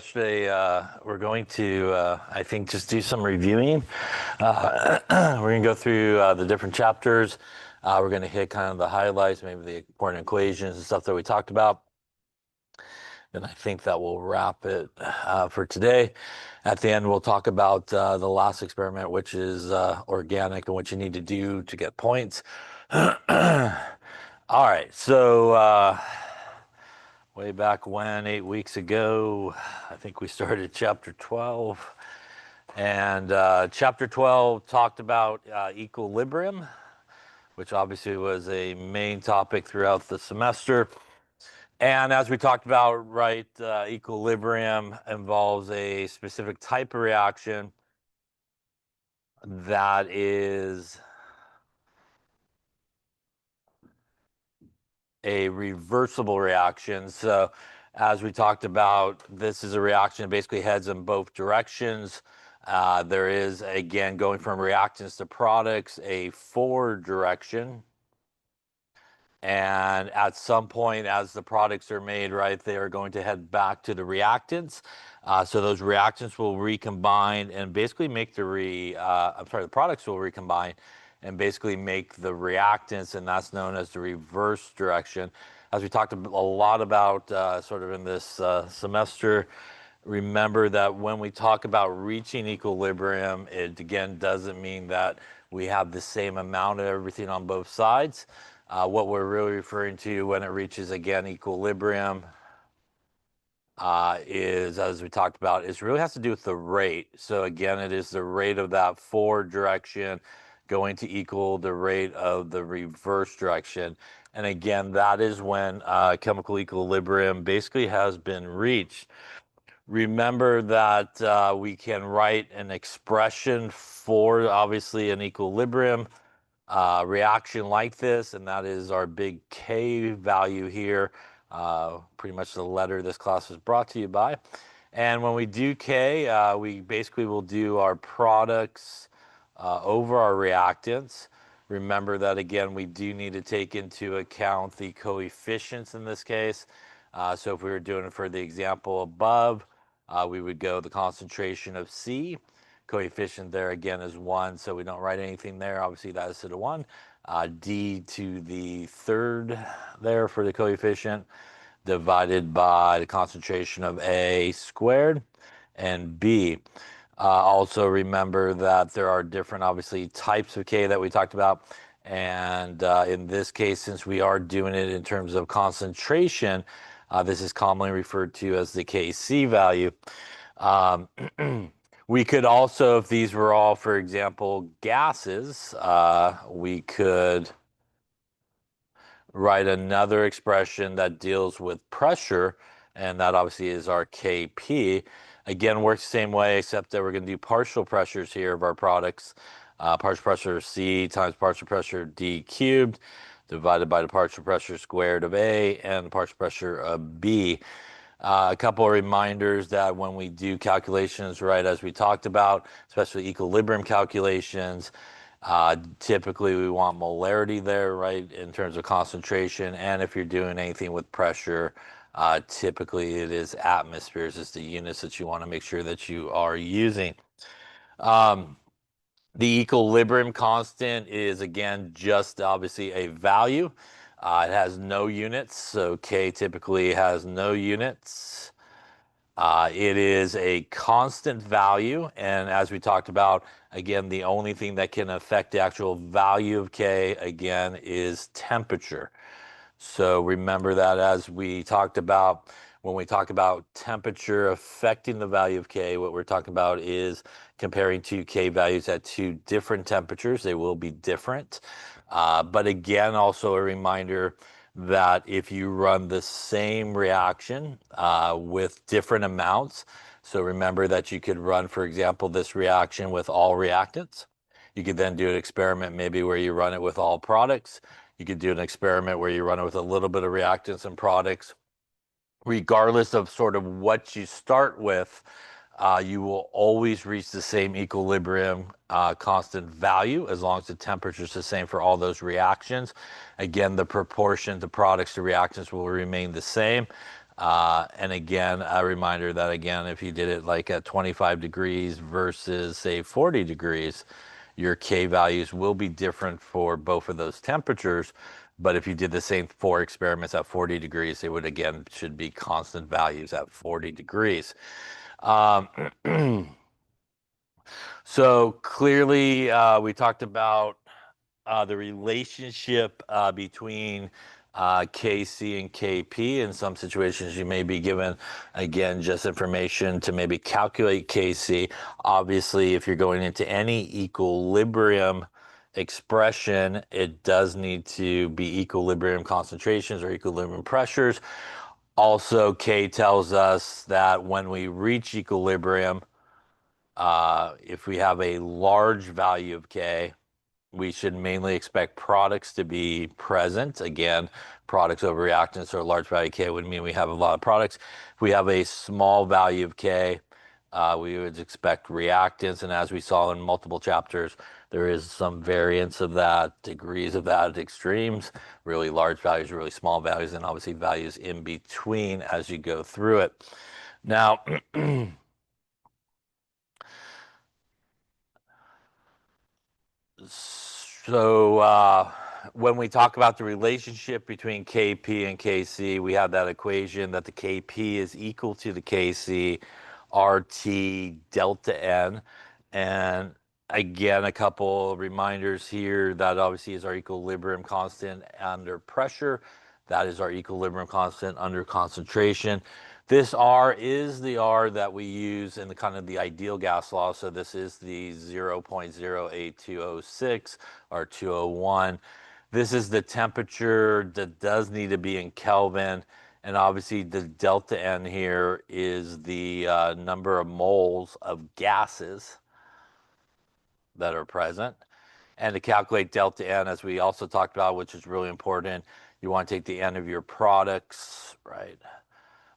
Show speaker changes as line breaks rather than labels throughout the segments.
Yesterday, we're going to, I think, just do some reviewing. We're going to go through the different chapters. We're going to hit kind of the highlights, maybe the important equations and stuff that we talked about. And I think that will wrap it for today. At the end, we'll talk about the last experiment, which is organic and what you need to do to get points. All right, so way back when, 8 weeks ago, I think we started chapter 12. And chapter 12 talked about equilibrium, which obviously was a main topic throughout the semester. And as we talked about, right, equilibrium involves a specific type of reaction that is a reversible reaction. So as we talked about, this is a reaction that basically heads in both directions. There is, again, going from reactants to products, a forward direction. And at some point, as the products are made, right, they are going to head back to the reactants. So those reactants will recombine and basically make the products will recombine and basically make the reactants, and that's known as the reverse direction. As we talked a lot about sort of in this semester, remember that when we talk about reaching equilibrium, it again doesn't mean that we have the same amount of everything on both sides. What we're really referring to when it reaches, again, equilibrium is, as we talked about, it really has to do with the rate. So again, it is the rate of that forward direction going to equal the rate of the reverse direction. And again, that is when chemical equilibrium basically has been reached. Remember that we can write an expression for, obviously, an equilibrium reaction like this, and that is our big K value here, pretty much the letter this class was brought to you by. And when we do K, we basically will do our products over our reactants. Remember that, again, we do need to take into account the coefficients in this case. So if we were doing it for the example above, we would go the concentration of C. Coefficient there again is 1, so we don't write anything there. Obviously, that is to the 1. D to the third there for the coefficient, divided by the concentration of A squared and B. Also remember that there are different, obviously, types of K that we talked about. And in this case, since we are doing it in terms of concentration, this is commonly referred to as the Kc value. We could also, if these were all, for example, gases, we could write another expression that deals with pressure, and that obviously is our Kp. Again, works the same way, except that we're going to do partial pressures here of our products. Partial pressure C times partial pressure D cubed, divided by the partial pressure squared of A and the partial pressure of B. A couple of reminders that when we do calculations, right, as we talked about, especially equilibrium calculations, typically we want molarity there, right, in terms of concentration. And if you're doing anything with pressure, typically it is atmospheres is the units that you want to make sure that you are using. The equilibrium constant is, again, just obviously a value. It has no units, so K typically has no units. It is a constant value, and as we talked about, again, the only thing that can affect the actual value of K, again, is temperature. So remember that as we talked about, when we talk about temperature affecting the value of K, what we're talking about is comparing two K values at two different temperatures. They will be different. But again, also a reminder that if you run the same reaction with different amounts, so remember that you could run, for example, this reaction with all reactants. You could then do an experiment maybe where you run it with all products. You could do an experiment where you run it with a little bit of reactants and products. Regardless of sort of what you start with, you will always reach the same equilibrium constant value as long as the temperature is the same for all those reactions. Again, the proportion to products to reactants will remain the same. And again, a reminder that again, if you did it like at 25 degrees versus say 40 degrees, your K values will be different for both of those temperatures. But if you did the same 4 experiments at 40 degrees, it would again should be constant values at 40 degrees. Um, so clearly, we talked about the relationship between KC and KP. In some situations, you may be given, again, just information to maybe calculate KC. Obviously, if you're going into any equilibrium expression, it does need to be equilibrium concentrations or equilibrium pressures. Also, K tells us that when we reach equilibrium, if we have a large value of K, we should mainly expect products to be present. Again, products over reactants or a large value K would mean we have a lot of products. If we have a small value of K, we would expect reactants. And as we saw in multiple chapters, there is some variance of that, degrees of that at extremes, really large values, really small values, and obviously values in between as you go through it. Now, so when we talk about the relationship between Kp and Kc, we have that equation that the Kp is equal to the Kc RT delta N. And again, a couple reminders here that obviously is our equilibrium constant under pressure. That is our equilibrium constant under concentration. This R is the R that we use in the kind of the ideal gas law. So this is the 0.08206 or 201. This is the temperature that does need to be in Kelvin. And obviously the delta N here is the number of moles of gases that are present. And to calculate delta N, as we also talked about, which is really important, you want to take the N of your products, right,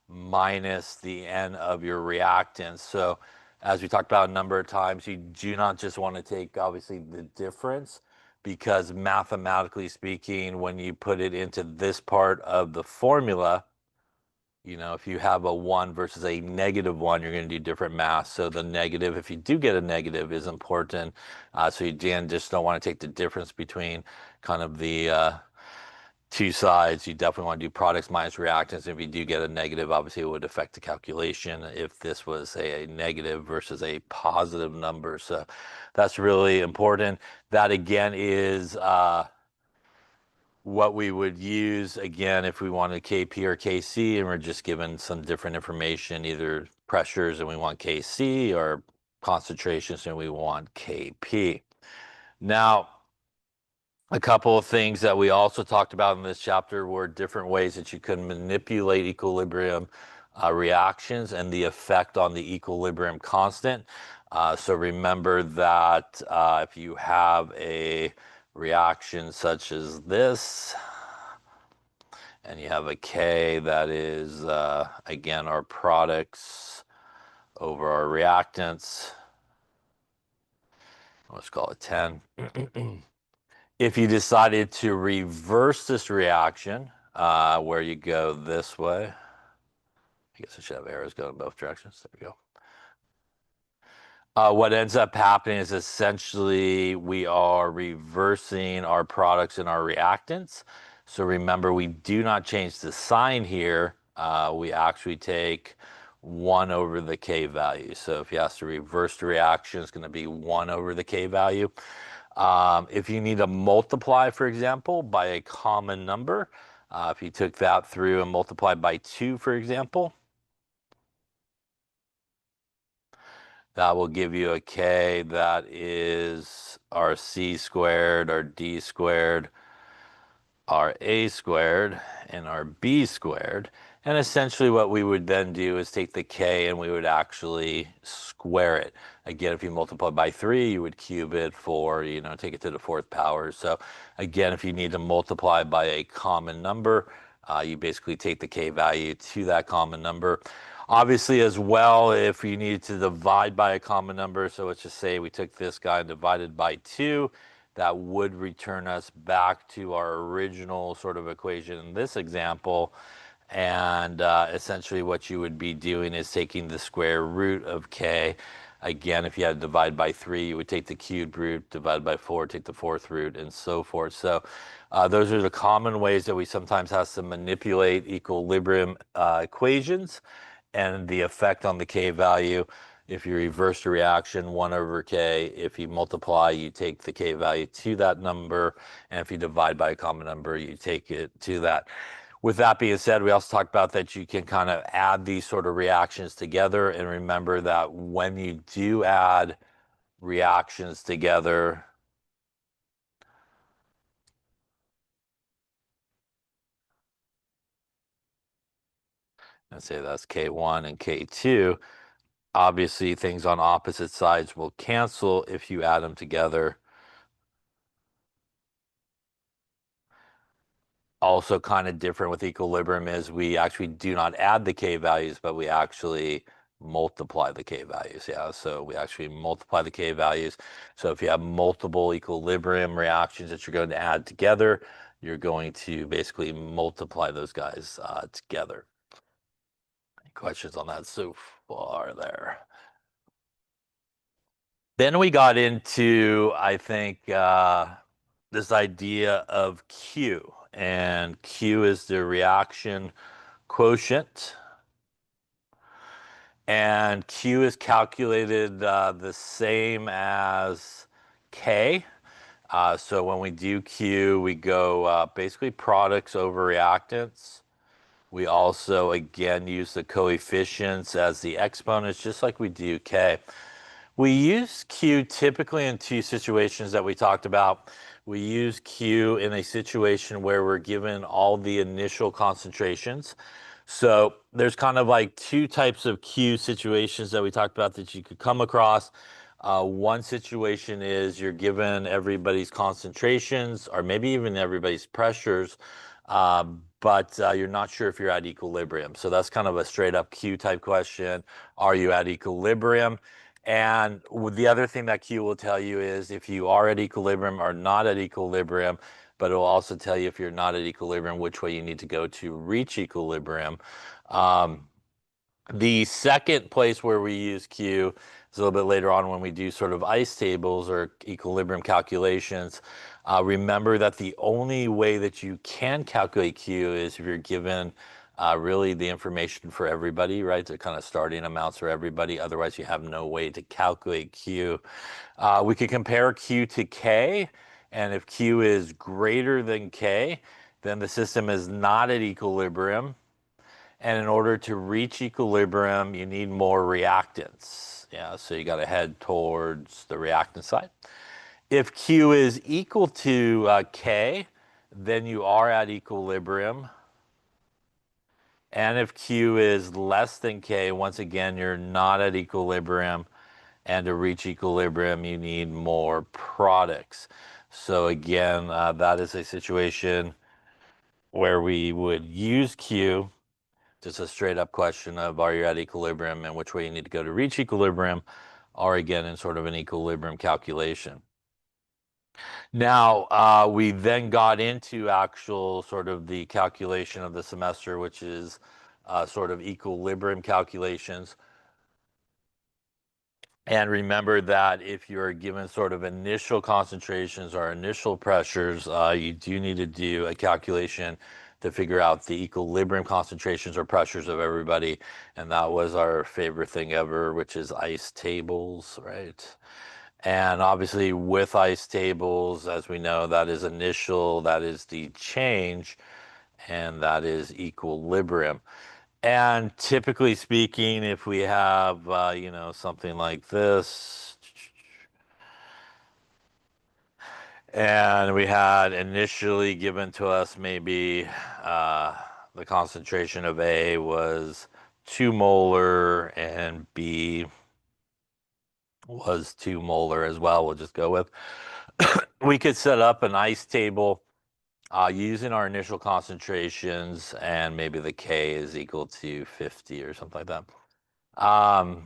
minus the N of your reactants. So as we talked about a number of times, you do not just want to take, obviously, the difference, because mathematically speaking, when you put it into this part of the formula, you know, if you have a 1 versus a -1, you're going to do different math. So the negative, if you do get a negative, is important. So you just don't want to take the difference between kind of the two sides. You definitely want to do products minus reactants. If you do get a negative, obviously it would affect the calculation if this was a negative versus a positive number. So that's really important. That again is what we would use again if we wanted Kp or Kc, and we're just given some different information, either pressures and we want Kc, or concentrations and we want Kp. Now, a couple of things that we also talked about in this chapter were different ways that you can manipulate equilibrium reactions and the effect on the equilibrium constant. So remember that if you have a reaction such as this, and you have a K that is, again, our products over our reactants, let's call it 10. If you decided to reverse this reaction, where you go this way, I guess I should have arrows going in both directions. There we go. What ends up happening is essentially we are reversing our products and our reactants. So remember, we do not change the sign here. We actually take 1 over the K value. So if you have to reverse the reaction, it's going to be 1 over the K value. If you need to multiply, for example, by a common number, if you took that through and multiplied by 2, for example, that will give you a K that is our C squared, our D squared, our A squared, and our B squared. And essentially what we would then do is take the K and we would actually square it. Again, if you multiply by 3, you would cube it for, you know, take it to the 4th power. So again, if you need to multiply by a common number, you basically take the K value to that common number. Obviously, as well, if you needed to divide by a common number, so let's just say we took this guy and divided by 2, that would return us back to our original sort of equation in this example. And essentially what you would be doing is taking the square root of K. Again, if you had to divide by 3, you would take the cubed root, divide by 4, take the fourth root, and so forth. So those are the common ways that we sometimes have to manipulate equilibrium equations and the effect on the K value. If you reverse the reaction, 1 over K. If you multiply, you take the K value to that number. And if you divide by a common number, you take it to that. With that being said, we also talked about that you can kind of add these sort of reactions together. And remember that when you do add reactions together, let's say that's K1 and K2, obviously things on opposite sides will cancel if you add them together. Also kind of different with equilibrium is we actually do not add the K values, but we actually multiply the K values. Yeah, so we actually multiply the K values. So if you have multiple equilibrium reactions that you're going to add together, you're going to basically multiply those guys together. Any questions on that so far there? Then we got into, I think, this idea of Q, and Q is the reaction quotient, and Q is calculated the same as K. So when we do Q, we go basically products over reactants. We also, again, use the coefficients as the exponents, just like we do K. We use Q typically in two situations that we talked about. We use Q in a situation where we're given all the initial concentrations. So there's kind of like two types of Q situations that we talked about that you could come across. One situation is you're given everybody's concentrations or maybe even everybody's pressures, but you're not sure if you're at equilibrium. So that's kind of a straight up Q type question. Are you at equilibrium? And the other thing that Q will tell you is if you are at equilibrium or not at equilibrium, but it will also tell you if you're not at equilibrium, which way you need to go to reach equilibrium. Um, the second place where we use Q is a little bit later on when we do sort of ice tables or equilibrium calculations. Remember that the only way that you can calculate Q is if you're given really the information for everybody, right? The kind of starting amounts for everybody. Otherwise, you have no way to calculate Q. We could compare Q to K, and if Q is greater than K, then the system is not at equilibrium. And in order to reach equilibrium, you need more reactants. Yeah, so you got to head towards the reactant side. If Q is equal to K, then you are at equilibrium. And if Q is less than K, once again, you're not at equilibrium. And to reach equilibrium, you need more products. So again, that is a situation where we would use Q. Just a straight up question of are you at equilibrium and which way you need to go to reach equilibrium, or again in sort of an equilibrium calculation. Now, we then got into actual sort of the calculation of the semester, which is sort of equilibrium calculations. And remember that if you're given sort of initial concentrations or initial pressures, you do need to do a calculation to figure out the equilibrium concentrations or pressures of everybody. And that was our favorite thing ever, which is ice tables, right? And obviously with ice tables, as we know, that is initial, that is the change, and that is equilibrium. And typically speaking, if we have, something like this, and we had initially given to us maybe the concentration of A was 2 molar and B was 2 molar as well, we'll just go with. We could set up an ice table using our initial concentrations, and maybe the K is equal to 50 or something like that.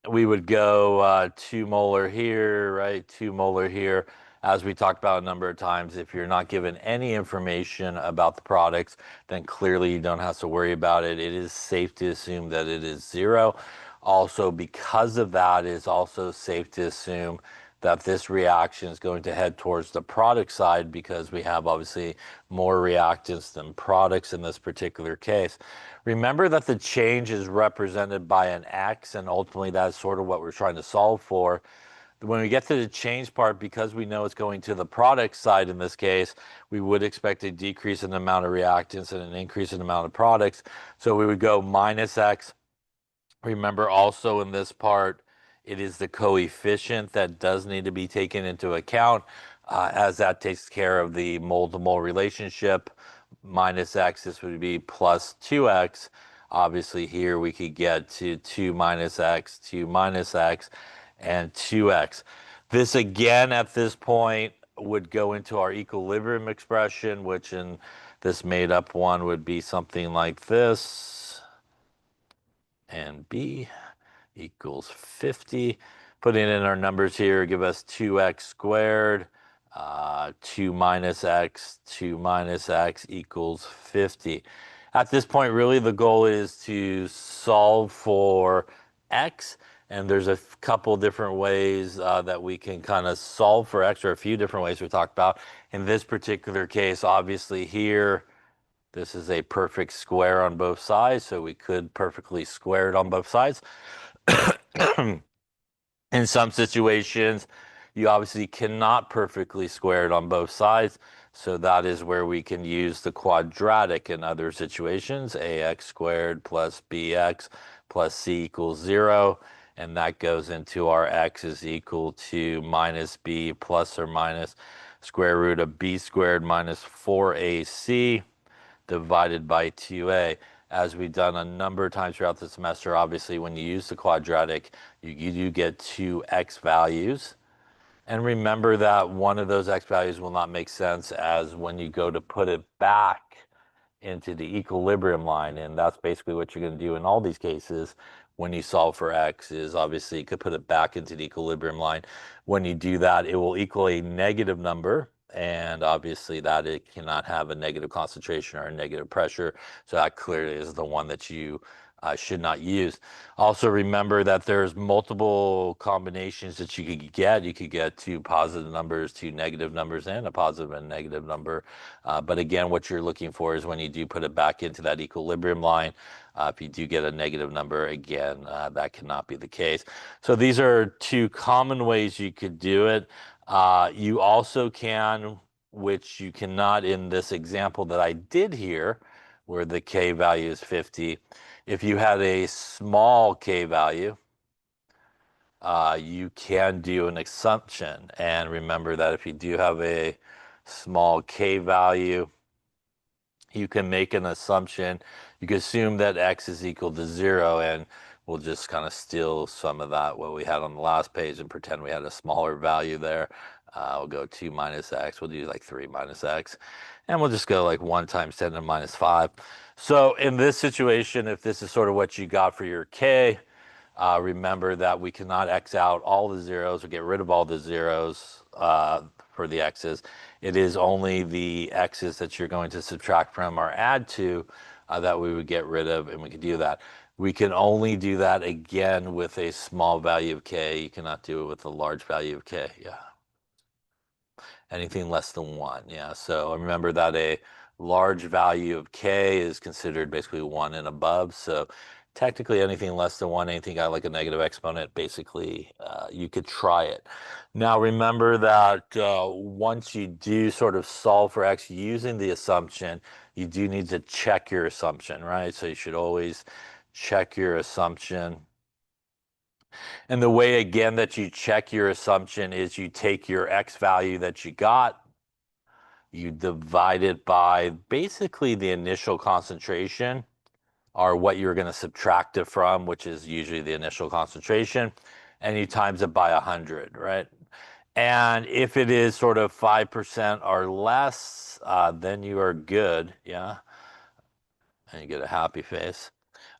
We would go 2 molar here, right? 2 molar here. as we talked about a number of times, if you're not given any information about the products, then clearly you don't have to worry about it. It is safe to assume that it is zero. Also, because of that, it is also safe to assume that this reaction is going to head towards the product side because we have obviously more reactants than products in this particular case. Remember that the change is represented by an X, and ultimately that's sort of what we're trying to solve for. When we get to the change part, because we know it's going to the product side in this case, we would expect a decrease in the amount of reactants and an increase in the amount of products. So we would go minus X. Remember also in this part, it is the coefficient that does need to be taken into account, as that takes care of the mole-to-mole relationship. Minus X, this would be plus 2X. Obviously here we could get to 2 minus X, 2 minus X, and 2X. This again at this point would go into our equilibrium expression, which in this made up one would be something like this. And B equals 50. Putting in our numbers here, give us 2x squared, 2 minus x, 2 minus x equals 50. At this point, really the goal is to solve for x, and there's a couple different ways that we can kind of solve for x, or a few different ways we talked about. In this particular case, obviously here, this is a perfect square on both sides, so we could perfectly square it on both sides. In some situations, you obviously cannot perfectly square it on both sides, so that is where we can use the quadratic in other situations, ax squared plus bx plus c equals 0, and that goes into our x is equal to minus b plus or minus square root of b squared minus 4ac divided by 2a. As we've done a number of times throughout the semester, obviously when you use the quadratic, you do get two x values. And remember that one of those x values will not make sense as when you go to put it back into the equilibrium line. And that's basically what you're going to do in all these cases when you solve for x, is obviously you could put it back into the equilibrium line. When you do that, it will equal a negative number. And obviously that it cannot have a negative concentration or a negative pressure. So that clearly is the one that you should not use. Also remember that there's multiple combinations that you could get. You could get two positive numbers, two negative numbers, and a positive and negative number. But again, what you're looking for is when you do put it back into that equilibrium line, if you do get a negative number, again, that cannot be the case. So these are two common ways you could do it. You also can, which you cannot in this example that I did here, where the K value is 50. If you had a small K value, you can do an assumption. And remember that if you do have a small K value, you can make an assumption. You can assume that X is equal to 0, and we'll just kind of steal some of that, what we had on the last page, and pretend we had a smaller value there. We'll go 2 minus X. We'll do like 3 minus X. And we'll just go like 1 times 10 to the minus 5. So in this situation, if this is sort of what you got for your K, remember that we cannot X out all the zeros or get rid of all the zeros for the X's. It is only the X's that you're going to subtract from or add to that we would get rid of, and we can do that. We can only do that again with a small value of K. You cannot do it with a large value of K. Yeah. Anything less than 1. Yeah. So remember that a large value of K is considered basically 1 and above. So technically anything less than 1, anything got like a negative exponent, basically you could try it. Now remember that once you do sort of solve for X using the assumption, you do need to check your assumption, right? So you should always check your assumption. And the way, again, that you check your assumption is you take your X value that you got, you divide it by basically the initial concentration, or what you're going to subtract it from, which is usually the initial concentration, and you times it by 100, right? And if it is sort of 5% or less, then you are good, yeah? And you get a happy face.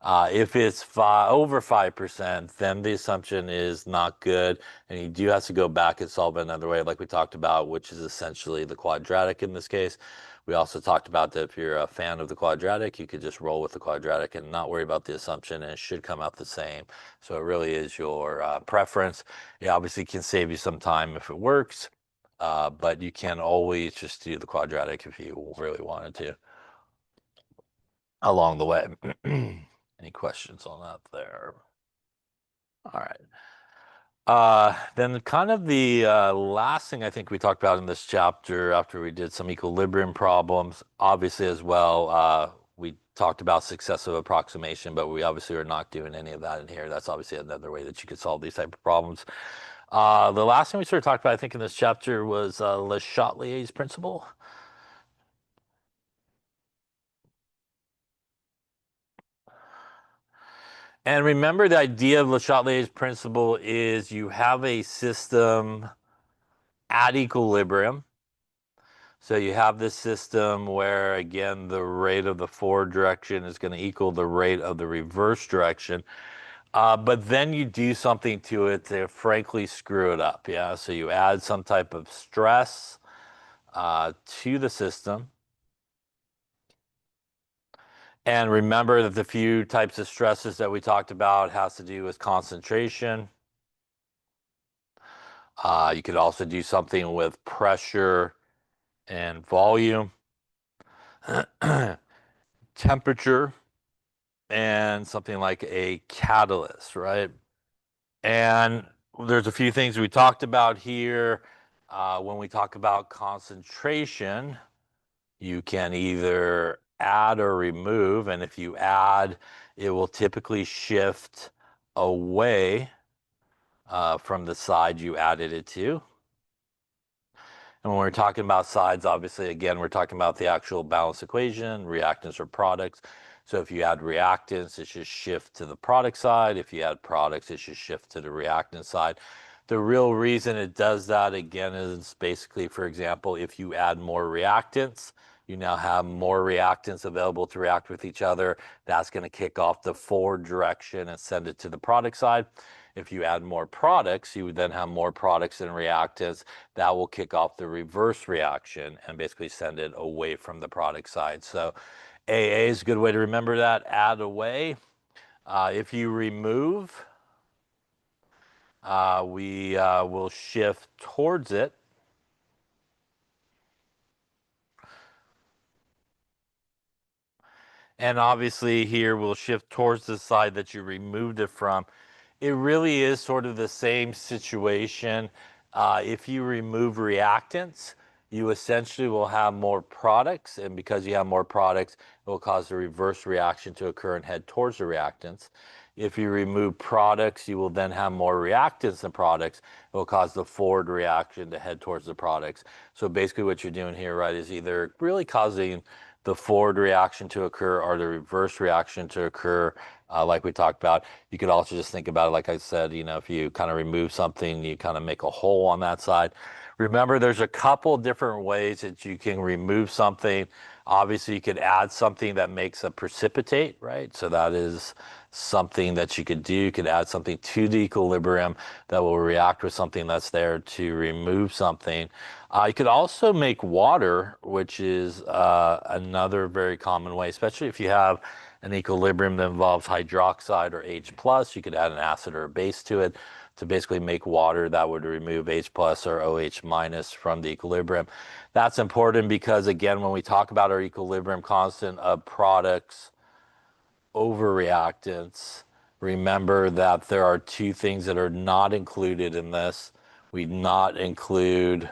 If it's over 5%, then the assumption is not good, and you do have to go back and solve it another way, like we talked about, which is essentially the quadratic in this case. We also talked about that if you're a fan of the quadratic, you could just roll with the quadratic and not worry about the assumption, and it should come out the same. So it really is your preference. It obviously can save you some time if it works, but you can always just do the quadratic if you really wanted to along the way. Any questions on that there? All right. Then kind of the last thing I think we talked about in this chapter after we did some equilibrium problems, obviously as well, we talked about successive approximation, but we obviously are not doing any of that in here. That's obviously another way that you could solve these type of problems. The last thing we sort of talked about, I think, in this chapter was Le Chatelier's principle. And remember, the idea of Le Chatelier's principle is you have a system at equilibrium. So you have this system where, again, the rate of the forward direction is going to equal the rate of the reverse direction. But then you do something to it to frankly screw it up. Yeah. So you add some type of stress to the system. And remember that the few types of stresses that we talked about has to do with concentration. You could also do something with pressure and volume, temperature, and something like a catalyst, right? And there's a few things we talked about here. When we talk about concentration, you can either add or remove. And if you add, it will typically shift away from the side you added it to. And when we're talking about sides, obviously, again, we're talking about the actual balance equation, reactants or products. So if you add reactants, it should shift to the product side. If you add products, it should shift to the reactant side. The real reason it does that, again, is basically, for example, if you add more reactants, you now have more reactants available to react with each other. That's going to kick off the forward direction and send it to the product side. If you add more products, you would then have more products and reactants. That will kick off the reverse reaction and basically send it away from the product side. So AA is a good way to remember that. Add away. If you remove, we will shift towards it. And obviously here we'll shift towards the side that you removed it from. It really is sort of the same situation. If you remove reactants, you essentially will have more products, and because you have more products, it will cause the reverse reaction to occur and head towards the reactants. If you remove products, you will then have more reactants than products. It will cause the forward reaction to head towards the products. So basically what you're doing here, right, is either really causing the forward reaction to occur or the reverse reaction to occur, like we talked about. You could also just think about it, like I said, if you kind of remove something, you kind of make a hole on that side. Remember, there's a couple different ways that you can remove something. Obviously, you could add something that makes a precipitate, right? So that is something that you could do. You could add something to the equilibrium that will react with something that's there to remove something. You could also make water, which is another very common way, especially if you have an equilibrium that involves hydroxide or H plus. You could add an acid or a base to it to basically make water that would remove H plus or OH minus from the equilibrium. That's important because, again, when we talk about our equilibrium constant of products over reactants, remember that there are two things that are not included in this. We not include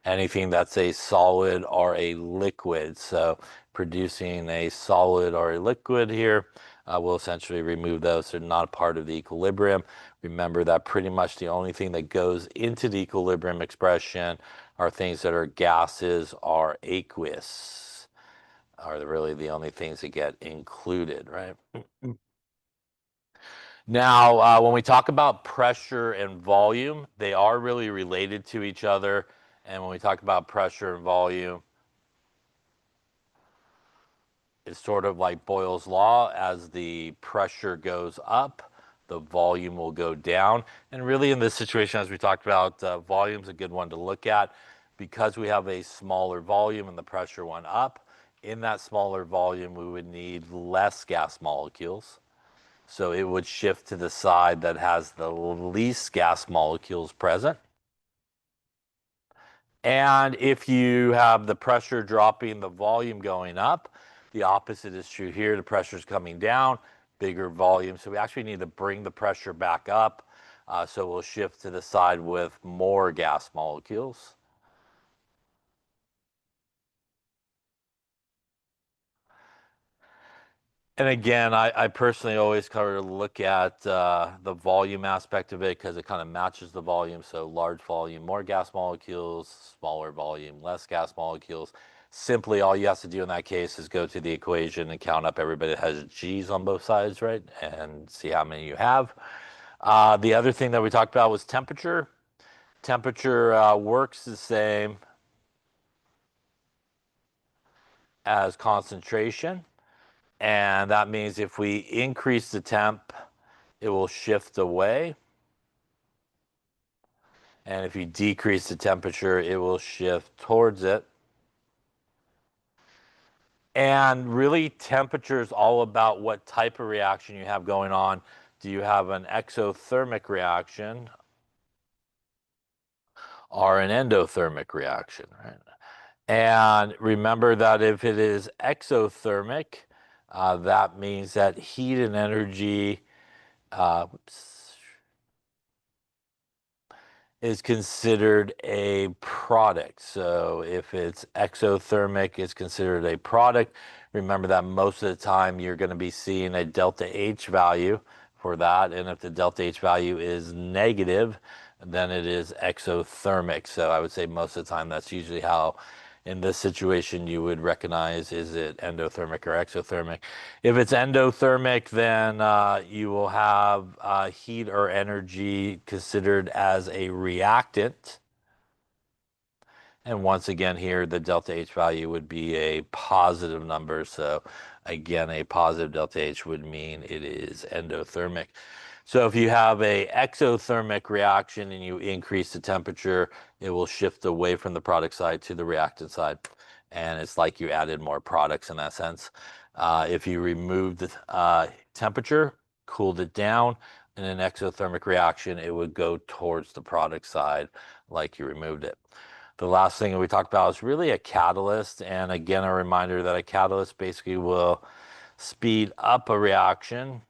anything that's a solid or a liquid. So producing a solid or a liquid here will essentially remove those. They're not part of the equilibrium. Remember that pretty much the only thing that goes into the equilibrium expression are things that are gases or aqueous, are really the only things that get included, right? Now, when we talk about pressure and volume, they are really related to each other. And when we talk about pressure and volume, It's sort of like Boyle's law. As the pressure goes up, the volume will go down. And really, in this situation, as we talked about, volume's a good one to look at because we have a smaller volume and the pressure went up. In that smaller volume, we would need less gas molecules. So it would shift to the side that has the least gas molecules present. And if you have the pressure dropping, the volume going up, the opposite is true here. The pressure is coming down, bigger volume. So we actually need to bring the pressure back up. So we'll shift to the side with more gas molecules. And again, I personally always kind of look at the volume aspect of it because it kind of matches the volume. So large volume, more gas molecules, smaller volume, less gas molecules. Simply, all you have to do in that case is go to the equation and count up everybody that has G's on both sides, right? And see how many you have. The other thing that we talked about was temperature. Temperature works the same as concentration. And that means if we increase the temp, it will shift away. And if you decrease the temperature, it will shift towards it. And really, temperature is all about what type of reaction you have going on. Do you have an exothermic reaction or an endothermic reaction, right? And remember that if it is exothermic, that means that heat and energy, is considered a product. So if it's exothermic, it's considered a product. Remember that most of the time you're going to be seeing a delta H value for that. And if the delta H value is negative, then it is exothermic. So I would say most of the time that's usually how in this situation you would recognize, is it endothermic or exothermic. If it's endothermic, then you will have heat or energy considered as a reactant. And once again here, the delta H value would be a positive number. So again, a positive delta H would mean it is endothermic. So if you have a exothermic reaction and you increase the temperature, it will shift away from the product side to the reactant side. And it's like you added more products in that sense. If you removed the temperature, cooled it down, in an exothermic reaction, it would go towards the product side like you removed it. The last thing we talked about is really a catalyst. And again, a reminder that a catalyst basically will speed up a reaction,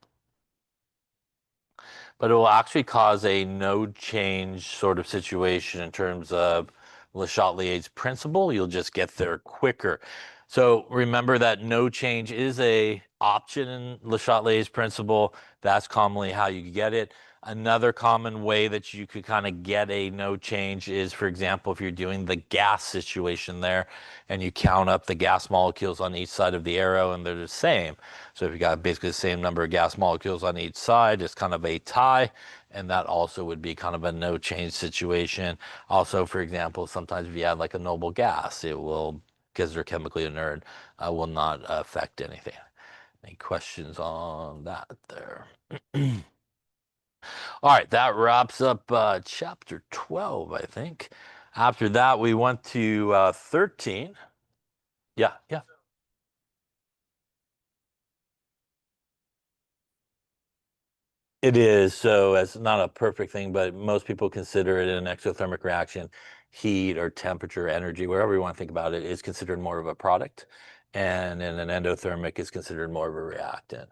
but it will actually cause a node change sort of situation in terms of Le Chatelier's principle. You'll just get there quicker. So remember that node change is a option in Le Chatelier's principle. That's commonly how you get it. Another common way that you could kind of get a node change is, for example, if you're doing the gas situation there and you count up the gas molecules on each side of the arrow and they're the same. So if you got basically the same number of gas molecules on each side, it's kind of a tie. And that also would be kind of a no change situation. Also, for example, sometimes if you add like a noble gas, it will, because they're chemically inert, will not affect anything. Any questions on that there? All right, that wraps up chapter 12, I think. After that, we went to 13. Yeah, yeah. It is. So it's not a perfect thing, but most people consider it an exothermic reaction. Heat or temperature, energy, wherever you want to think about it, is considered more of a product. And in an endothermic is considered more of a reactant.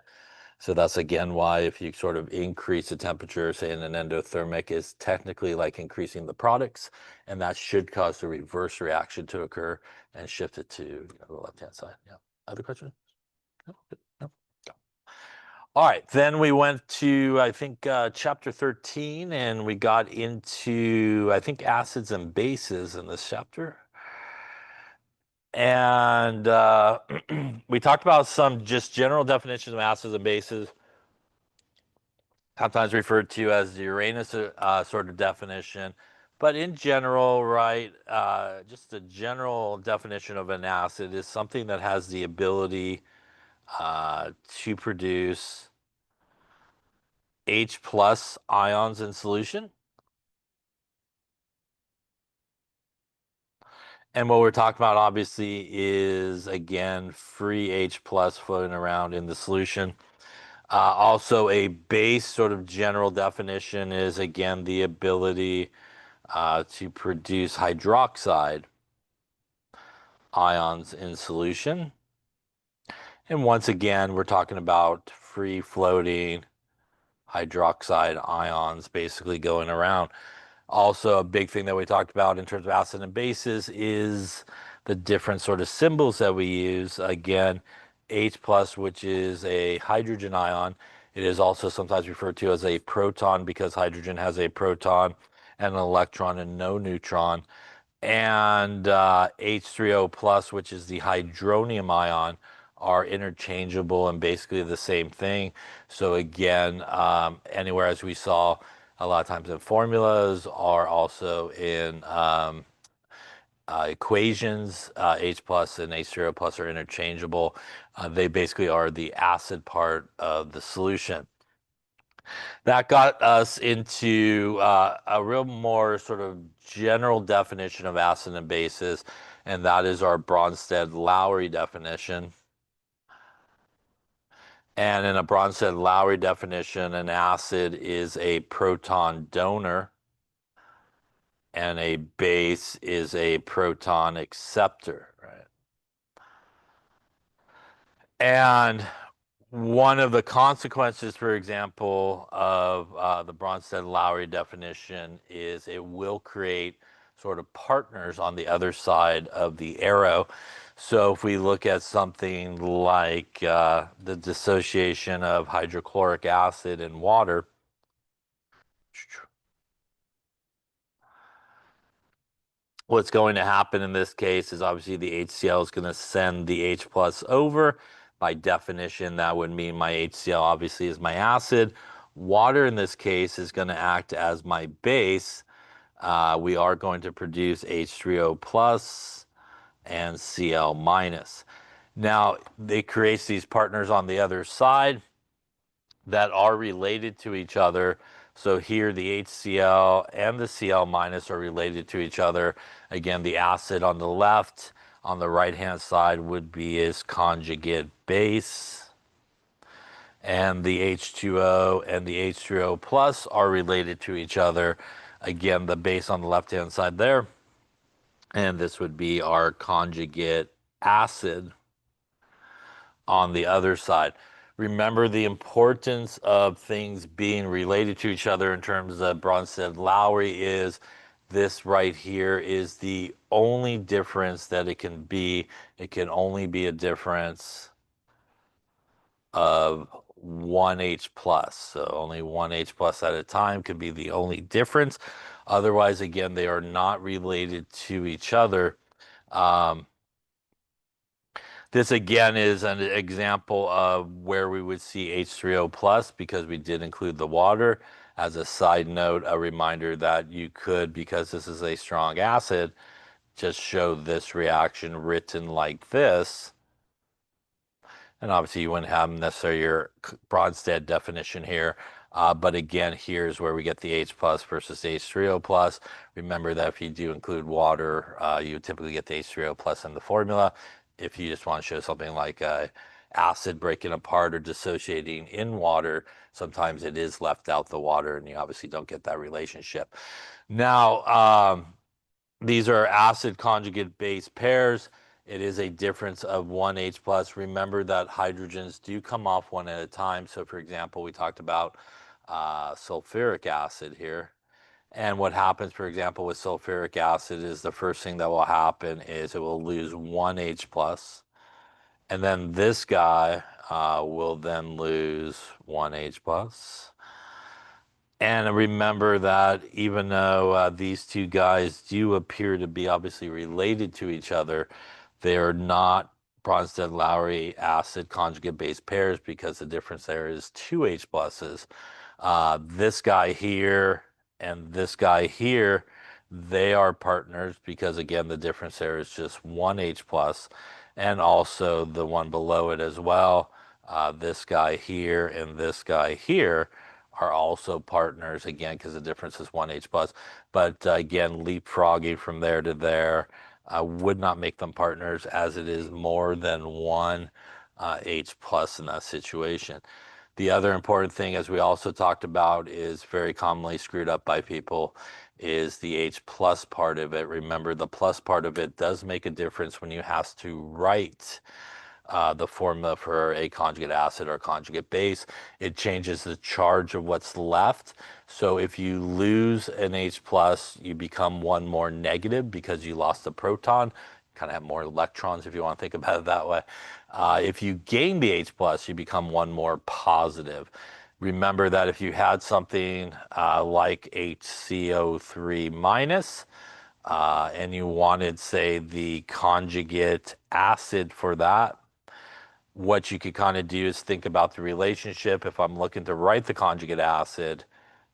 So that's again why if you sort of increase the temperature, say in an endothermic, is technically like increasing the products, and that should cause the reverse reaction to occur and shift it to the left-hand side. Yeah. Other questions? No? No? All right, then we went to, I think, chapter 13, and we got into, I think, acids and bases in this chapter. And we talked about some just general definitions of acids and bases, sometimes referred to as the Uranus sort of definition. But in general, right, just a general definition of an acid is something that has the ability to produce H plus ions in solution. And what we're talking about obviously is, again, free H plus floating around in the solution. Also, a base sort of general definition is, again, the ability to produce hydroxide ions in solution. And once again, we're talking about free floating hydroxide ions basically going around. Also, a big thing that we talked about in terms of acid and bases is the different sort of symbols that we use. Again, H plus, which is a hydrogen ion. It is also sometimes referred to as a proton because hydrogen has a proton and an electron and no neutron. And H3O plus, which is the hydronium ion, are interchangeable and basically the same thing. So again, anywhere as we saw a lot of times in formulas are also in equations, H plus and H3O plus are interchangeable. They basically are the acid part of the solution. That got us into a real more sort of general definition of acid and bases, and that is our Bronsted-Lowry definition. And in a Bronsted-Lowry definition, an acid is a proton donor and a base is a proton acceptor, right? And one of the consequences, for example, of the Bronsted-Lowry definition is it will create sort of partners on the other side of the arrow. So if we look at something like the dissociation of hydrochloric acid and water, what's going to happen in this case is obviously the HCl is going to send the H plus over. By definition, that would mean my HCl obviously is my acid. Water in this case is going to act as my base. We are going to produce H3O plus and Cl minus. Now, it creates these partners on the other side that are related to each other. So here the HCl and the Cl minus are related to each other. Again, the acid on the left, on the right-hand side would be its conjugate base. And the H2O and the H3O plus are related to each other. Again, the base on the left-hand side there. And this would be our conjugate acid on the other side. Remember the importance of things being related to each other in terms of Bronsted-Lowry is this right here is the only difference that it can be. It can only be a difference of one H plus. So only one H plus at a time could be the only difference. Otherwise, again, they are not related to each other. This again is an example of where we would see H3O plus because we did include the water. As a side note, a reminder that you could, because this is a strong acid, just show this reaction written like this. And obviously you wouldn't have necessarily your Bronsted definition here. But again, here's where we get the H plus versus H3O plus. Remember that if you do include water, you typically get the H3O plus in the formula. If you just want to show something like acid breaking apart or dissociating in water, sometimes it is left out the water and you obviously don't get that relationship. Now, these are acid conjugate base pairs. It is a difference of one H plus. Remember that hydrogens do come off one at a time. So for example, we talked about sulfuric acid here. And what happens, for example, with sulfuric acid is the first thing that will happen is it will lose one H plus. And then this guy will then lose one H plus. And remember that even though these two guys do appear to be obviously related to each other, they are not Bronsted-Lowry acid conjugate base pairs because the difference there is two H pluses. This guy here and this guy here, they are partners because again, the difference there is just one H plus and also the one below it as well. This guy here and this guy here are also partners, again, because the difference is 1H plus. But again, leapfrogging from there to there would not make them partners, as it is more than one H plus in that situation. The other important thing, as we also talked about, is very commonly screwed up by people, is the H plus part of it. Remember, the plus part of it does make a difference when you have to write the formula for a conjugate acid or conjugate base. It changes the charge of what's left. So if you lose an H plus, you become one more negative because you lost a proton. Kind of have more electrons if you want to think about it that way. If you gain the H plus, you become one more positive. Remember that if you had something like HCO3 minus, and you wanted, say, the conjugate acid for that, what you could kind of do is think about the relationship. If I'm looking to write the conjugate acid,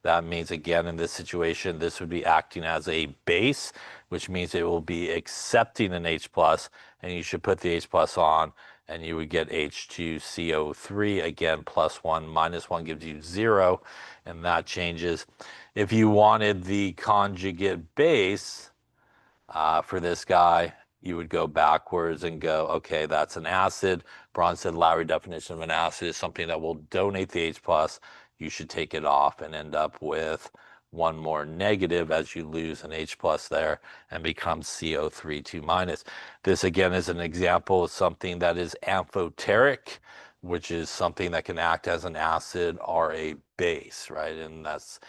that means, again, in this situation, this would be acting as a base, which means it will be accepting an H plus, and you should put the H plus on, and you would get H2CO3, again, plus 1, minus 1 gives you 0, and that changes. If you wanted the conjugate base, for this guy, you would go backwards and go, okay, that's an acid. Bronsted-Lowry definition of an acid is something that will donate the H plus. You should take it off and end up with one more negative as you lose an H plus there and become CO3 2 minus. This again is an example of something that is amphoteric, which is something that can act as an acid or a base, right? And that's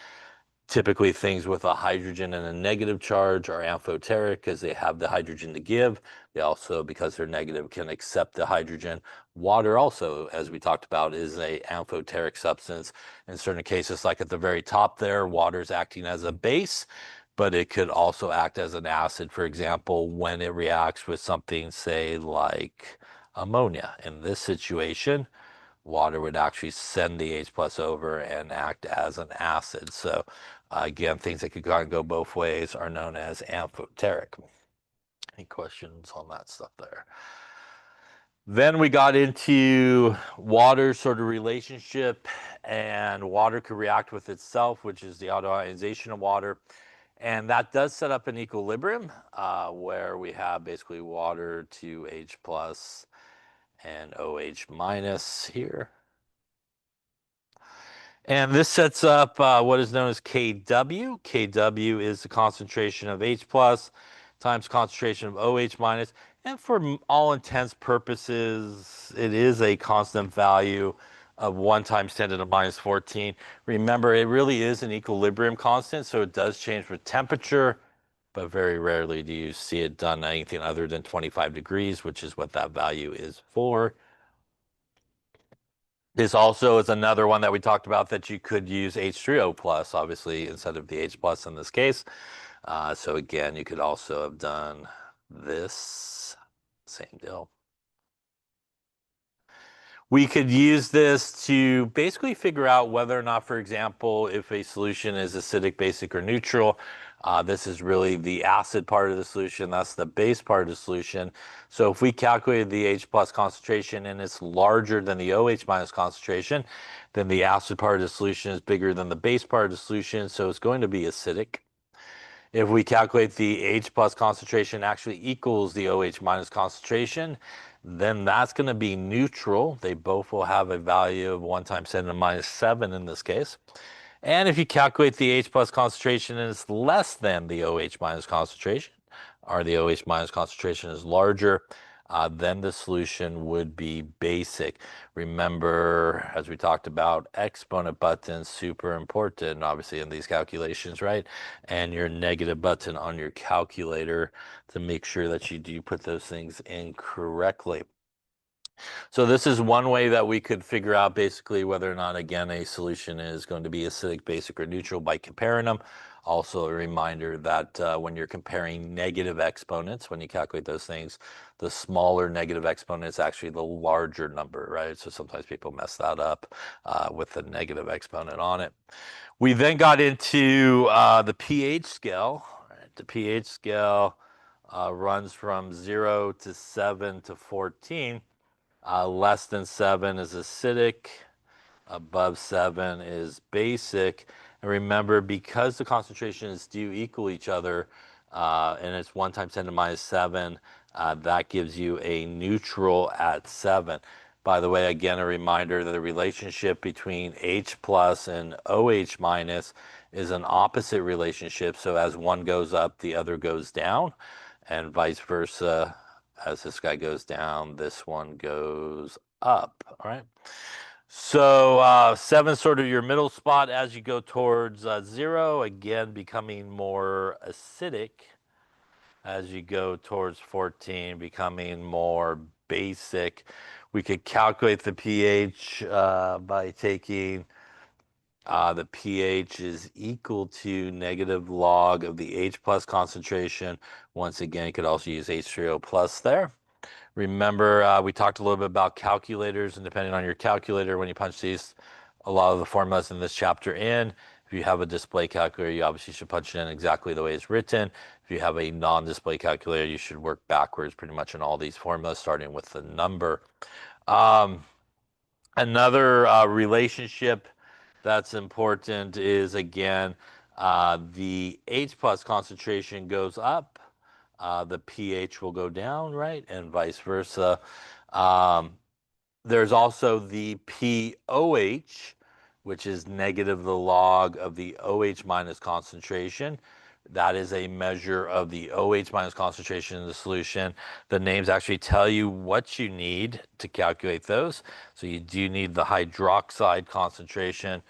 typically things with a hydrogen and a negative charge are amphoteric because they have the hydrogen to give. They also, because they're negative, can accept the hydrogen. Water also, as we talked about, is a amphoteric substance. In certain cases, like at the very top there, water is acting as a base, but it could also act as an acid, for example, when it reacts with something, say, like ammonia. In this situation, water would actually send the H plus over and act as an acid. So again, things that could kind of go both ways are known as amphoteric. Any questions on that stuff there? Then we got into water sort of relationship, and water could react with itself, which is the autoionization of water. And that does set up an equilibrium where we have basically water to H plus and OH minus here. And this sets up what is known as Kw. Kw is the concentration of H plus times concentration of OH minus. And for all intents purposes, it is a constant value of 1 times 10 to the minus 14. Remember, it really is an equilibrium constant, so it does change with temperature, but very rarely do you see it done anything other than 25 degrees, which is what that value is for. This also is another one that we talked about that you could use H3O plus, obviously, instead of the H plus in this case. So again, you could also have done this, same deal. We could use this to basically figure out whether or not, for example, if a solution is acidic, basic, or neutral. This is really the acid part of the solution. That's the base part of the solution. So if we calculated the H plus concentration and it's larger than the OH minus concentration, then the acid part of the solution is bigger than the base part of the solution. So it's going to be acidic. If we calculate the H plus concentration actually equals the OH minus concentration, then that's going to be neutral. They both will have a value of 1 times 10 to the minus 7 in this case. And if you calculate the H plus concentration and it's less than the OH minus concentration, or the OH minus concentration is larger, then the solution would be basic. Remember, as we talked about, exponent button, super important, obviously, in these calculations, right? And your negative button on your calculator to make sure that you do put those things in correctly. So this is one way that we could figure out basically whether or not, again, a solution is going to be acidic, basic, or neutral by comparing them. Also a reminder that when you're comparing negative exponents, when you calculate those things, the smaller negative exponent is actually the larger number, right? So sometimes people mess that up with the negative exponent on it. We then got into the pH scale. Right? The pH scale runs from 0 to 7 to 14. Less than 7 is acidic. Above 7 is basic. And remember, because the concentrations do equal each other, and it's 1 times 10 to minus 7, that gives you a neutral at 7. By the way, again, a reminder that the relationship between H plus and OH minus is an opposite relationship. So as one goes up, the other goes down, and vice versa. As this guy goes down, this one goes up. All right. So 7 sort of your middle spot as you go towards 0, again becoming more acidic as you go towards 14, becoming more basic. We could calculate the pH by taking the pH is equal to negative log of the H plus concentration. Once again, you could also use H3O plus there. Remember, we talked a little bit about calculators, and depending on your calculator, when you punch these, a lot of the formulas in this chapter in. If you have a display calculator, you obviously should punch it in exactly the way it's written. If you have a non-display calculator, you should work backwards pretty much in all these formulas, starting with the number. Another relationship that's important is, again, the H plus concentration goes up, the pH will go down, right? And vice versa. Um, there's also the pOH, which is negative the log of the OH minus concentration. That is a measure of the OH minus concentration in the solution. The names actually tell you what you need to calculate those. So you do need the hydroxide concentration.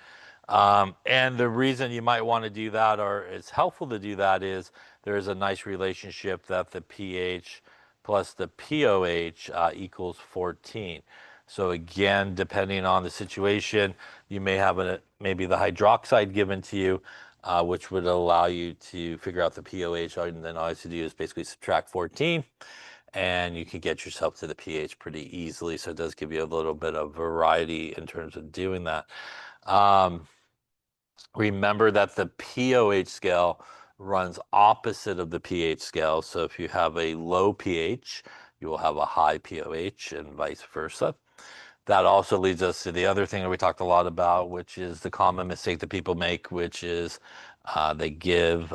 And the reason you might want to do that, or it's helpful to do that, is there's a nice relationship that the pH plus the pOH equals 14. So again, depending on the situation, you may have maybe the hydroxide given to you, which would allow you to figure out the pOH, and then all you have to do is basically subtract 14, and you can get yourself to the pH pretty easily. So it does give you a little bit of variety in terms of doing that. Remember that the pOH scale runs opposite of the pH scale. So if you have a low pH, you will have a high pOH, and vice versa. That also leads us to the other thing that we talked a lot about, which is the common mistake that people make, which is they give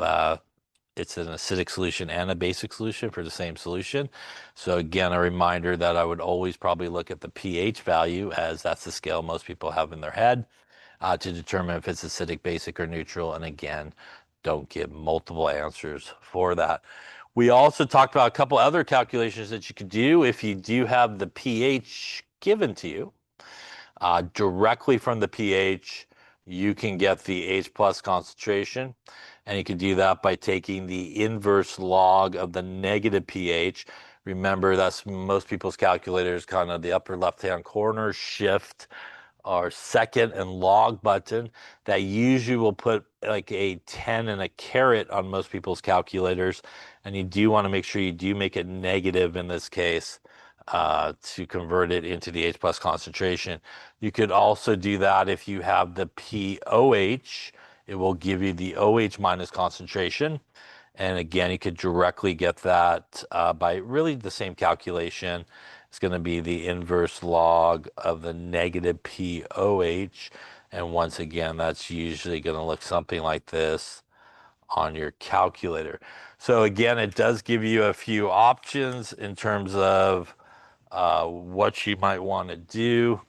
it's an acidic solution and a basic solution for the same solution. So again, a reminder that I would always probably look at the pH value, as that's the scale most people have in their head, to determine if it's acidic, basic, or neutral. And again, don't give multiple answers for that. We also talked about a couple other calculations that you could do if you do have the pH given to you. Directly from the pH, you can get the H plus concentration, and you can do that by taking the inverse log of the negative pH. Remember, that's most people's calculators, kind of the upper left-hand corner, shift our second and log button. That usually will put like a 10 and a caret on most people's calculators, and you do want to make sure you do make it negative in this case to convert it into the H plus concentration. You could also do that if you have the pOH. It will give you the OH minus concentration. And again, you could directly get that by really the same calculation. It's going to be the inverse log of the negative pOH. And once again, that's usually going to look something like this on your calculator. So again, it does give you a few options in terms of what you might want to do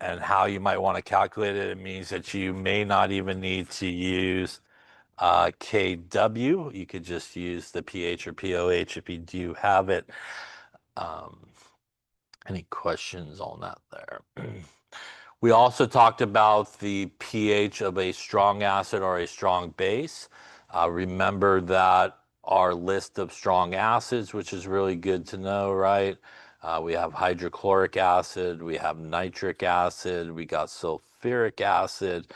and how you might want to calculate it. It means that you may not even need to use KW. You could just use the pH or pOH if you do have it. Any questions on that there? We also talked about the pH of a strong acid or a strong base. Remember that our list of strong acids, which is really good to know, right? We have hydrochloric acid, we have nitric acid, we got sulfuric acid,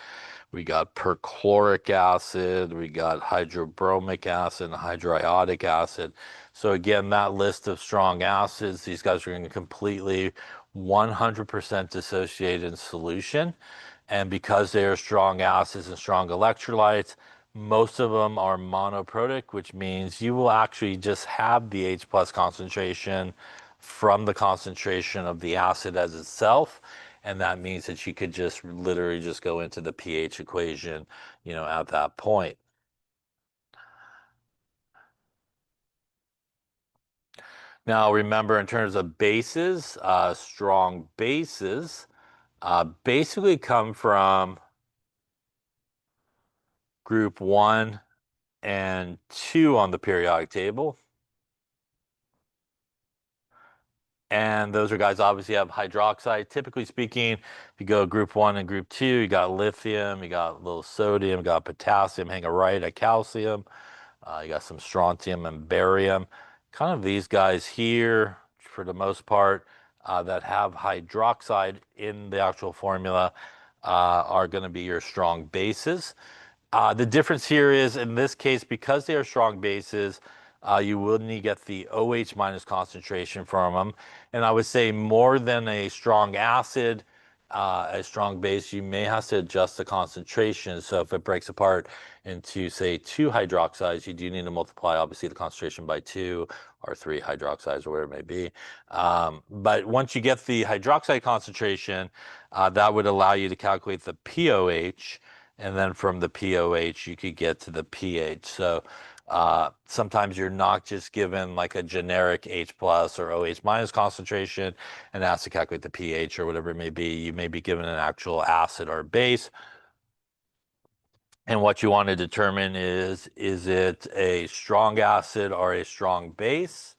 we got perchloric acid, we got hydrobromic acid, and hydroiodic acid. So again, that list of strong acids, these guys are going to completely 100% dissociate in solution. And because they are strong acids and strong electrolytes, most of them are monoprotic, which means you will actually just have the H plus concentration from the concentration of the acid as itself. And that means that you could just literally just go into the pH equation, at that point. Now, remember, in terms of bases, strong bases basically come from group 1 and 2 on the periodic table. And those are guys obviously have hydroxide. Typically speaking, if you go group 1 and group 2, you got lithium, you got a little sodium, you got potassium, hanging calcium, you got some strontium and barium. Kind of these guys here, for the most part, that have hydroxide in the actual formula are going to be your strong bases. The difference here is, in this case, because they are strong bases, you will need to get the OH minus concentration from them. And I would say more than a strong acid, a strong base, you may have to adjust the concentration. So if it breaks apart into, say, 2 hydroxides, you do need to multiply, obviously, the concentration by 2 or 3 hydroxides or whatever it may be. But once you get the hydroxide concentration, that would allow you to calculate the POH. And then from the POH, you could get to the pH. So sometimes you're not just given like a generic H plus or OH minus concentration and asked to calculate the pH or whatever it may be. You may be given an actual acid or base. And what you want to determine is it a strong acid or a strong base?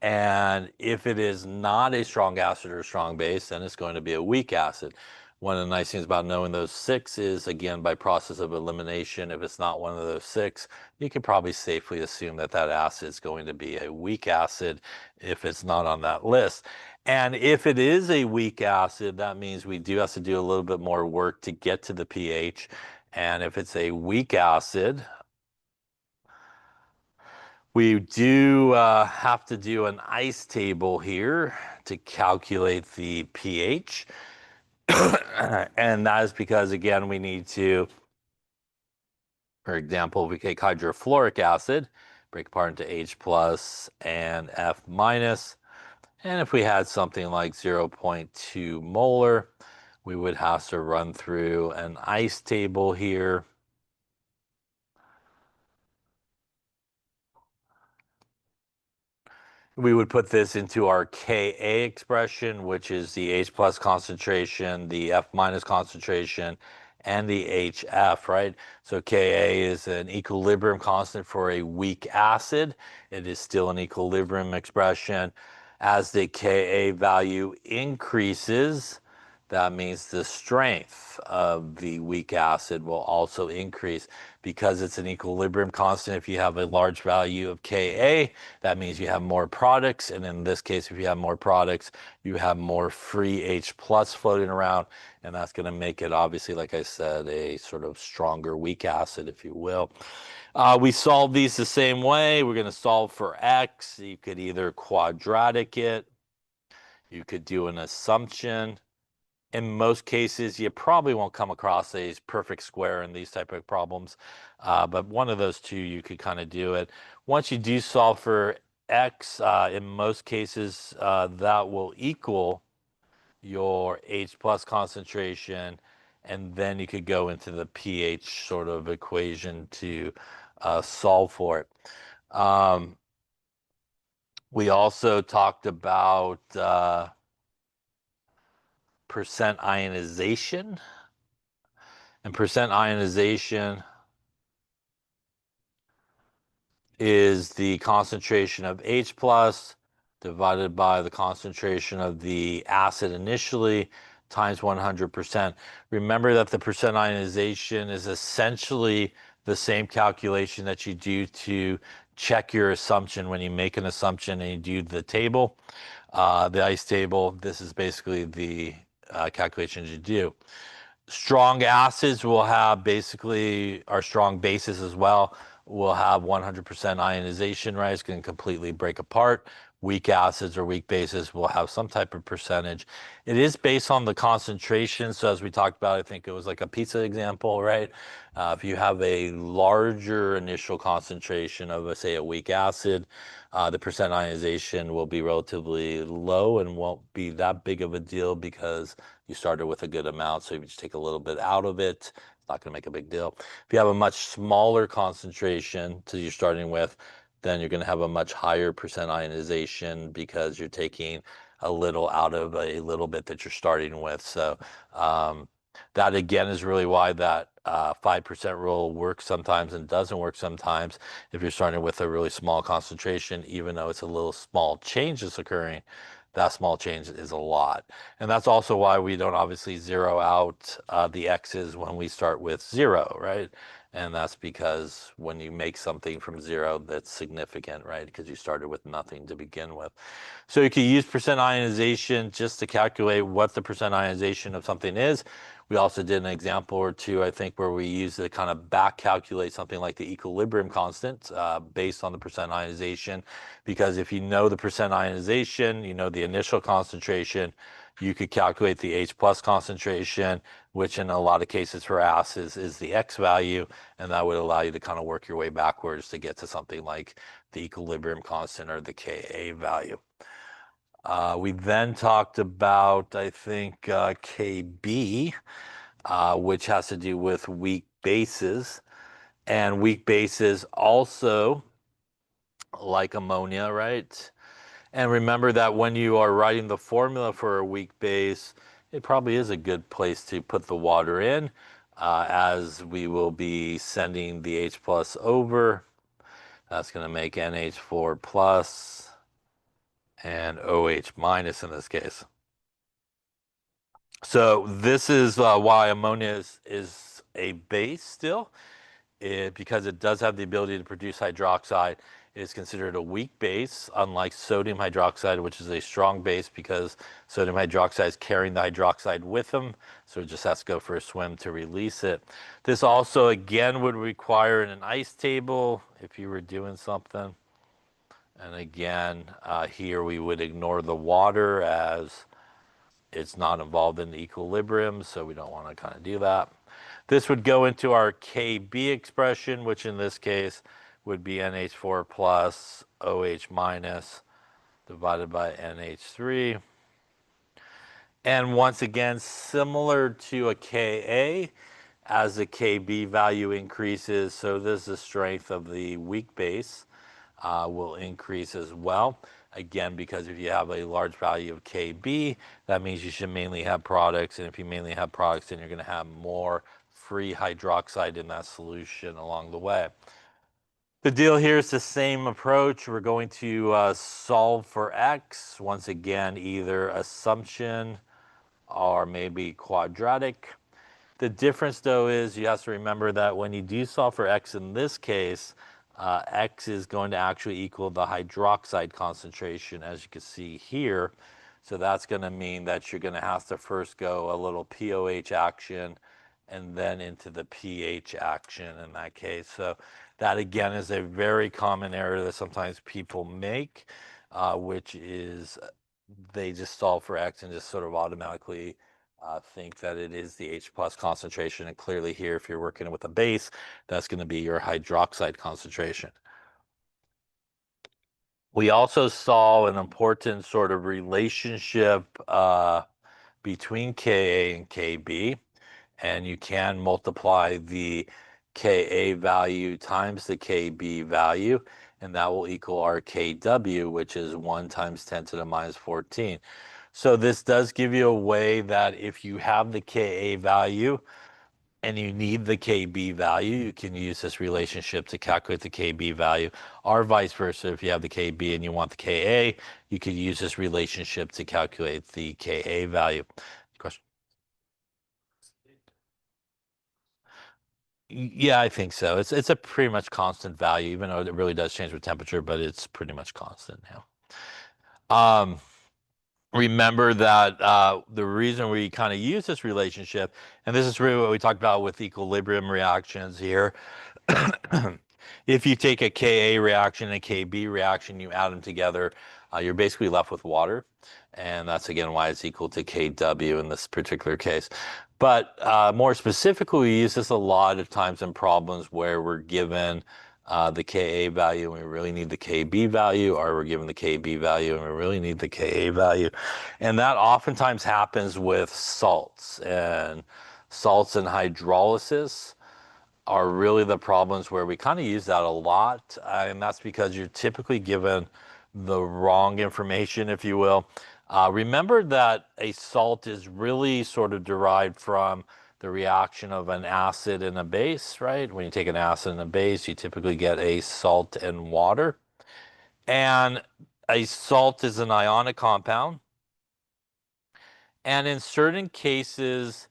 And if it is not a strong acid or a strong base, then it's going to be a weak acid. One of the nice things about knowing those 6 is, again, by process of elimination, if it's not one of those 6, you can probably safely assume that that acid is going to be a weak acid if it's not on that list. And if it is a weak acid, that means we do have to do a little bit more work to get to the pH. And if it's a weak acid, we do have to do an ice table here to calculate the pH. And that is because, again, we need to, for example, we take hydrofluoric acid, break apart into H plus and F minus. And if we had something like 0.2 molar, we would have to run through an ice table here. We would put this into our Ka expression, which is the H plus concentration, the F minus concentration, and the HF, right? So Ka is an equilibrium constant for a weak acid. It is still an equilibrium expression. As the Ka value increases, that means the strength of the weak acid will also increase. Because it's an equilibrium constant, if you have a large value of Ka, that means you have more products. And in this case, if you have more products, you have more free H plus floating around. And that's going to make it, obviously, like I said, a sort of stronger weak acid, if you will. We solve these the same way. We're going to solve for X. You could either quadratic it. You could do an assumption. In most cases, you probably won't come across a perfect square in these type of problems, but one of those two, you could kind of do it. Once you do solve for X, in most cases, that will equal your H plus concentration, and then you could go into the pH sort of equation to solve for it. We also talked about percent ionization. And percent ionization is the concentration of H plus divided by the concentration of the acid initially times 100%. Remember that the percent ionization is essentially the same calculation that you do to check your assumption when you make an assumption and you do the table, the ice table. This is basically the calculations you do. Strong acids will have basically, our strong bases as well, will have 100% ionization, right? It's going to completely break apart. weak acids or weak bases will have some type of percentage. It is based on the concentration. So as we talked about, I think it was like a pizza example, right? If you have a larger initial concentration of, say, a weak acid, the percent ionization will be relatively low and won't be that big of a deal because you started with a good amount. So if you just take a little bit out of it, it's not going to make a big deal. If you have a much smaller concentration to you're starting with, then you're going to have a much higher percent ionization because you're taking a little out of a little bit that you're starting with. So that again is really why that 5% rule works sometimes and doesn't work sometimes. If you're starting with a really small concentration, even though it's a little small change that's occurring, that small change is a lot. And that's also why we don't obviously zero out the x's when we start with 0, right? And that's because when you make something from 0, that's significant, right? Because you started with nothing to begin with. So you can use percent ionization just to calculate what the percent ionization of something is. We also did an example or two, I think, where we used to kind of back calculate something like the equilibrium constant based on the percent ionization. Because if you know the percent ionization, you know the initial concentration, you could calculate the H plus concentration, which in a lot of cases for acids is the X value, and that would allow you to kind of work your way backwards to get to something like the equilibrium constant or the Ka value. We then talked about, I think, Kb, which has to do with weak bases. And weak bases also, like ammonia, right? And remember that when you are writing the formula for a weak base, it probably is a good place to put the water in, as we will be sending the H plus over. That's going to make NH4 plus and OH minus in this case. So this is why ammonia is a base still. Because it does have the ability to produce hydroxide, it is considered a weak base, unlike sodium hydroxide, which is a strong base because sodium hydroxide is carrying the hydroxide with them, so it just has to go for a swim to release it. This also, again, would require an ice table if you were doing something. And again, here we would ignore the water as it's not involved in the equilibrium, so we don't want to kind of do that. This would go into our Kb expression, which in this case would be NH4 plus OH minus divided by NH3. And once again, similar to a Ka, as the Kb value increases, so does the strength of the weak base will increase as well. Again, because if you have a large value of Kb, that means you should mainly have products. And if you mainly have products, then you're going to have more free hydroxide in that solution along the way. The deal here is the same approach. We're going to solve for x. Once again, either assumption or maybe quadratic. The difference, though, is you have to remember that when you do solve for x in this case, x is going to actually equal the hydroxide concentration, as you can see here. So that's going to mean that you're going to have to first go a little POH action and then into the pH action in that case. So that, again, is a very common error that sometimes people make, which is they just solve for x and just sort of automatically think that it is the H plus concentration. And clearly here, if you're working with a base, that's going to be your hydroxide concentration. We also saw an important sort of relationship between Ka and Kb, and you can multiply the Ka value times the Kb value, and that will equal our Kw, which is 1 times 10 to the minus 14. So this does give you a way that if you have the Ka value and you need the Kb value, you can use this relationship to calculate the Kb value. Or vice versa, if you have the Kb and you want the Ka, you could use this relationship to calculate the Ka value. Question? Yeah, I think so. It's a pretty much constant value, even though it really does change with temperature, but it's pretty much constant now. Remember that the reason we kind of use this relationship, and this is really what we talked about with equilibrium reactions here. If you take a Ka reaction and a Kb reaction, you add them together, you're basically left with water. And that's again why it's equal to Kw in this particular case. But more specifically, we use this a lot of times in problems where we're given the Ka value and we really need the Kb value, or we're given the Kb value and we really need the Ka value. And that oftentimes happens with salts and hydrolysis are really the problems where we kind of use that a lot. And that's because you're typically given the wrong information, if you will. Remember that a salt is really sort of derived from the reaction of an acid and a base, right? When you take an acid and a base, you typically get a salt and water. And a salt is an ionic compound. And in certain cases,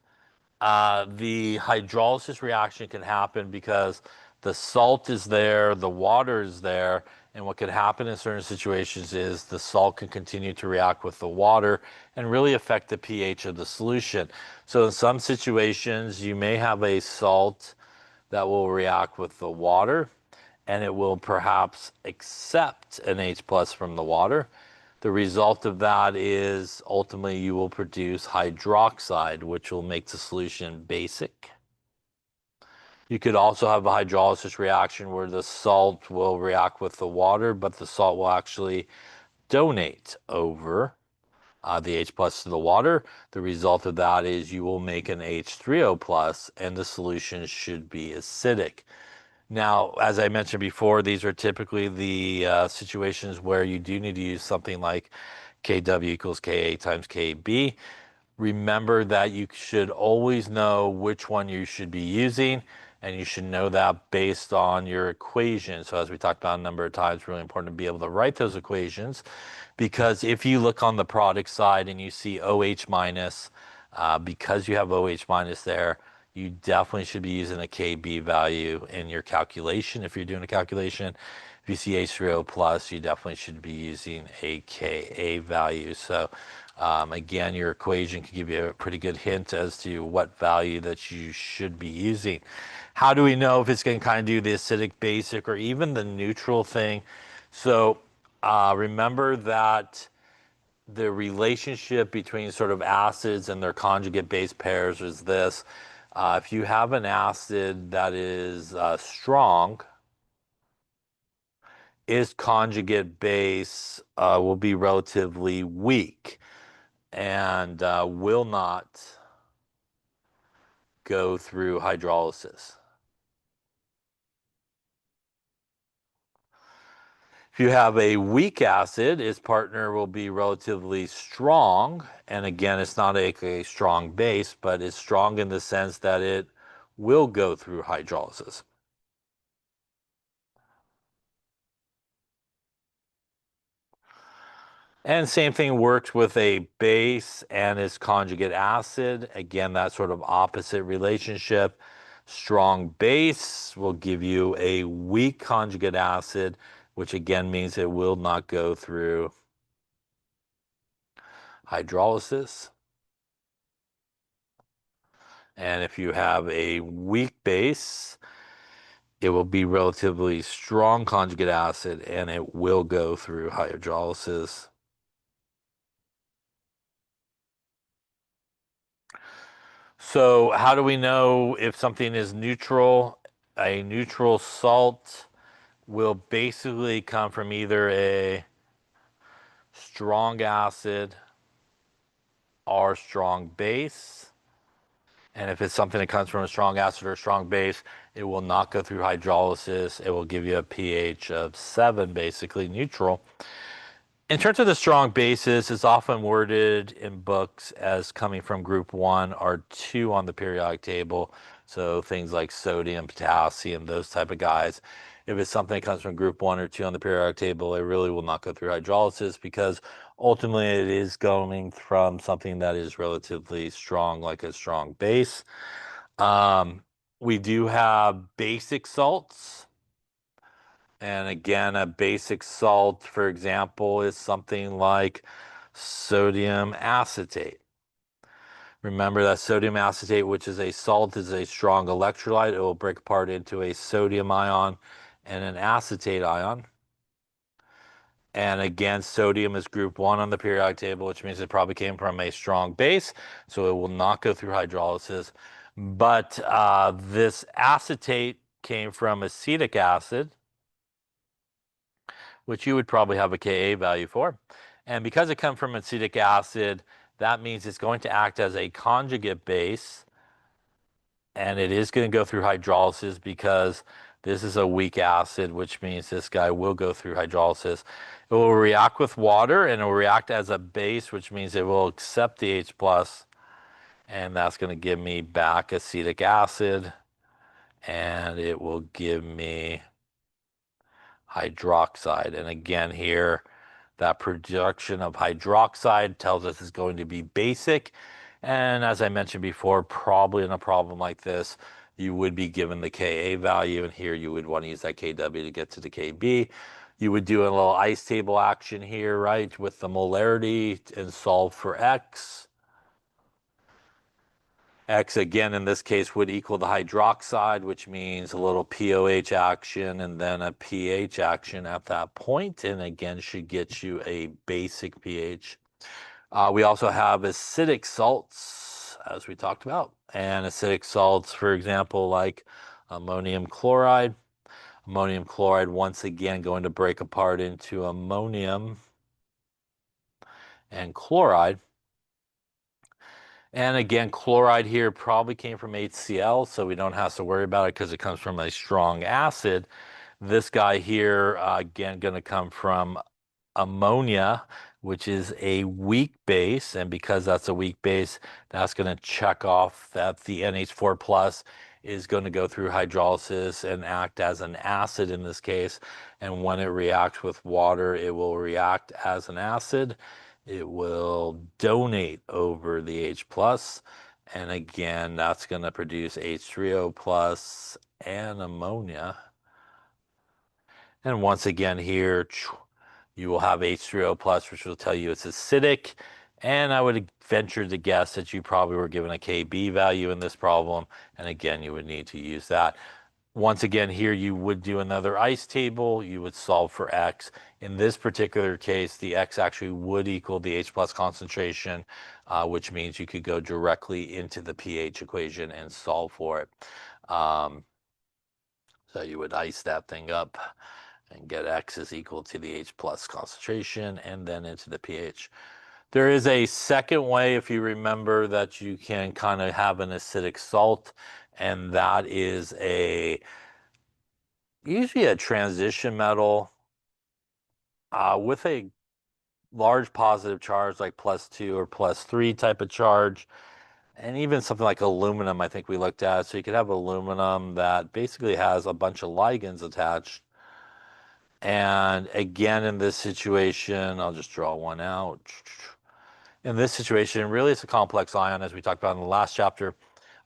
the hydrolysis reaction can happen because the salt is there, the water is there, and what could happen in certain situations is the salt can continue to react with the water and really affect the pH of the solution. So in some situations, you may have a salt that will react with the water and it will perhaps accept an H plus from the water. The result of that is ultimately you will produce hydroxide, which will make the solution basic. You could also have a hydrolysis reaction where the salt will react with the water, but the salt will actually donate over the H plus to the water. The result of that is you will make an H3O plus and the solution should be acidic. Now, as I mentioned before, these are typically the situations where you do need to use something like Kw equals Ka times Kb. Remember that you should always know which one you should be using, and you should know that based on your equation. So as we talked about a number of times, really important to be able to write those equations, because if you look on the product side and you see OH minus, because you have OH minus there, you definitely should be using a Kb value in your calculation if you're doing a calculation. If you see H3O plus, you definitely should be using a Ka value. So again, your equation can give you a pretty good hint as to what value that you should be using. How do we know if it's going to kind of do the acidic, basic, or even the neutral thing? So remember that the relationship between sort of acids and their conjugate base pairs is this. If you have an acid that is strong, its conjugate base will be relatively weak and will not go through hydrolysis. If you have a weak acid, its partner will be relatively strong. And again, it's not a strong base, but it's strong in the sense that it will go through hydrolysis. And same thing works with a base and its conjugate acid. Again, that sort of opposite relationship. Strong base will give you a weak conjugate acid, which again means it will not go through hydrolysis. And if you have a weak base, it will be relatively strong conjugate acid and it will go through hydrolysis. So how do we know if something is neutral? A neutral salt will basically come from either a strong acid or strong base. And if it's something that comes from a strong acid or a strong base, it will not go through hydrolysis. It will give you a pH of 7, basically neutral. In terms of the strong bases, it's often worded in books as coming from group 1 or 2 on the periodic table. So things like sodium, potassium, those type of guys. If it's something that comes from group 1 or 2 on the periodic table, it really will not go through hydrolysis because ultimately it is going from something that is relatively strong, like a strong base. We do have basic salts. And again, a basic salt, for example, is something like sodium acetate. Remember that sodium acetate, which is a salt, is a strong electrolyte. It will break apart into a sodium ion and an acetate ion. And again, sodium is group 1 on the periodic table, which means it probably came from a strong base, so it will not go through hydrolysis. But this acetate came from acetic acid, which you would probably have a Ka value for. And because it comes from acetic acid, that means it's going to act as a conjugate base, and it is going to go through hydrolysis because this is a weak acid, which means this guy will go through hydrolysis. It will react with water, and it will react as a base, which means it will accept the H plus, and that's going to give me back acetic acid, and it will give me hydroxide. And again here, that production of hydroxide tells us it's going to be basic. And as I mentioned before, probably in a problem like this, you would be given the Ka value, and here you would want to use that Kw to get to the Kb. You would do a little ice table action here, right, with the molarity and solve for X. X again in this case would equal the hydroxide, which means a little POH action and then a pH action at that point, and again should get you a basic pH. We also have acidic salts, as we talked about, and acidic salts, for example, like ammonium chloride. Ammonium chloride, once again, going to break apart into ammonium and chloride. And again, chloride here probably came from HCl, so we don't have to worry about it because it comes from a strong acid. This guy here, again, going to come from ammonia, which is a weak base. And because that's a weak base, that's going to check off that the NH4 plus is going to go through hydrolysis and act as an acid in this case. And when it reacts with water, it will react as an acid. It will donate over the H plus. And again, that's going to produce H3O plus and ammonia. And once again here, you will have H3O plus, which will tell you it's acidic. And I would venture to guess that you probably were given a Kb value in this problem. And again, you would need to use that. Once again, here you would do another ice table. You would solve for X. In this particular case, the X actually would equal the H plus concentration, which means you could go directly into the pH equation and solve for it. So you would ice that thing up and get X is equal to the H plus concentration and then into the pH. There is a second way, if you remember, that you can kind of have an acidic salt, and that is usually a transition metal with a large positive charge like +2 or +3 type of charge, and even something like aluminum I think we looked at. So you could have aluminum that basically has a bunch of ligands attached. And again, in this situation, I'll just draw one out. In this situation, really it's a complex ion, as we talked about in the last chapter,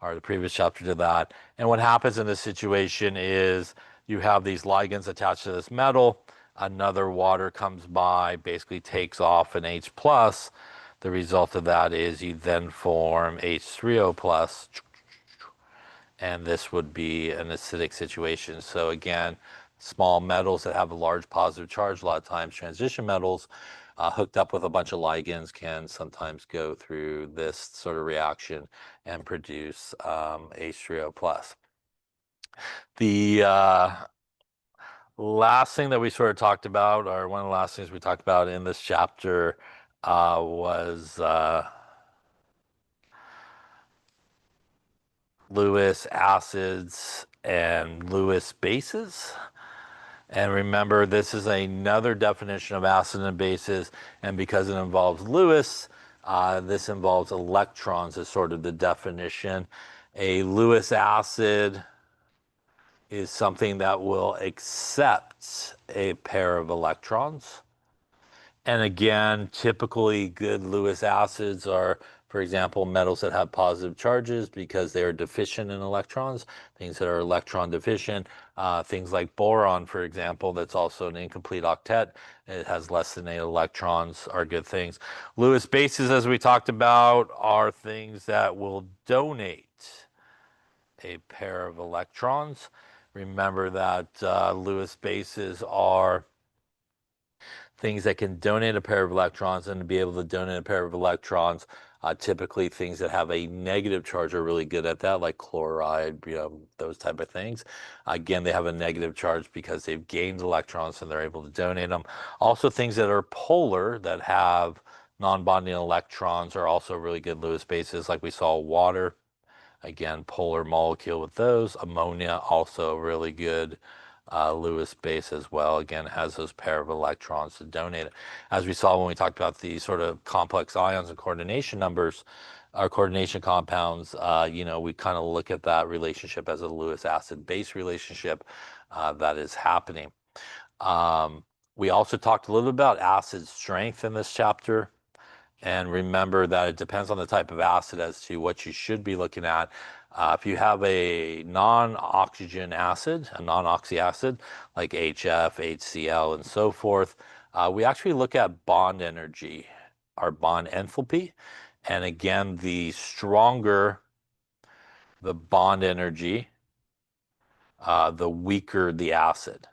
or the previous chapter to that. And what happens in this situation is you have these ligands attached to this metal. Another water comes by, basically takes off an H plus. The result of that is you then form H3O plus, and this would be an acidic situation. So again, small metals that have a large positive charge, a lot of times transition metals, hooked up with a bunch of ligands, can sometimes go through this sort of reaction and produce H3O plus. The last thing that we sort of talked about, or one of the last things we talked about in this chapter, was Lewis acids and Lewis bases. And remember, this is another definition of acid and bases, and because it involves Lewis, this involves electrons as sort of the definition. A Lewis acid is something that will accept a pair of electrons. And again, typically good Lewis acids are, for example, metals that have positive charges because they are deficient in electrons, things that are electron deficient, things like boron, for example, that's also an incomplete octet. It has less than 8 electrons, are good things. Lewis bases, as we talked about, are things that will donate a pair of electrons. Remember that Lewis bases are things that can donate a pair of electrons, and to be able to donate a pair of electrons, typically things that have a negative charge are really good at that, like chloride, those type of things. Again, they have a negative charge because they've gained electrons and they're able to donate them. Also, things that are polar that have non-bonding electrons are also really good Lewis bases, like we saw water. Again, polar molecule with those. Ammonia, also really good Lewis base as well. Again, has those pair of electrons to donate it. As we saw when we talked about the sort of complex ions and coordination numbers, our coordination compounds, we kind of look at that relationship as a Lewis acid base relationship that is happening. We also talked a little bit about acid strength in this chapter. And remember that it depends on the type of acid as to what you should be looking at. If you have a non-oxygen acid, a non-oxy acid, like HF, HCl, and so forth, we actually look at bond energy, our bond enthalpy. And again, the stronger the bond energy, the weaker the acid.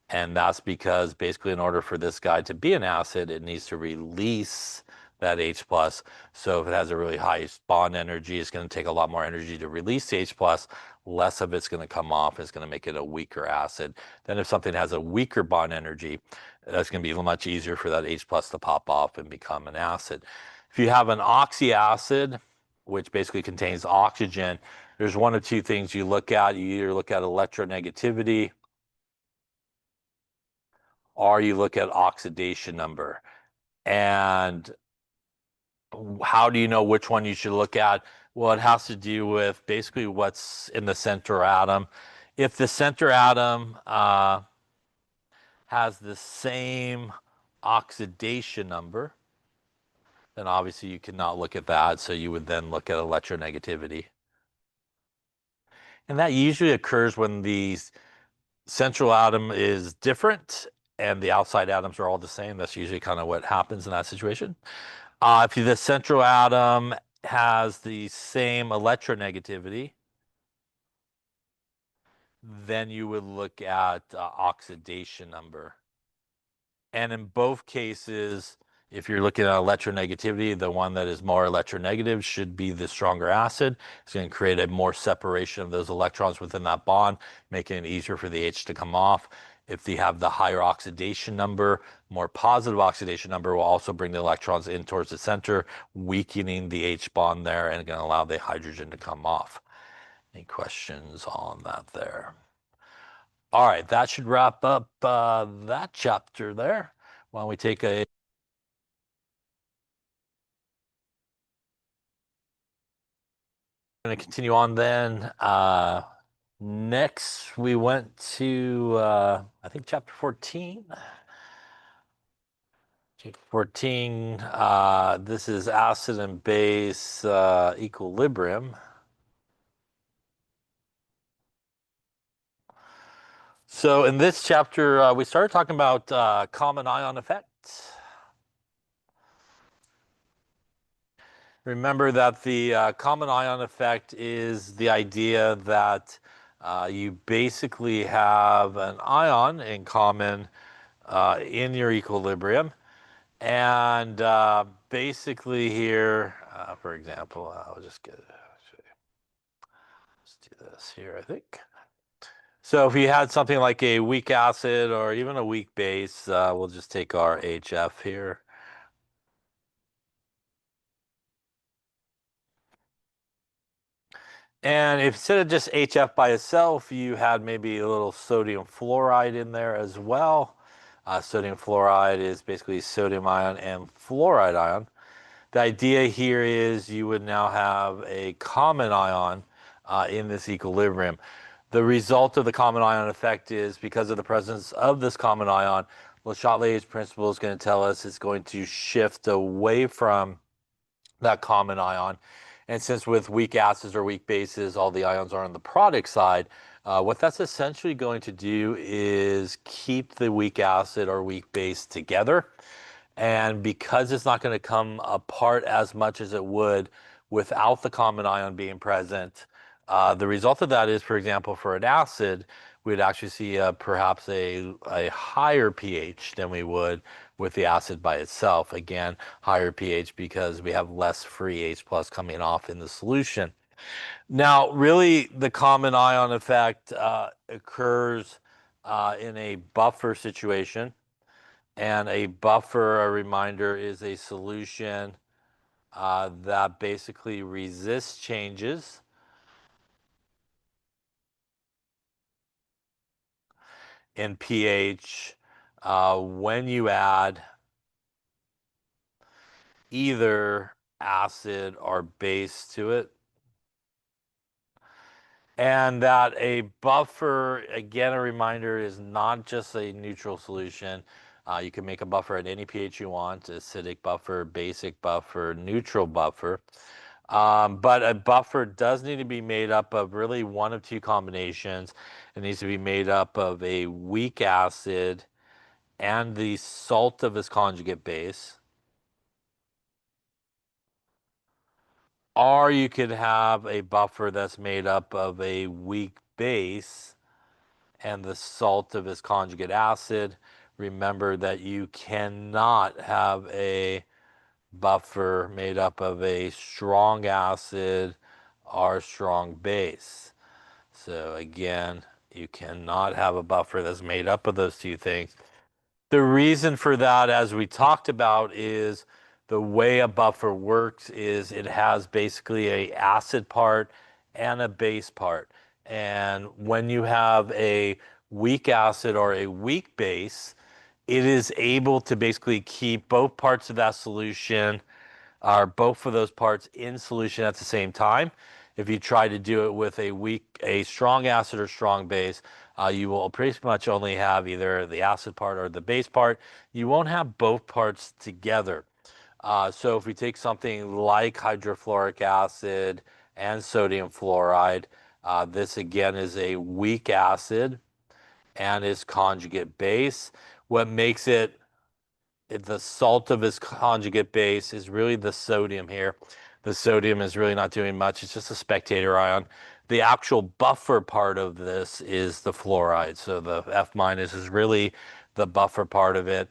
And that's because basically in order for this guy to be an acid, it needs to release that H plus. So if it has a really high bond energy, it's going to take a lot more energy to release the H plus. Less of it's going to come off. It's going to make it a weaker acid. Then if something has a weaker bond energy, that's going to be much easier for that H plus to pop off and become an acid. If you have an oxy acid, which basically contains oxygen, there's one of two things you look at. You either look at electronegativity, or you look at oxidation number. And how do you know which one you should look at? Well, it has to do with basically what's in the center atom. If the center atom has the same oxidation number, then obviously you cannot look at that. So you would then look at electronegativity. And that usually occurs when the central atom is different and the outside atoms are all the same. That's usually kind of what happens in that situation. If the central atom has the same electronegativity, then you would look at oxidation number. And in both cases, if you're looking at electronegativity, the one that is more electronegative should be the stronger acid. It's going to create a more separation of those electrons within that bond, making it easier for the H to come off. If you have the higher oxidation number, more positive oxidation number will also bring the electrons in towards the center, weakening the H bond there and going to allow the hydrogen to come off. Any questions on that there? All right, that should wrap up that chapter there. Why don't we take a going to continue on then. Next, we went to, I think, chapter 14. Chapter 14, this is acid and base equilibrium. So in this chapter, we started talking about common ion effects. Remember that the common ion effect is the idea that you basically have an ion in common in your equilibrium. And basically here, for example, I'll just let's do this here, I think. So if you had something like a weak acid or even a weak base, we'll just take our HF here. And if instead of just HF by itself, you had maybe a little sodium fluoride in there as well. Sodium fluoride is basically sodium ion and fluoride ion. The idea here is you would now have a common ion in this equilibrium. The result of the common ion effect is because of the presence of this common ion, Le Chatelier's principle is going to tell us it's going to shift away from that common ion. And since with weak acids or weak bases, all the ions are on the product side, what that's essentially going to do is keep the weak acid or weak base together. And because it's not going to come apart as much as it would without the common ion being present, the result of that is, for example, for an acid, we'd actually see perhaps a higher pH than we would with the acid by itself. Again, higher pH because we have less free H plus coming off in the solution. Now, really, the common ion effect occurs in a buffer situation. And a buffer, a reminder, is a solution that basically resists changes in pH when you add either acid or base to it. And that a buffer, again, a reminder, is not just a neutral solution. You can make a buffer at any pH you want: acidic buffer, basic buffer, neutral buffer. But a buffer does need to be made up of really one of two combinations. It needs to be made up of a weak acid and the salt of its conjugate base. Or you could have a buffer that's made up of a weak base and the salt of its conjugate acid. Remember that you cannot have a buffer made up of a strong acid or strong base. So again, you cannot have a buffer that's made up of those two things. The reason for that, as we talked about, is the way a buffer works is it has basically a acid part and a base part. And when you have a weak acid or a weak base, it is able to basically keep both parts of that solution, or both of those parts, in solution at the same time. If you try to do it with a strong acid or strong base, you will pretty much only have either the acid part or the base part. You won't have both parts together. So if we take something like hydrofluoric acid and sodium fluoride, this again is a weak acid and its conjugate base. What makes it the salt of its conjugate base is really the sodium here. The sodium is really not doing much. It's just a spectator ion. The actual buffer part of this is the fluoride. So the F minus is really the buffer part of it.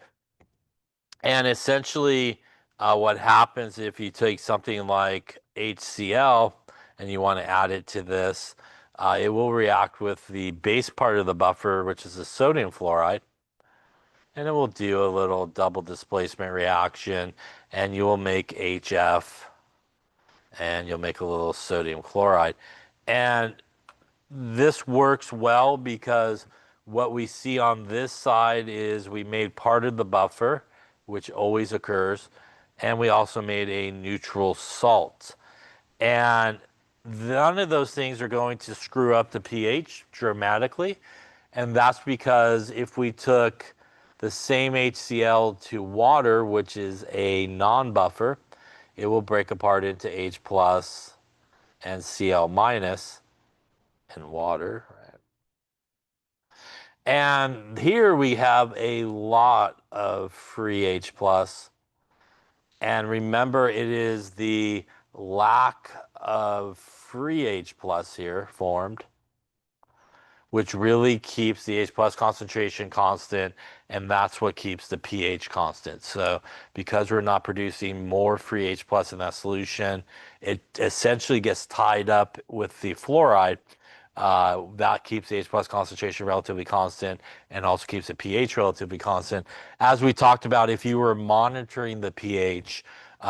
And essentially, what happens if you take something like HCl and you want to add it to this, it will react with the base part of the buffer, which is the sodium fluoride, and it will do a little double displacement reaction, and you will make HF, and you'll make a little sodium chloride. And this works well because what we see on this side is we made part of the buffer, which always occurs, and we also made a neutral salt. And none of those things are going to screw up the pH dramatically. And that's because if we took the same HCl to water, which is a non-buffer, it will break apart into H plus and Cl minus in water. And here we have a lot of free H plus. And remember, it is the lack of free H plus here formed, which really keeps the H plus concentration constant, and that's what keeps the pH constant. So because we're not producing more free H plus in that solution, it essentially gets tied up with the fluoride. That keeps the H plus concentration relatively constant and also keeps the pH relatively constant. As we talked about, if you were monitoring the pH,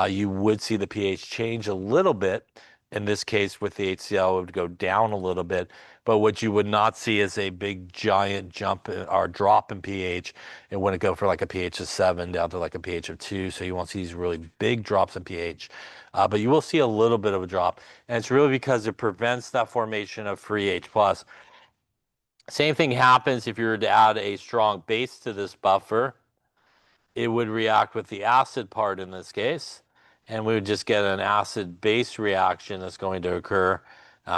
you would see the pH change a little bit. In this case, with the HCl, it would go down a little bit. But what you would not see is a big giant jump or drop in pH. It wouldn't go from like a pH of 7 down to like a pH of 2. So you won't see these really big drops in pH. But you will see a little bit of a drop. And it's really because it prevents that formation of free H plus. Same thing happens if you were to add a strong base to this buffer. It would react with the acid part in this case, and we would just get an acid-base reaction that's going to occur,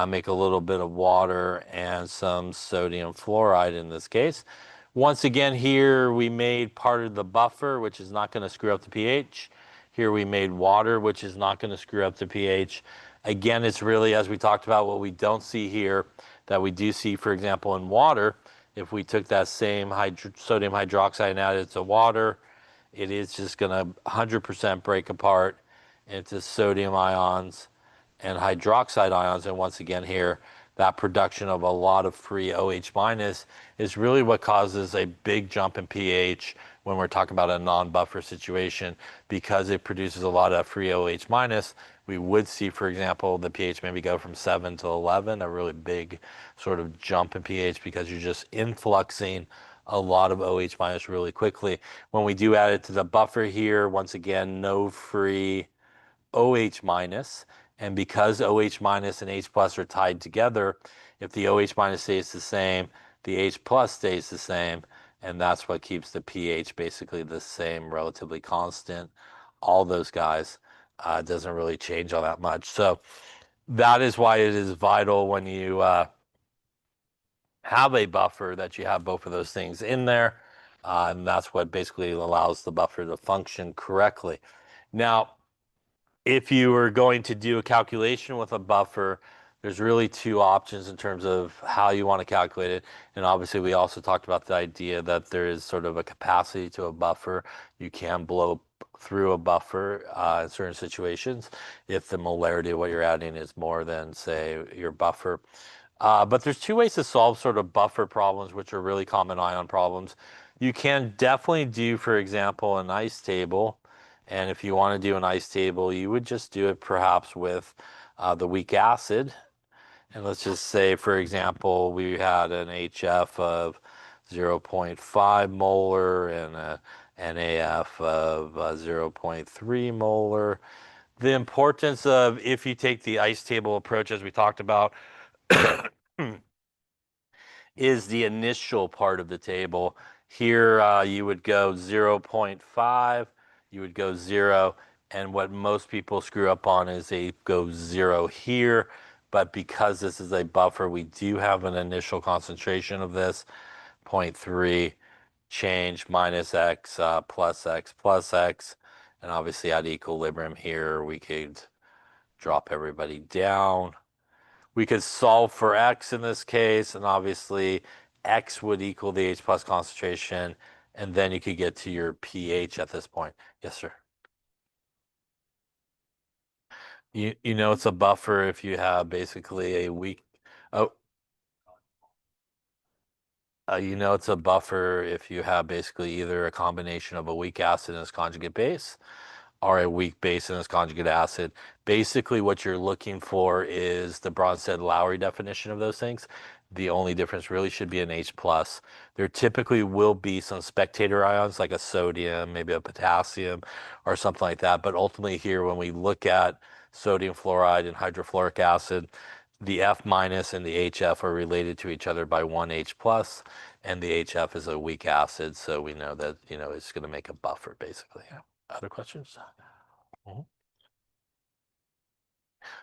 make a little bit of water and some sodium fluoride in this case. Once again, here we made part of the buffer, which is not going to screw up the pH. Here we made water, which is not going to screw up the pH. Again, it's really, as we talked about, what we don't see here that we do see, for example, in water, if we took that same sodium hydroxide and added it to water, it is just going to 100% break apart into sodium ions and hydroxide ions. And once again here, that production of a lot of free OH minus is really what causes a big jump in pH when we're talking about a non-buffer situation, because it produces a lot of free OH minus. We would see, for example, the pH maybe go from 7 to 11, a really big sort of jump in pH because you're just influxing a lot of OH minus really quickly. When we do add it to the buffer here, once again, no free OH minus. And because OH minus and H plus are tied together, if the OH minus stays the same, the H plus stays the same. And that's what keeps the pH basically the same, relatively constant. All those guys doesn't really change all that much. So that is why it is vital when you have a buffer that you have both of those things in there. And that's what basically allows the buffer to function correctly. Now, if you were going to do a calculation with a buffer, there's really two options in terms of how you want to calculate it. And obviously, we also talked about the idea that there is sort of a capacity to a buffer. You can blow through a buffer in certain situations if the molarity of what you're adding is more than, say, your buffer. But there's two ways to solve sort of buffer problems, which are really common ion problems. You can definitely do, for example, an ice table. And if you want to do an ice table, you would just do it perhaps with the weak acid. And let's just say, for example, we had an HF of 0.5 molar and a NAF of 0.3 molar. The importance of, if you take the ice table approach, as we talked about, is the initial part of the table. Here you would go 0.5, you would go 0, and what most people screw up on is they go 0 here. But because this is a buffer, we do have an initial concentration of this, 0.3, change minus x plus x plus x. And obviously at equilibrium here, we could drop everybody down. We could solve for x in this case, and obviously x would equal the H plus concentration, and then you could get to your pH at this point. Yes, sir. You know it's a buffer if you have basically a weak, oh, you know it's a buffer if you have basically either a combination of a weak acid and its conjugate base, or a weak base and its conjugate acid. Basically, what you're looking for is the Bronsted-Lowry definition of those things. The only difference really should be an H plus. There typically will be some spectator ions like a sodium, maybe a potassium, or something like that. But ultimately here, when we look at sodium fluoride and hydrofluoric acid, the F minus and the HF are related to each other by one H plus, and the HF is a weak acid, so we know that, it's going to make a buffer, basically. Other questions? Mhm.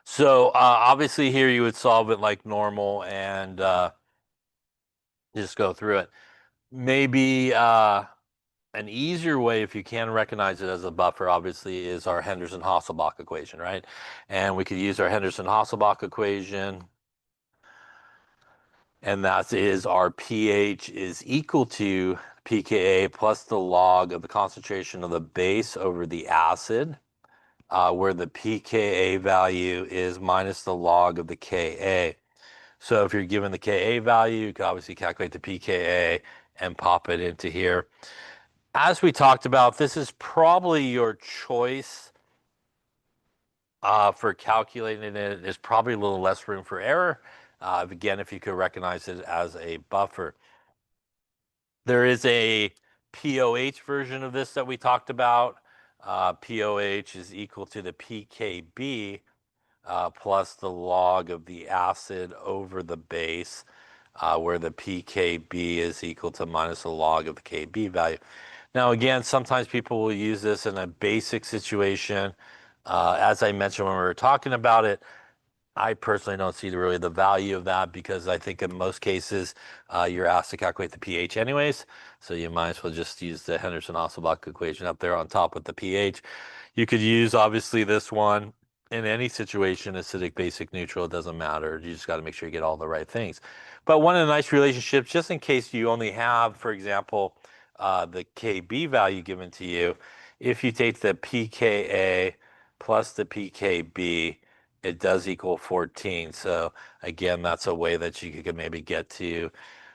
So obviously here you would solve it like normal and just go through it. Maybe an easier way, if you can recognize it as a buffer, obviously, is our Henderson-Hasselbalch equation, right? And we could use our Henderson-Hasselbalch equation, and that is our pH is equal to pKa plus the log of the concentration of the base over the acid. Where the pKa value is minus the log of the Ka. So if you're given the Ka value, you can obviously calculate the pKa and pop it into here. As we talked about, this is probably your choice for calculating it. There's probably a little less room for error. Again, if you could recognize it as a buffer. There is a POH version of this that we talked about. POH is equal to the pKb plus the log of the acid over the base, where the pKb is equal to minus the log of the Kb value. Now, again, sometimes people will use this in a basic situation. As I mentioned when we were talking about it, I personally don't see really the value of that, because I think in most cases you're asked to calculate the pH anyways. So you might as well just use the Henderson-Hasselbalch equation up there on top with the pH. You could use obviously this one. in any situation, acidic, basic, neutral, it doesn't matter. You just got to make sure you get all the right things. But one of the nice relationships, just in case you only have, for example, the KB value given to you, if you take the pKa plus the pKb, it does equal 14. So again, that's a way that you could maybe get to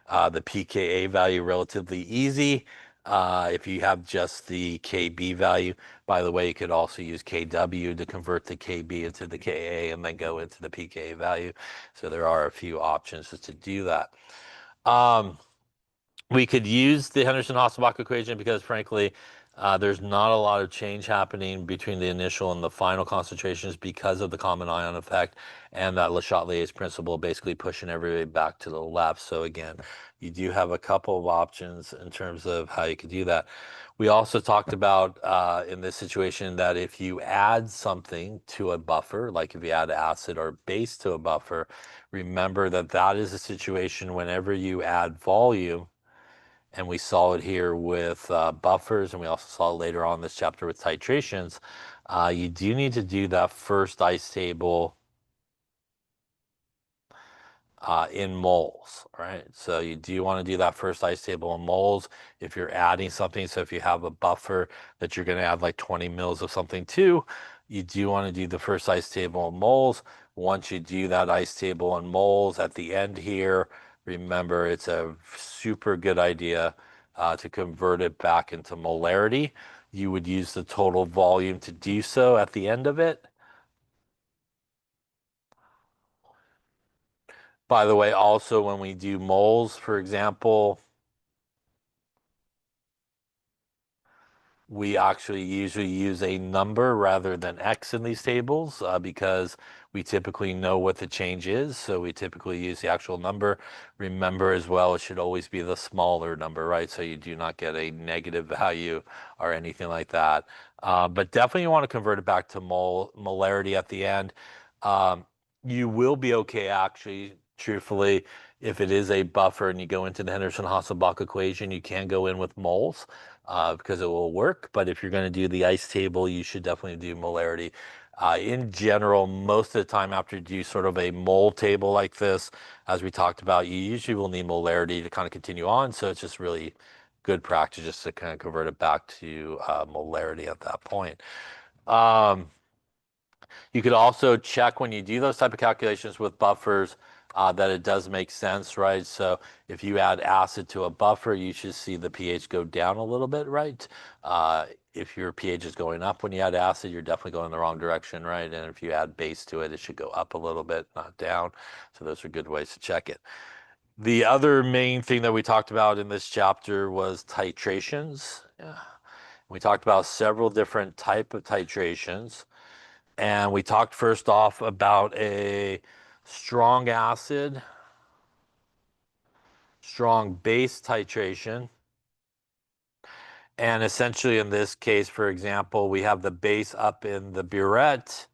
the pKa value relatively easy. If you have just the KB value, by the way, you could also use KW to convert the KB into the Ka and then go into the pKa value. So there are a few options just to do that. Um, we could use the Henderson-Hasselbalch equation because, frankly, there's not a lot of change happening between the initial and the final concentrations because of the common ion effect and that Le Chatelier's principle basically pushing everybody back to the left. So again, you do have a couple of options in terms of how you could do that. We also talked about in this situation that if you add something to a buffer, like if you add acid or base to a buffer, remember that that is a situation whenever you add volume, and we saw it here with buffers, and we also saw it later on in this chapter with titrations. You do need to do that first ice table in moles, right? So you do want to do that first ice table in moles if you're adding something. So if you have a buffer that you're going to add like 20 mils of something to, you do want to do the first ice table in moles. Once you do that ice table in moles at the end here, remember it's a super good idea to convert it back into molarity. You would use the total volume to do so at the end of it. By the way, also when we do moles, for example, we actually usually use a number rather than X in these tables because we typically know what the change is. So we typically use the actual number. Remember as well, it should always be the smaller number, right? So you do not get a negative value or anything like that. But definitely you want to convert it back to molarity at the end. Um, you will be okay, actually, truthfully, if it is a buffer and you go into the Henderson-Hasselbalch equation, you can go in with moles because it will work. But if you're going to do the ice table, you should definitely do molarity. In general, most of the time after you do sort of a mole table like this, as we talked about, you usually will need molarity to kind of continue on. So it's just really good practice just to kind of convert it back to molarity at that point. Um, you could also check when you do those type of calculations with buffers that it does make sense, right? So if you add acid to a buffer, you should see the pH go down a little bit, right? If your pH is going up when you add acid, you're definitely going in the wrong direction, right? And if you add base to it, it should go up a little bit, not down. So those are good ways to check it. The other main thing that we talked about in this chapter was titrations. Yeah. We talked about several different type of titrations. And we talked first off about a strong acid, strong base titration. And essentially in this case, for example, we have the base up in the burette.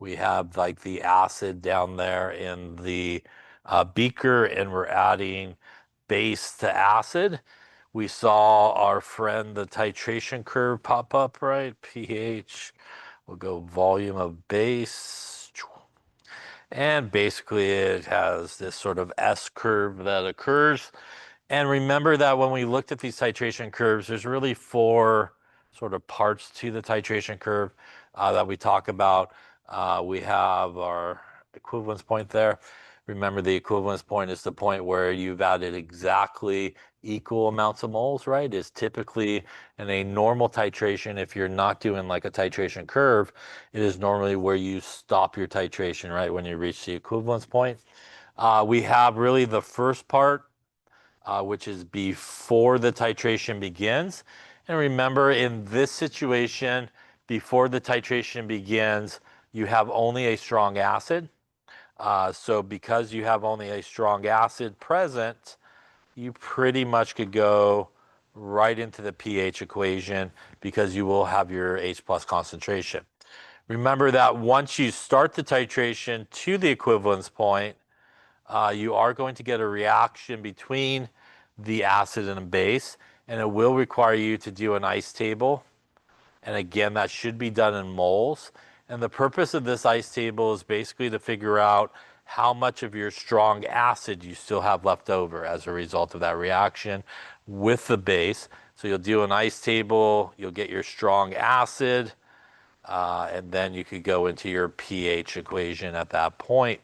We have like the acid down there in the beaker, and we're adding base to acid. We saw our friend, the titration curve pop up, right? pH, we'll go volume of base. And basically it has this sort of S curve that occurs. And remember that when we looked at these titration curves, there's really four sort of parts to the titration curve that we talk about. We have our equivalence point there. Remember, the equivalence point is the point where you've added exactly equal amounts of moles, right? Is typically in a normal titration, if you're not doing like a titration curve, it is normally where you stop your titration, right? When you reach the equivalence point. We have really the first part, which is before the titration begins. And remember, in this situation, before the titration begins, you have only a strong acid. So because you have only a strong acid present, you pretty much could go right into the pH equation because you will have your H plus concentration. Remember that once you start the titration to the equivalence point, you are going to get a reaction between the acid and the base, and it will require you to do an ice table. And again, that should be done in moles. And the purpose of this ice table is basically to figure out how much of your strong acid you still have left over as a result of that reaction with the base. So you'll do an ice table, you'll get your strong acid, and then you could go into your pH equation at that point.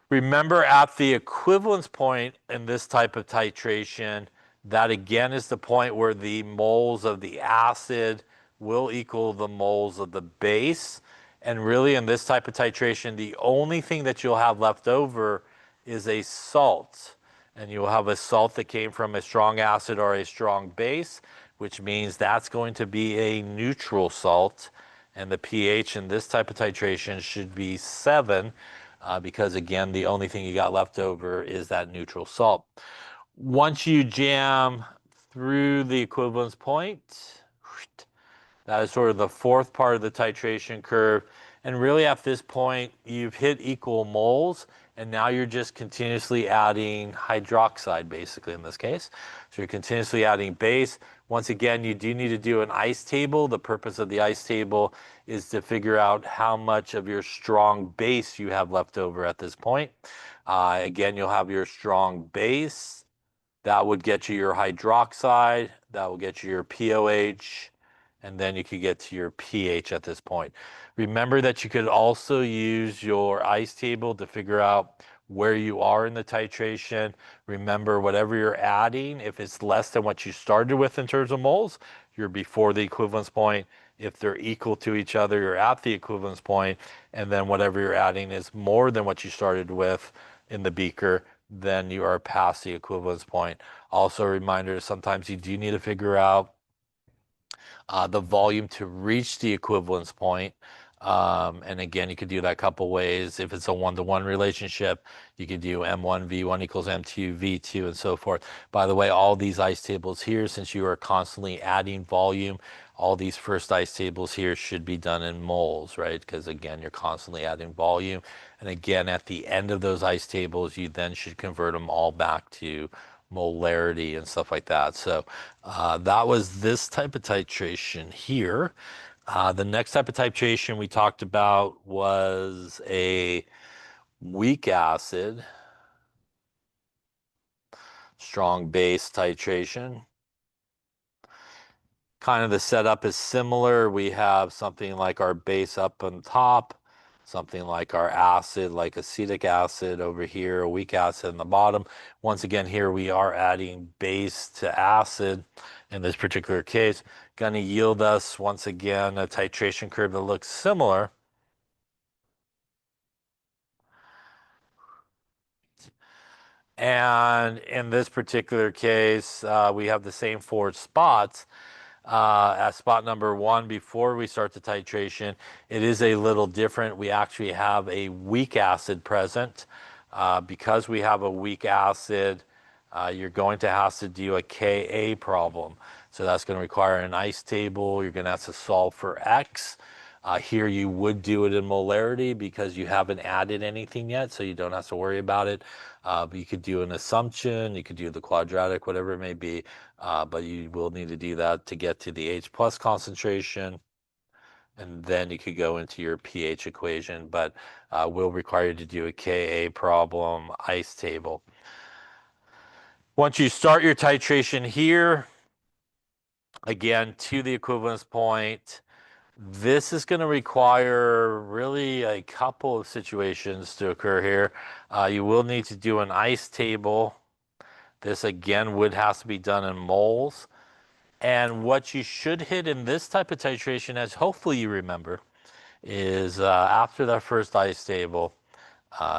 Remember, at the equivalence point in this type of titration, that again is the point where the moles of the acid will equal the moles of the base. And really, in this type of titration, the only thing that you'll have left over is a salt. And you'll have a salt that came from a strong acid or a strong base, which means that's going to be a neutral salt. And the pH in this type of titration should be 7. Because again, the only thing you got left over is that neutral salt. Once you jam through the equivalence point, that is sort of the fourth part of the titration curve. And really at this point, you've hit equal moles, and now you're just continuously adding hydroxide, basically, in this case. So you're continuously adding base. Once again, you do need to do an ice table. The purpose of the ice table is to figure out how much of your strong base you have left over at this point. Again, you'll have your strong base. That would get you your hydroxide. That will get you your POH. And then you could get to your pH at this point. Remember that you could also use your ice table to figure out where you are in the titration. Remember, whatever you're adding, if it's less than what you started with in terms of moles, you're before the equivalence point. If they're equal to each other, you're at the equivalence point. And then whatever you're adding is more than what you started with in the beaker, then you are past the equivalence point. Also, a reminder, sometimes you do need to figure out the volume to reach the equivalence point. And again, you could do that a couple ways. If it's a one-to-one relationship, you could do M1 V1 equals M2 V2 and so forth. By the way, all these ice tables here, since you are constantly adding volume, all these first ice tables here should be done in moles, right? Because again, you're constantly adding volume. And again, at the end of those ice tables, you then should convert them all back to molarity and stuff like that. So that was this type of titration here. The next type of titration we talked about was a weak acid, strong base titration. Kind of the setup is similar. We have something like our base up on top, something like our acid, like acetic acid over here, a weak acid in the bottom. Once again, here we are adding base to acid in this particular case. Going to yield us, once again, a titration curve that looks similar. And in this particular case, we have the same 4 spots. At spot number 1, before we start the titration, it is a little different. We actually have a weak acid present. Because we have a weak acid, you're going to have to do a Ka problem. So that's going to require an ice table. You're going to have to solve for X. Here you would do it in molarity because you haven't added anything yet, so you don't have to worry about it. But you could do an assumption, you could do the quadratic, whatever it may be, but you will need to do that to get to the H plus concentration. And then you could go into your pH equation, but will require you to do a Ka problem, ice table. Once you start your titration here, again, to the equivalence point, this is going to require really a couple of situations to occur here. You will need to do an ice table. This again would have to be done in moles. And what you should hit in this type of titration, as hopefully you remember, is after that first ice table,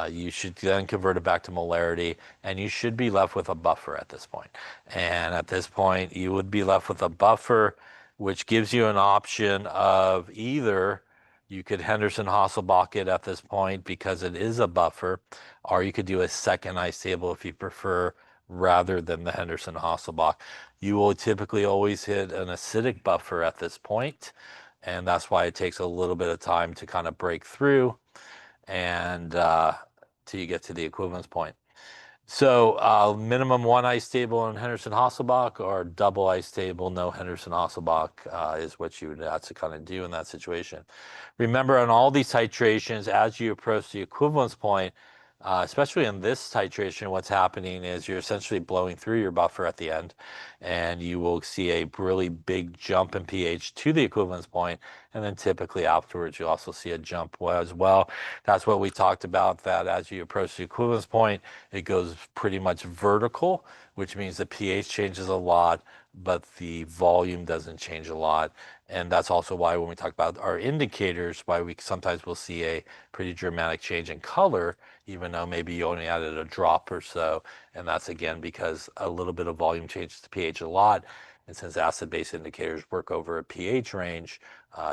you should then convert it back to molarity, and you should be left with a buffer at this point. And at this point, you would be left with a buffer, which gives you an option of either you could Henderson-Hasselbalch it at this point because it is a buffer, or you could do a second ice table if you prefer, rather than the Henderson-Hasselbalch. You will typically always hit an acidic buffer at this point, and that's why it takes a little bit of time to kind of break through and till you get to the equivalence point. So minimum one ice table in Henderson-Hasselbalch or double ice table, no Henderson-Hasselbalch is what you would have to kind of do in that situation. Remember, on all these titrations, as you approach the equivalence point, especially in this titration, what's happening is you're essentially blowing through your buffer at the end, and you will see a really big jump in pH to the equivalence point, and then typically afterwards you also see a jump as well. That's what we talked about, that as you approach the equivalence point, it goes pretty much vertical, which means the pH changes a lot, but the volume doesn't change a lot. And that's also why when we talk about our indicators, why we sometimes will see a pretty dramatic change in color, even though maybe you only added a drop or so. And that's again because a little bit of volume changes the pH a lot. And since acid-base indicators work over a pH range,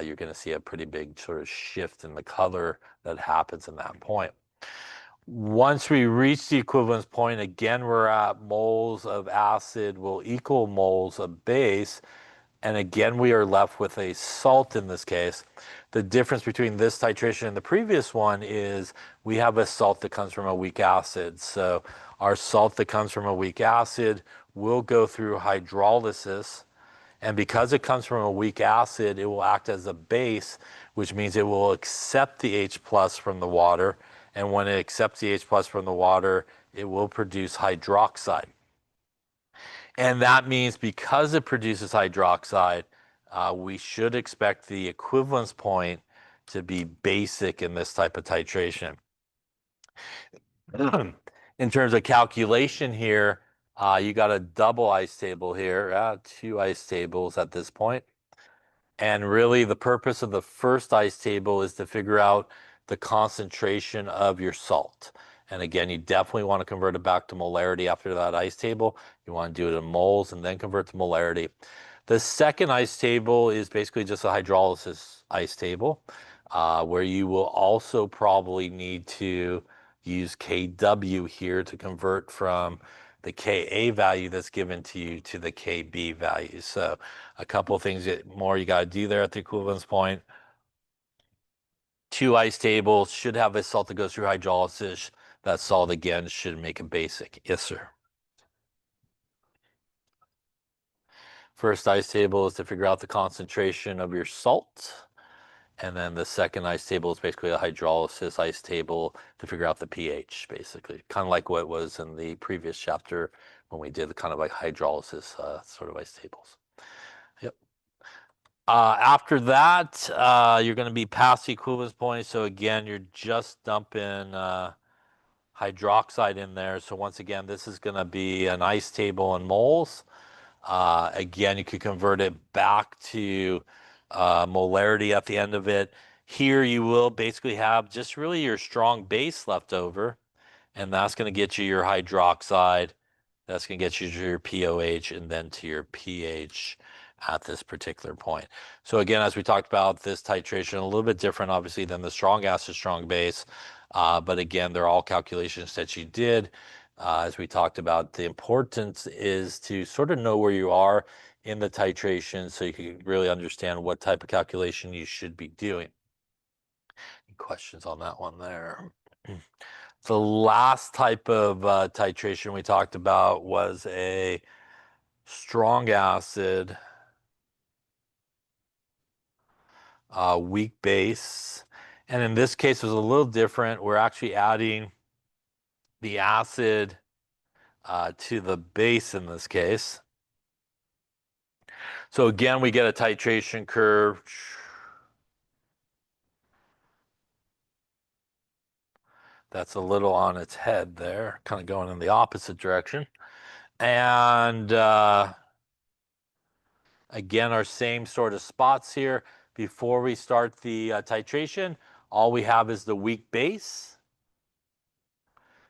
you're going to see a pretty big sort of shift in the color that happens in that point. Once we reach the equivalence point, again, we're at moles of acid will equal moles of base. And again, we are left with a salt in this case. The difference between this titration and the previous one is we have a salt that comes from a weak acid. So our salt that comes from a weak acid will go through hydrolysis. And because it comes from a weak acid, it will act as a base, which means it will accept the H plus from the water. And when it accepts the H plus from the water, it will produce hydroxide. And that means because it produces hydroxide, we should expect the equivalence point to be basic in this type of titration. In terms of calculation here, you got a double ice table here, two ice tables at this point. And really the purpose of the first ice table is to figure out the concentration of your salt. And again, you definitely want to convert it back to molarity after that ice table. You want to do it in moles and then convert to molarity. The second ice table is basically just a hydrolysis ice table, where you will also probably need to use Kw here to convert from the Ka value that's given to you to the Kb value. So a couple of things more you got to do there at the equivalence point. Two ice tables should have a salt that goes through hydrolysis. That salt again should make it basic. Yes, sir. First ice table is to figure out the concentration of your salt. And then the second ice table is basically a hydrolysis ice table to figure out the pH, basically. Kind of like what was in the previous chapter when we did the kind of like hydrolysis sort of ice tables. Yep. After that, you're going to be past the equivalence point. So again, you're just dumping hydroxide in there. So once again, this is going to be an ice table in moles. Again, you could convert it back to molarity at the end of it. Here you will basically have just really your strong base left over, and that's going to get you your hydroxide. That's going to get you to your pOH and then to your pH at this particular point. So again, as we talked about, this titration a little bit different, obviously, than the strong acid, strong base. But again, they're all calculations that you did. As we talked about, the importance is to sort of know where you are in the titration so you can really understand what type of calculation you should be doing. Any questions on that one there? The last type of titration we talked about was a strong acid, weak base. And in this case, it was a little different. We're actually adding the acid to the base in this case. So again, we get a titration curve. That's a little on its head there, kind of going in the opposite direction. And again, our same sort of spots here. Before we start the titration, all we have is the weak base.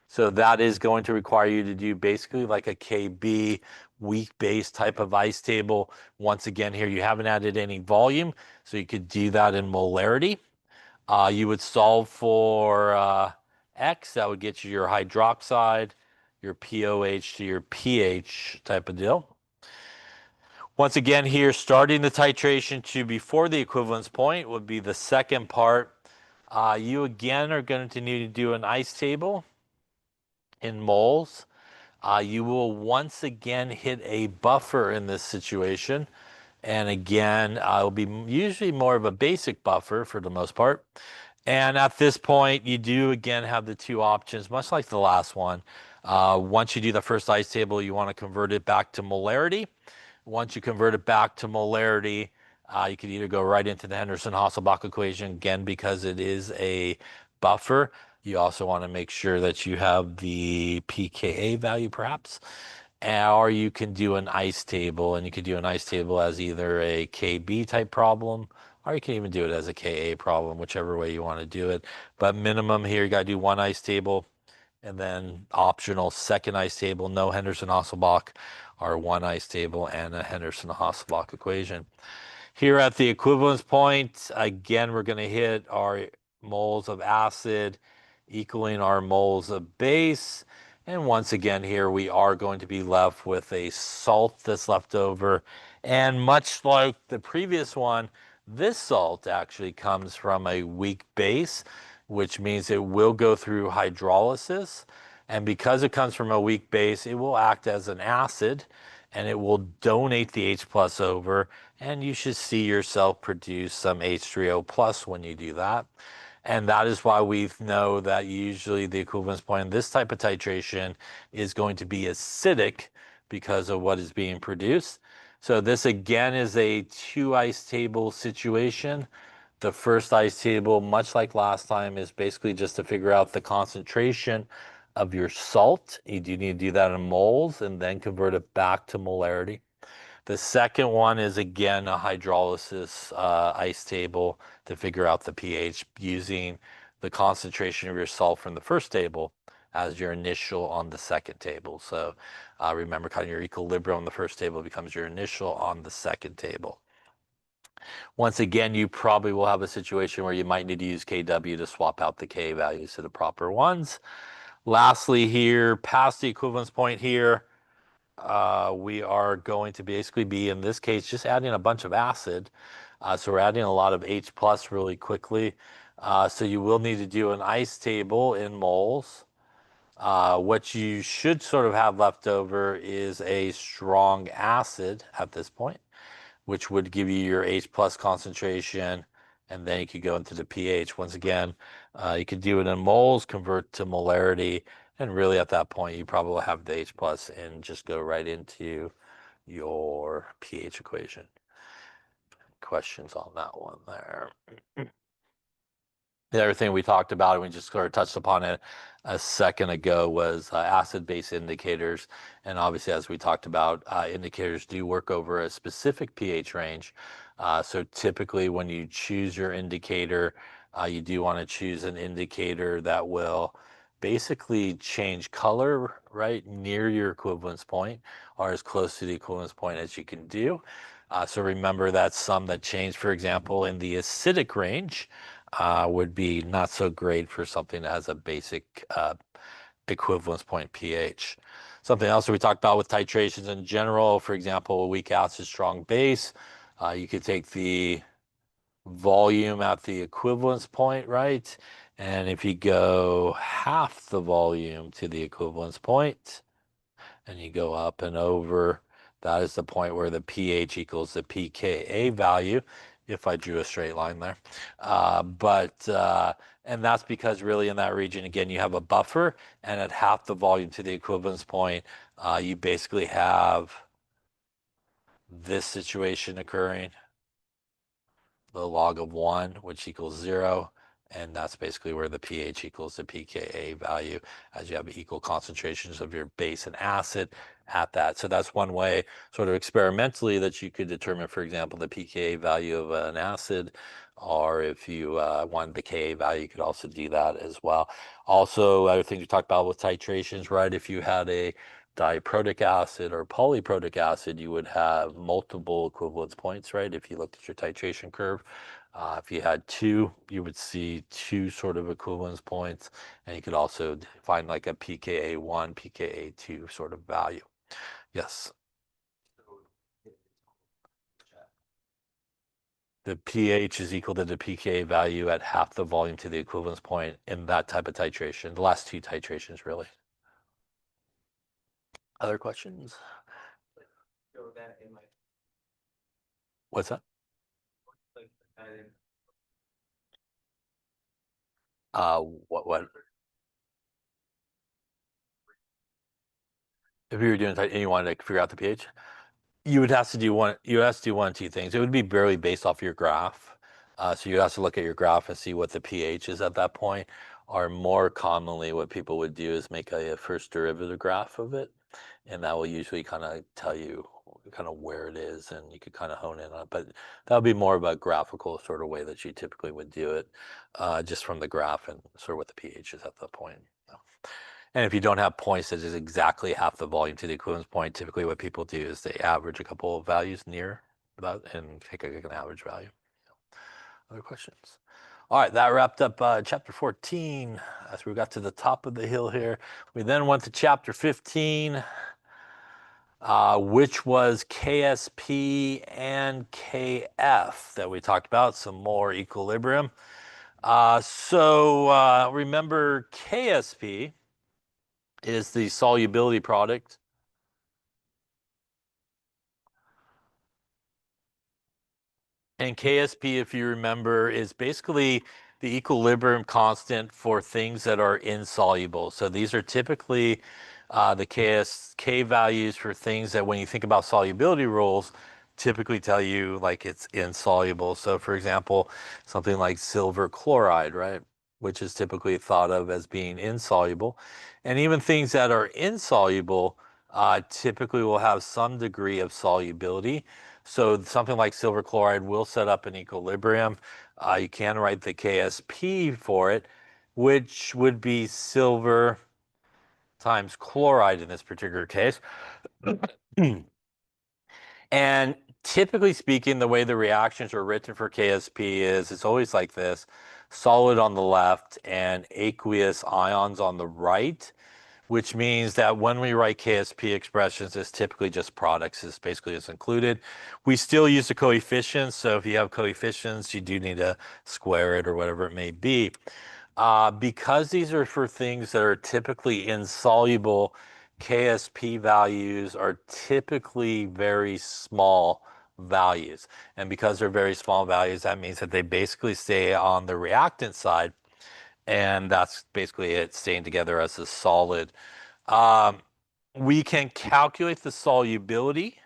So that is going to require you to do basically like a Kb weak base type of ice table. Once again, here you haven't added any volume, so you could do that in molarity. You would solve for X, that would get you your hydroxide, your pOH to your pH type of deal. Once again here, starting the titration to before the equivalence point would be the second part. You again are going to need to do an ice table in moles. You will once again hit a buffer in this situation. And again, it'll be usually more of a basic buffer for the most part. And at this point, you do again have the two options, much like the last one. Once you do the first ice table, you want to convert it back to molarity. Once you convert it back to molarity, you can either go right into the Henderson-Hasselbalch equation, again, because it is a buffer. You also want to make sure that you have the pKa value, perhaps. Or you can do an ice table, and you can do an ice table as either a KB type problem, or you can even do it as a Ka problem, whichever way you want to do it. But minimum here, you got to do one ice table, and then optional second ice table, no Henderson-Hasselbalch, or one ice table and a Henderson-Hasselbalch equation. Here at the equivalence point, again, we're going to hit our moles of acid equaling our moles of base. And once again, here we are going to be left with a salt that's left over. And much like the previous one, this salt actually comes from a weak base, which means it will go through hydrolysis. And because it comes from a weak base, it will act as an acid and it will donate the H plus over, and you should see yourself produce some H3O plus when you do that. And that is why we know that usually the equivalence point in this type of titration is going to be acidic because of what is being produced. So this again is a two ice table situation. The first ice table, much like last time, is basically just to figure out the concentration of your salt. You do need to do that in moles and then convert it back to molarity. The second one is again a hydrolysis ice table to figure out the pH using the concentration of your salt from the first table as your initial on the second table. So remember, kind of your equilibrium on the first table becomes your initial on the second table. Once again, you probably will have a situation where you might need to use Kw to swap out the K values to the proper ones. Lastly here, past the equivalence point here, we are going to basically be, in this case, just adding a bunch of acid. So we're adding a lot of H plus really quickly. So you will need to do an ice table in moles. What you should sort of have left over is a strong acid at this point, which would give you your H plus concentration, and then you could go into the pH. Once again, you could do it in moles, convert to molarity, and really at that point, you probably have the H plus and just go right into your pH equation. Questions on that one there? The other thing we talked about, and we just sort of touched upon it a second ago, was acid-base indicators. And obviously, as we talked about, indicators do work over a specific pH range. So typically, when you choose your indicator, you do want to choose an indicator that will basically change color right near your equivalence point, or as close to the equivalence point as you can do. So remember that some that change, for example, in the acidic range, would be not so great for something that has a basic equivalence point pH. Something else that we talked about with titrations in general, for example, a weak acid, strong base, you could take the volume at the equivalence point, right? And if you go half the volume to the equivalence point, and you go up and over, that is the point where the pH equals the pKa value, if I drew a straight line there. And that's because really in that region, again, you have a buffer, and at half the volume to the equivalence point, you basically have this situation occurring, the log of 1, which equals 0. And that's basically where the pH equals the pKa value, as you have equal concentrations of your base and acid at that. So that's one way, sort of experimentally, that you could determine, for example, the pKa value of an acid, or if you wanted the Ka value, you could also do that as well. Also, other things we talked about with titrations, right? If you had a diprotic acid or polyprotic acid, you would have multiple equivalence points, right? If you looked at your titration curve. If you had two, you would see two sort of equivalence points, and you could also find like a pKa1, pKa2 sort of value. Yes. The pH is equal to the pKa value at half the volume to the equivalence point in that type of titration, the last two titrations, really. Other questions? What's that? What? If you were doing and you wanted to figure out the pH, you would have to do one. You have to do one of two things. It would be barely based off your graph. So you have to look at your graph and see what the pH is at that point. Or more commonly, what people would do is make a first derivative graph of it, and that will usually kind of tell you kind of where it is, and you could kind of hone in on it. But that would be more of a graphical sort of way that you typically would do it, just from the graph and sort of what the pH is at that point. And if you don't have points that is exactly half the volume to the equivalence point, typically what people do is they average a couple of values near that and take an average value. Other questions? All right, that wrapped up chapter 14 as we got to the top of the hill here. We then went to chapter 15, which was KSP and KF that we talked about, some more equilibrium. Remember KSP is the solubility product. And KSP, if you remember, is basically the equilibrium constant for things that are insoluble. So these are typically the K values for things that when you think about solubility rules, typically tell you like it's insoluble. So for example, something like silver chloride, right? Which is typically thought of as being insoluble. And even things that are insoluble typically will have some degree of solubility. So something like silver chloride will set up an equilibrium. You can write the KSP for it, which would be silver times chloride in this particular case. And typically speaking, the way the reactions are written for KSP is it's always like this: solid on the left and aqueous ions on the right, which means that when we write KSP expressions, it's typically just products is basically is included. We still use the coefficients, so if you have coefficients, you do need to square it or whatever it may be. Because these are for things that are typically insoluble, KSP values are typically very small values. And because they're very small values, that means that they basically stay on the reactant side, and that's basically it, staying together as a solid. Um, we can calculate the solubility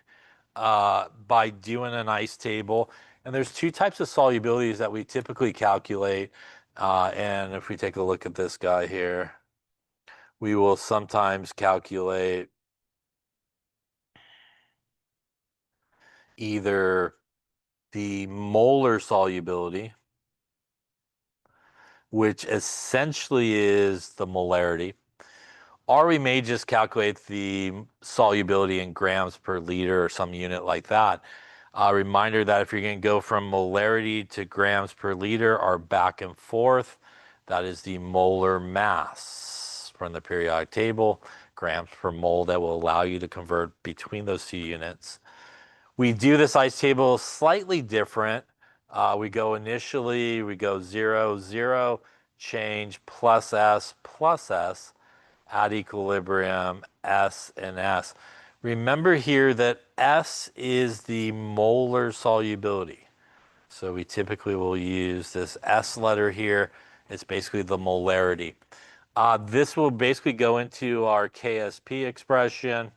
by doing an ice table. And there's two types of solubilities that we typically calculate. And if we take a look at this guy here, we will sometimes calculate either the molar solubility, which essentially is the molarity, or we may just calculate the solubility in grams per liter or some unit like that. A reminder that if you're going to go from molarity to grams per liter or back and forth, that is the molar mass from the periodic table, grams per mole, that will allow you to convert between those two units. We do this ice table slightly different. We go 0, 0, change plus S, at equilibrium, S and S. Remember here that S is the molar solubility. So we typically will use this S letter here. It's basically the molarity. This will basically go into our KSP expression.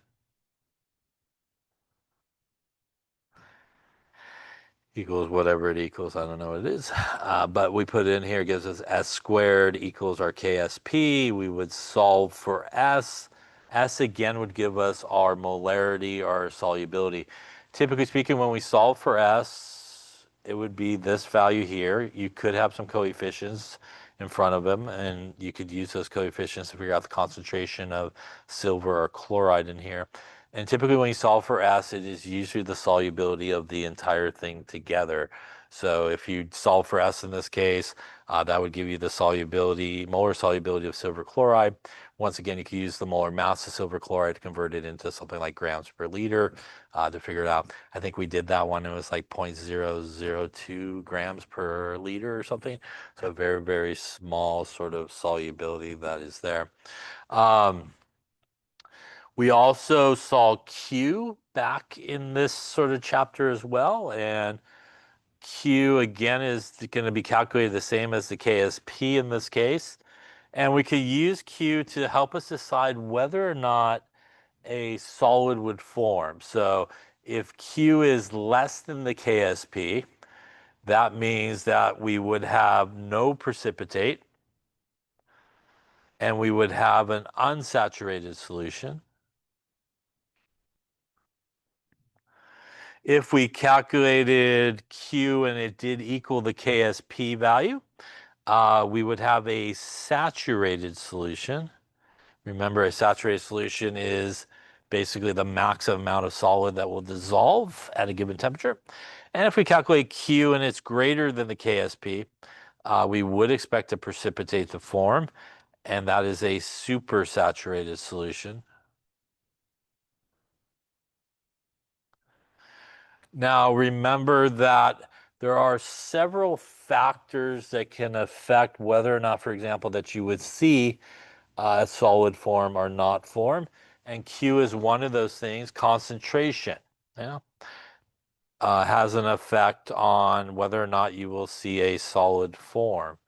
Equals whatever it equals. I don't know what it is. But we put it in here, gives us S squared equals our KSP. We would solve for S. S again would give us our molarity, our solubility. Typically speaking, when we solve for S, it would be this value here. You could have some coefficients in front of them, and you could use those coefficients to figure out the concentration of silver or chloride in here. And typically when you solve for S, it is usually the solubility of the entire thing together. So if you solve for S in this case, that would give you the solubility, molar solubility of silver chloride. Once again, you can use the molar mass of silver chloride to convert it into something like grams per liter to figure it out. I think we did that one. It was like 0.002 grams per liter or something. So very, very small sort of solubility that is there. We also saw Q back in this sort of chapter as well, and Q again is going to be calculated the same as the KSP in this case. And we could use Q to help us decide whether or not a solid would form. So if Q is less than the KSP, that means that we would have no precipitate and we would have an unsaturated solution. If we calculated Q and it did equal the KSP value, we would have a saturated solution. Remember, a saturated solution is basically the maximum amount of solid that will dissolve at a given temperature. And if we calculate Q and it's greater than the KSP, we would expect a precipitate to form, and that is a supersaturated solution. Now, remember that there are several factors that can affect whether or not, for example, that you would see a solid form or not form. And Q is one of those things. Concentration, yeah, has an effect on whether or not you will see a solid form.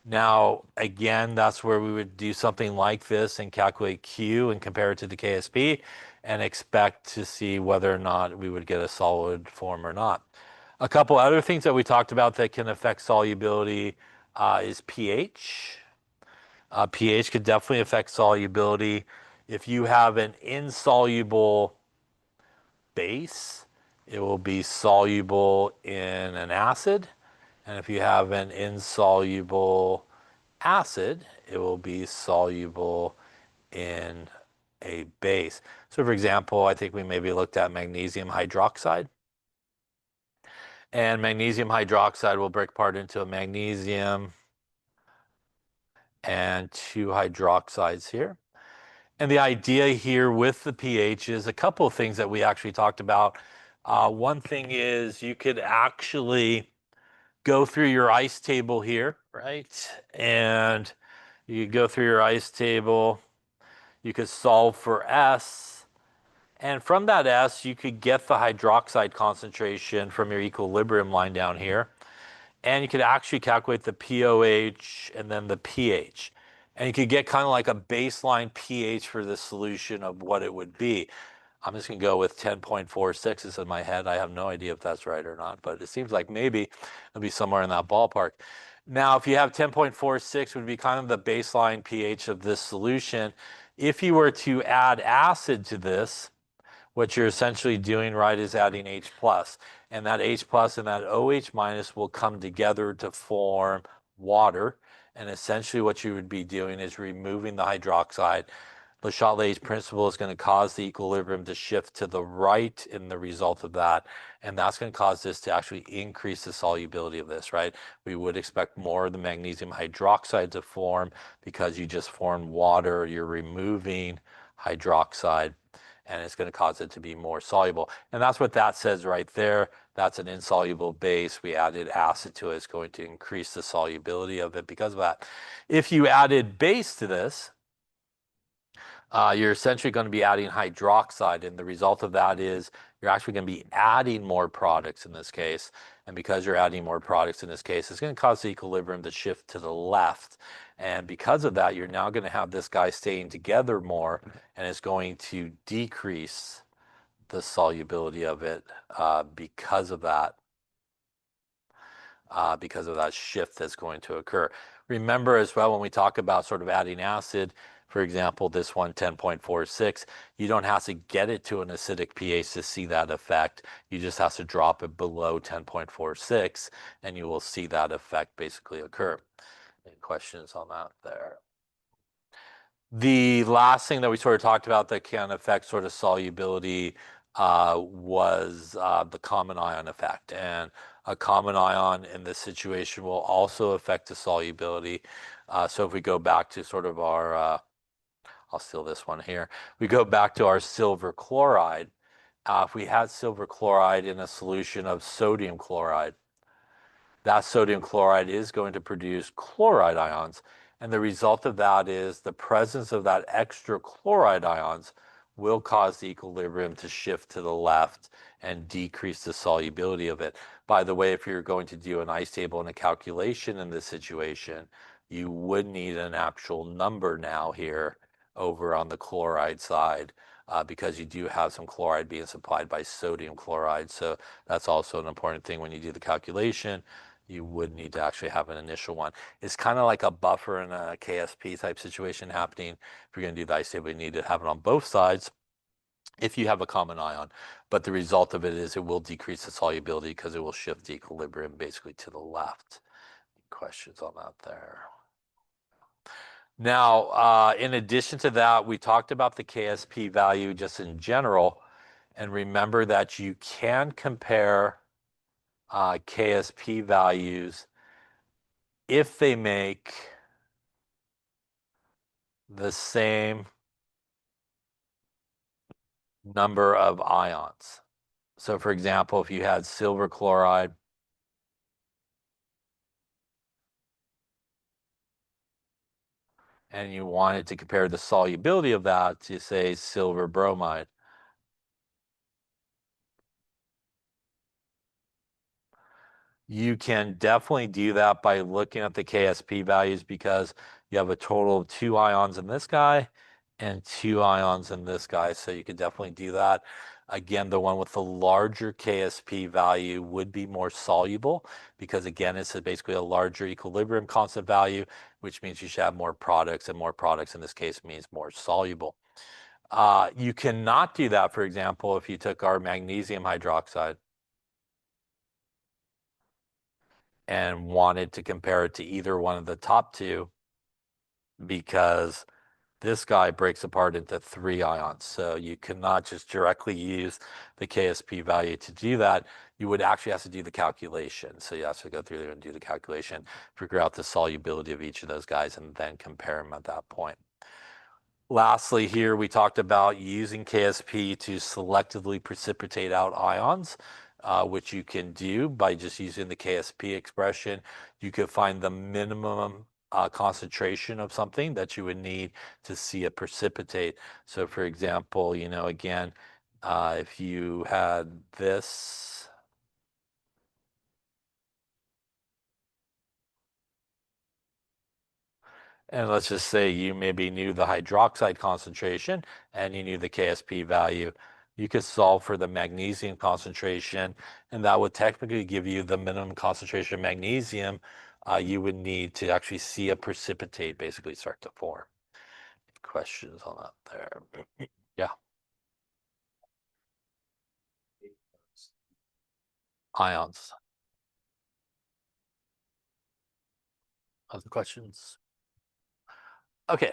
Now, again, that's where we would do something like this and calculate Q and compare it to the KSP and expect to see whether or not we would get a solid form or not. A couple other things that we talked about that can affect solubility is pH. pH could definitely affect solubility. If you have an insoluble base, it will be soluble in an acid. And if you have an insoluble acid, it will be soluble in a base. So for example, I think we maybe looked at magnesium hydroxide. And magnesium hydroxide will break apart into a magnesium and two hydroxides here. And the idea here with the pH is a couple of things that we actually talked about. One thing is you could actually go through your ice table here, right? And you go through your ice table, you could solve for S, and from that S, you could get the hydroxide concentration from your equilibrium line down here. And you could actually calculate the POH and then the pH. And you could get kind of like a baseline pH for the solution of what it would be. I'm just going to go with 10.46 is in my head. I have no idea if that's right or not, but it seems like maybe it'll be somewhere in that ballpark. Now, if you have 10.46 would be kind of the baseline pH of this solution. If you were to add acid to this, what you're essentially doing, right, is adding H plus. And that H plus and that OH minus will come together to form water. And essentially what you would be doing is removing the hydroxide. Le Chatelier's principle is going to cause the equilibrium to shift to the right in the result of that. And that's going to cause this to actually increase the solubility of this, right? We would expect more of the magnesium hydroxide to form because you just formed water. You're removing hydroxide, and it's going to cause it to be more soluble. And that's what that says right there. That's an insoluble base. We added acid to it. It's going to increase the solubility of it because of that. If you added base to this, you're essentially going to be adding hydroxide, and the result of that is you're actually going to be adding more products in this case. And because you're adding more products in this case, it's going to cause the equilibrium to shift to the left. And because of that, you're now going to have this guy staying together more, and it's going to decrease the solubility of it because of that shift that's going to occur. Remember as well, when we talk about sort of adding acid, for example, this one, 10.46, you don't have to get it to an acidic pH to see that effect. You just have to drop it below 10.46, and you will see that effect basically occur. Any questions on that there? The last thing that we sort of talked about that can affect sort of solubility was the common ion effect. And a common ion in this situation will also affect the solubility. So if we go back to sort of our, I'll steal this one here. We go back to our silver chloride. If we had silver chloride in a solution of sodium chloride, that sodium chloride is going to produce chloride ions. And the result of that is the presence of that extra chloride ions will cause the equilibrium to shift to the left and decrease the solubility of it. By the way, if you're going to do an ice table and a calculation in this situation, you would need an actual number now here over on the chloride side, because you do have some chloride being supplied by sodium chloride. So that's also an important thing when you do the calculation. You would need to actually have an initial one. It's kind of like a buffer in a KSP type situation happening. If you're going to do the ice table, you need to have it on both sides if you have a common ion. But the result of it is it will decrease the solubility because it will shift the equilibrium basically to the left. Questions on that there? Now, in addition to that, we talked about the KSP value just in general. And remember that you can compare KSP values if they make the same number of ions. So for example, if you had silver chloride and you wanted to compare the solubility of that to, say, silver bromide, you can definitely do that by looking at the KSP values, because you have a total of 2 ions in this guy and 2 ions in this guy. So you can definitely do that. Again, the one with the larger KSP value would be more soluble because, again, it's basically a larger equilibrium constant value, which means you should have more products, and more products in this case means more soluble. You cannot do that, for example, if you took our magnesium hydroxide and wanted to compare it to either one of the top two, because this guy breaks apart into 3 ions. So you cannot just directly use the KSP value to do that. You would actually have to do the calculation. So you have to go through there and do the calculation, figure out the solubility of each of those guys, and then compare them at that point. Lastly, here we talked about using KSP to selectively precipitate out ions, which you can do by just using the KSP expression. You could find the minimum concentration of something that you would need to see it precipitate. So for example, again, if you had this, and let's just say you maybe knew the hydroxide concentration and you knew the KSP value, you could solve for the magnesium concentration, and that would technically give you the minimum concentration of magnesium you would need to actually see a precipitate basically start to form. Questions on that there? Yeah. Ions. Other questions? Okay.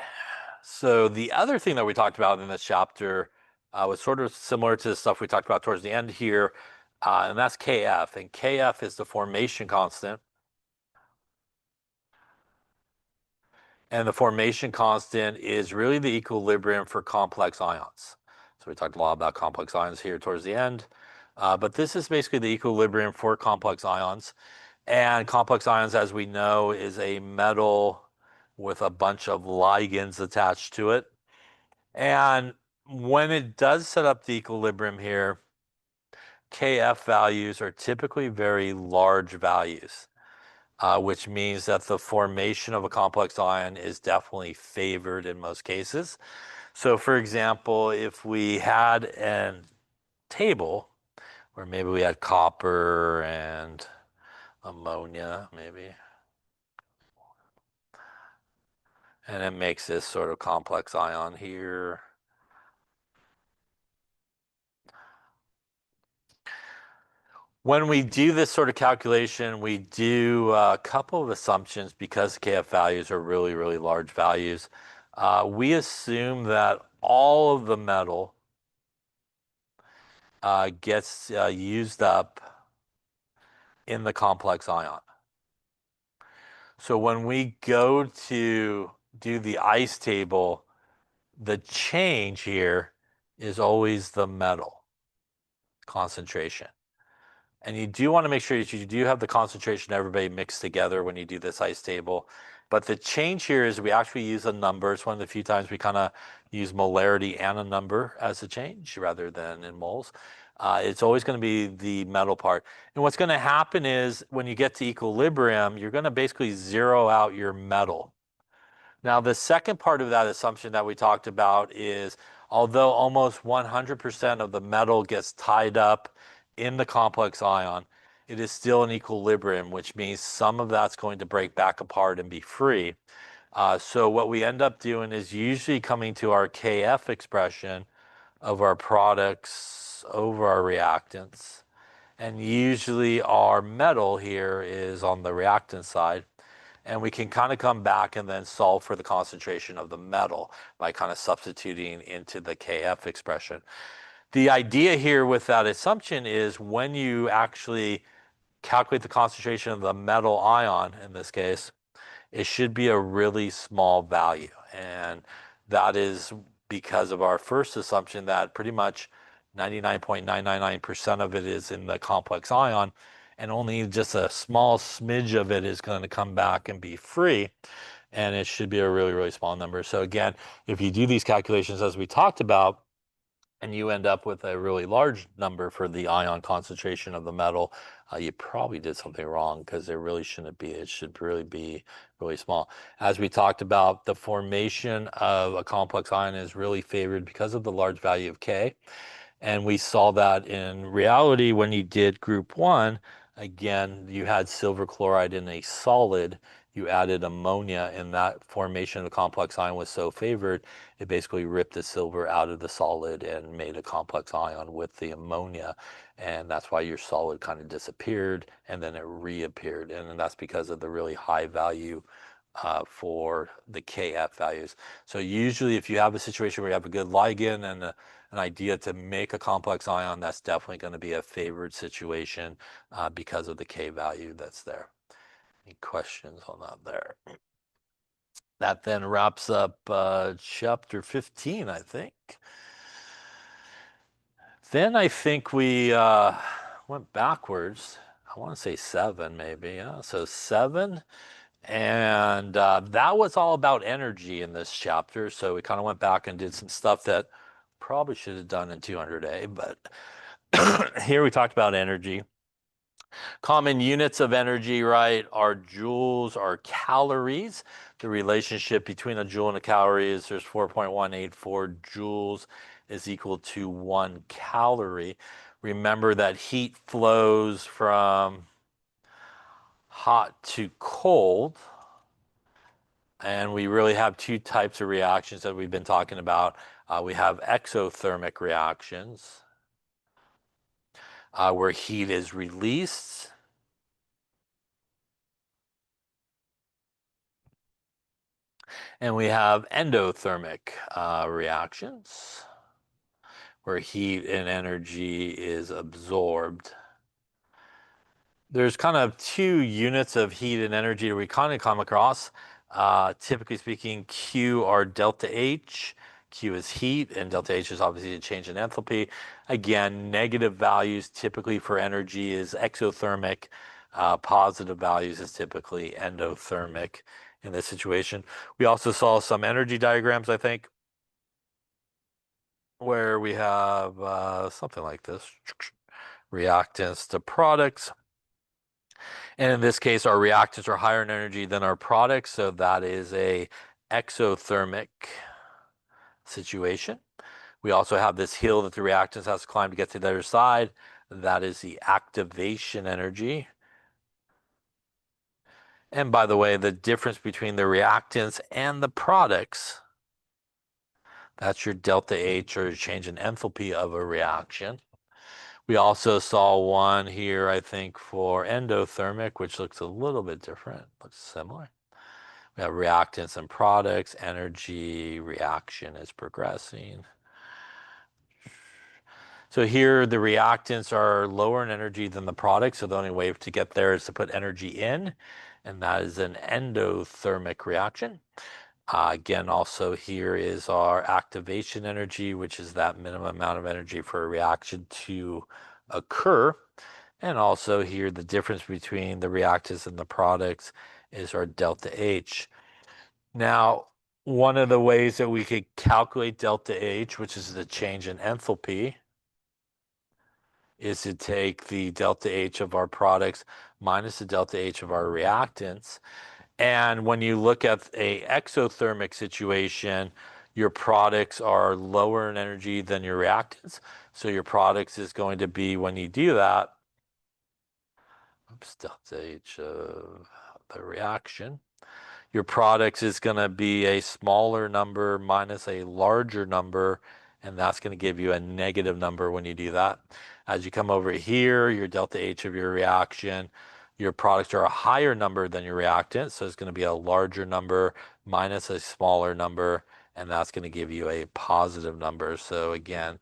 So the other thing that we talked about in this chapter was sort of similar to the stuff we talked about towards the end here, and that's Kf. And Kf is the formation constant. And the formation constant is really the equilibrium for complex ions. So we talked a lot about complex ions here towards the end. But this is basically the equilibrium for complex ions. And complex ions, as we know, is a metal with a bunch of ligands attached to it. And when it does set up the equilibrium here, Kf values are typically very large values, which means that the formation of a complex ion is definitely favored in most cases. So for example, if we had a table where maybe we had copper and ammonia, maybe, and it makes this sort of complex ion here. When we do this sort of calculation, we do a couple of assumptions because KF values are really, really large values. We assume that all of the metal gets used up in the complex ion. So when we go to do the ice table, the change here is always the metal concentration. And you do want to make sure that you do have the concentration of everybody mixed together when you do this ice table. But the change here is we actually use a number. It's one of the few times we kind of use molarity and a number as a change rather than in moles. It's always going to be the metal part. And what's going to happen is when you get to equilibrium, you're going to basically zero out your metal. Now, the second part of that assumption that we talked about is although almost 100% of the metal gets tied up in the complex ion, it is still in equilibrium, which means some of that's going to break back apart and be free. So what we end up doing is usually coming to our KF expression of our products over our reactants. And usually our metal here is on the reactant side. And we can kind of come back and then solve for the concentration of the metal by kind of substituting into the KF expression. The idea here with that assumption is when you actually calculate the concentration of the metal ion, in this case, it should be a really small value. And that is because of our first assumption that pretty much 99.999% of it is in the complex ion, and only just a small smidge of it is going to come back and be free. And it should be a really, really small number. So again, if you do these calculations as we talked about, and you end up with a really large number for the ion concentration of the metal, you probably did something wrong because it really shouldn't be. It should really be really small. As we talked about, the formation of a complex ion is really favored because of the large value of K. And we saw that in reality when you did group one. Again, you had silver chloride in a solid. You added ammonia, and that formation of the complex ion was so favored, it basically ripped the silver out of the solid and made a complex ion with the ammonia. And that's why your solid kind of disappeared and then it reappeared. And that's because of the really high value for the KF values. So usually if you have a situation where you have a good ligand and an idea to make a complex ion, that's definitely going to be a favored situation because of the K value that's there. Any questions on that there? That then wraps up chapter 15, I think. Then I think we went backwards. I want to say 7 maybe. Yeah? So 7. And that was all about energy in this chapter. So we kind of went back and did some stuff that probably should have done in 200A. But here we talked about energy. Common units of energy, right, are joules or calories. The relationship between a joule and a calorie is there's 4.184 joules is equal to 1 calorie. Remember that heat flows from hot to cold. And we really have two types of reactions that we've been talking about. We have exothermic reactions, where heat is released. And we have endothermic reactions, where heat and energy is absorbed. There's kind of 2 units of heat and energy we kind of come across. Typically speaking, Q are delta H. Q is heat, and delta H is obviously a change in enthalpy. Again, negative values typically for energy is exothermic. Positive values is typically endothermic in this situation. We also saw some energy diagrams, I think, where we have something like this. Reactants to products. And in this case, our reactants are higher in energy than our products, so that is a exothermic situation. We also have this hill that the reactants has to climb to get to the other side. That is the activation energy. And by the way, the difference between the reactants and the products, that's your delta H, or change in enthalpy of a reaction. We also saw one here, I think, for endothermic, which looks a little bit different, looks similar. We have reactants and products, energy, reaction is progressing. So here the reactants are lower in energy than the products, so the only way to get there is to put energy in, and that is an endothermic reaction. Again, also here is our activation energy, which is that minimum amount of energy for a reaction to occur. And also here, the difference between the reactants and the products is our delta H. Now, one of the ways that we could calculate delta H, which is the change in enthalpy, is to take the delta H of our products minus the delta H of our reactants. And when you look at a exothermic situation, your products are lower in energy than your reactants. So your products is going to be, when you do that, oops, delta H of the reaction, your products is going to be a smaller number minus a larger number, and that's going to give you a negative number when you do that. As you come over here, your delta H of your reaction, your products are a higher number than your reactant, so it's going to be a larger number minus a smaller number, and that's going to give you a positive number. So again,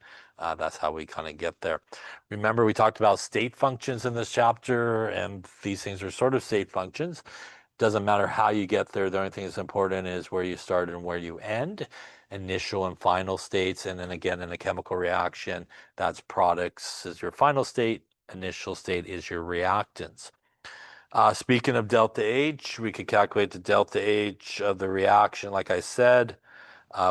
that's how we kind of get there. Remember, we talked about state functions in this chapter, and these things are sort of state functions. Doesn't matter how you get there. The only thing that's important is where you start and where you end, initial and final states. And then again, in a chemical reaction, that's products is your final state, initial state is your reactants. Speaking of delta H, we could calculate the delta H of the reaction, like I said,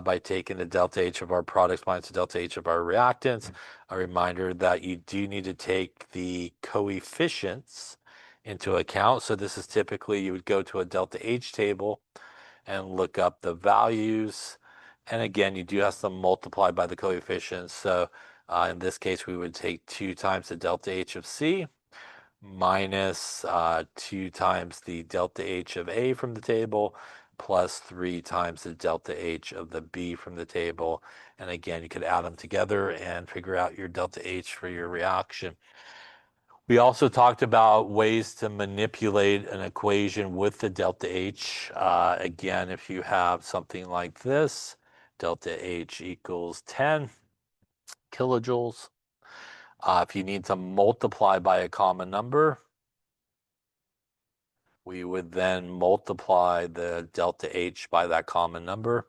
by taking the delta H of our products minus the delta H of our reactants. A reminder that you do need to take the coefficients into account. So this is typically, you would go to a delta H table and look up the values. And again, you do have to multiply by the coefficients. So in this case, we would take 2 times the delta H of C minus 2 times the delta H of A from the table, plus 3 times the delta H of the B from the table. And again, you could add them together and figure out your delta H for your reaction. We also talked about ways to manipulate an equation with the delta H. Again, if you have something like this, delta H equals 10 kilojoules. If you need to multiply by a common number, we would then multiply the delta H by that common number.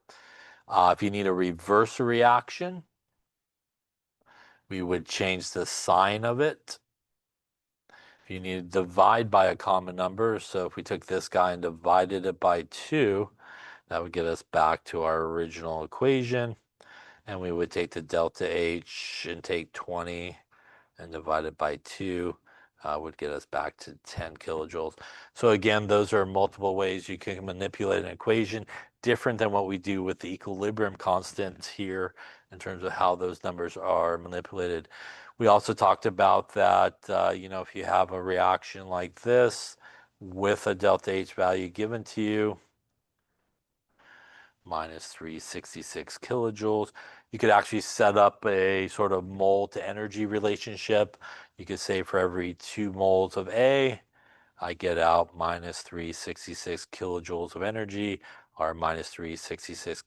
If you need to reverse a reaction, we would change the sign of it. If you need to divide by a common number, so if we took this guy and divided it by 2, that would get us back to our original equation. And we would take the delta H and take 20 and divide it by 2, would get us back to 10 kilojoules. So again, those are multiple ways you can manipulate an equation, different than what we do with the equilibrium constant here in terms of how those numbers are manipulated. We also talked about that, if you have a reaction like this with a delta H value given to you, minus 366 kilojoules. You could actually set up a sort of mole to energy relationship. You could say for every 2 moles of A, I get out minus 366 kilojoules of energy, or minus 366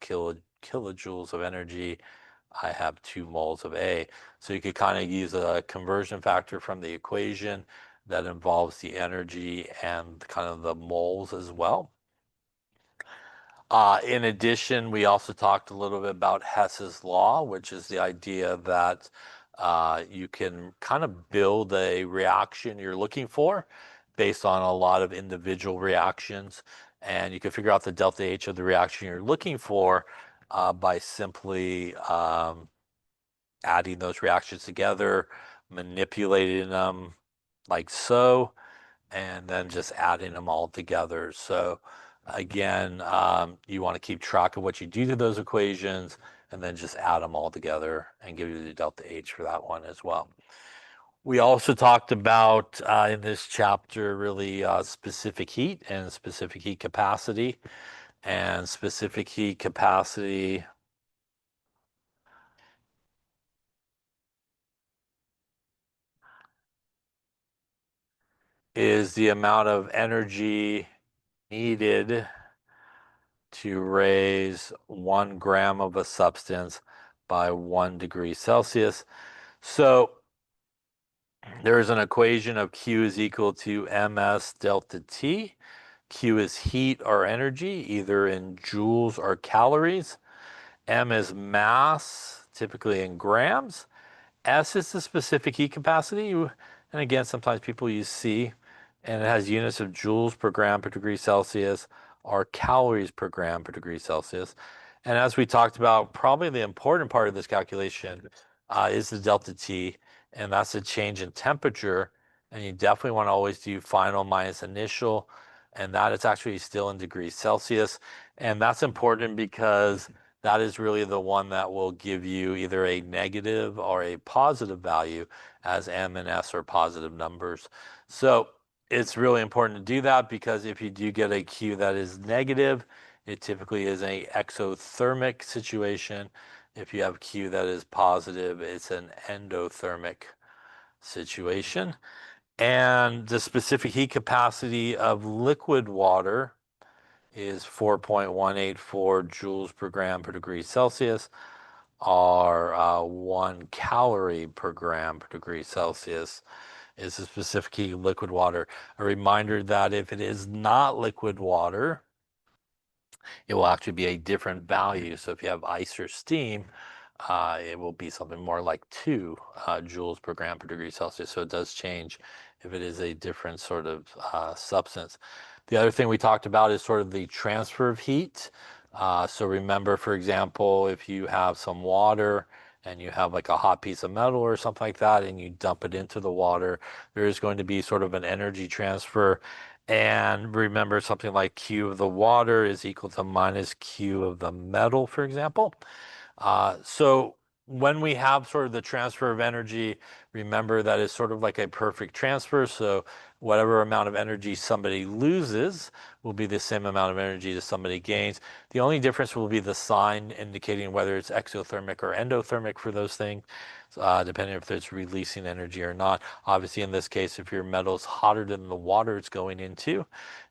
kilojoules of energy, I have 2 moles of A. So you could kind of use a conversion factor from the equation that involves the energy and kind of the moles as well. In addition, we also talked a little bit about Hess's law, which is the idea that you can kind of build a reaction you're looking for based on a lot of individual reactions. And you can figure out the delta H of the reaction you're looking for by simply adding those reactions together, manipulating them like so, and then just adding them all together. So again, you want to keep track of what you do to those equations and then just add them all together and give you the delta H for that one as well. We also talked about in this chapter really specific heat and specific heat capacity. And specific heat capacity is the amount of energy needed to raise 1 gram of a substance by 1 degree Celsius. So there's an equation of Q is equal to ms delta T. Q is heat or energy, either in joules or calories. M is mass, typically in grams. S is the specific heat capacity. And And again, sometimes people use C, and it has units of joules per gram per degree Celsius or calories per gram per degree Celsius. And as we talked about, probably the important part of this calculation is the delta T, and that's the change in temperature. And you definitely want to always do final minus initial, and that is actually still in degrees Celsius. And that's important because that is really the one that will give you either a negative or a positive value, as M and S are positive numbers. So it's really important to do that, because if you do get a Q that is negative, it typically is an exothermic situation. If you have Q that is positive, it's an endothermic situation. And the specific heat capacity of liquid water is 4.184 joules per gram per degree Celsius, or 1 calorie per gram per degree Celsius is the specific heat of liquid water. A reminder that if it is not liquid water, it will actually be a different value. So if you have ice or steam, it will be something more like 2 joules per gram per degree Celsius. So it does change if it is a different sort of substance. The other thing we talked about is sort of the transfer of heat. So remember, for example, if you have some water and you have like a hot piece of metal or something like that, and you dump it into the water, there is going to be sort of an energy transfer. And remember, something like Q of the water is equal to minus Q of the metal, for example. So when we have sort of the transfer of energy, remember that is sort of like a perfect transfer. So whatever amount of energy somebody loses will be the same amount of energy that somebody gains. The only difference will be the sign indicating whether it's exothermic or endothermic for those things, depending if it's releasing energy or not. Obviously, in this case, if your metal is hotter than the water it's going into,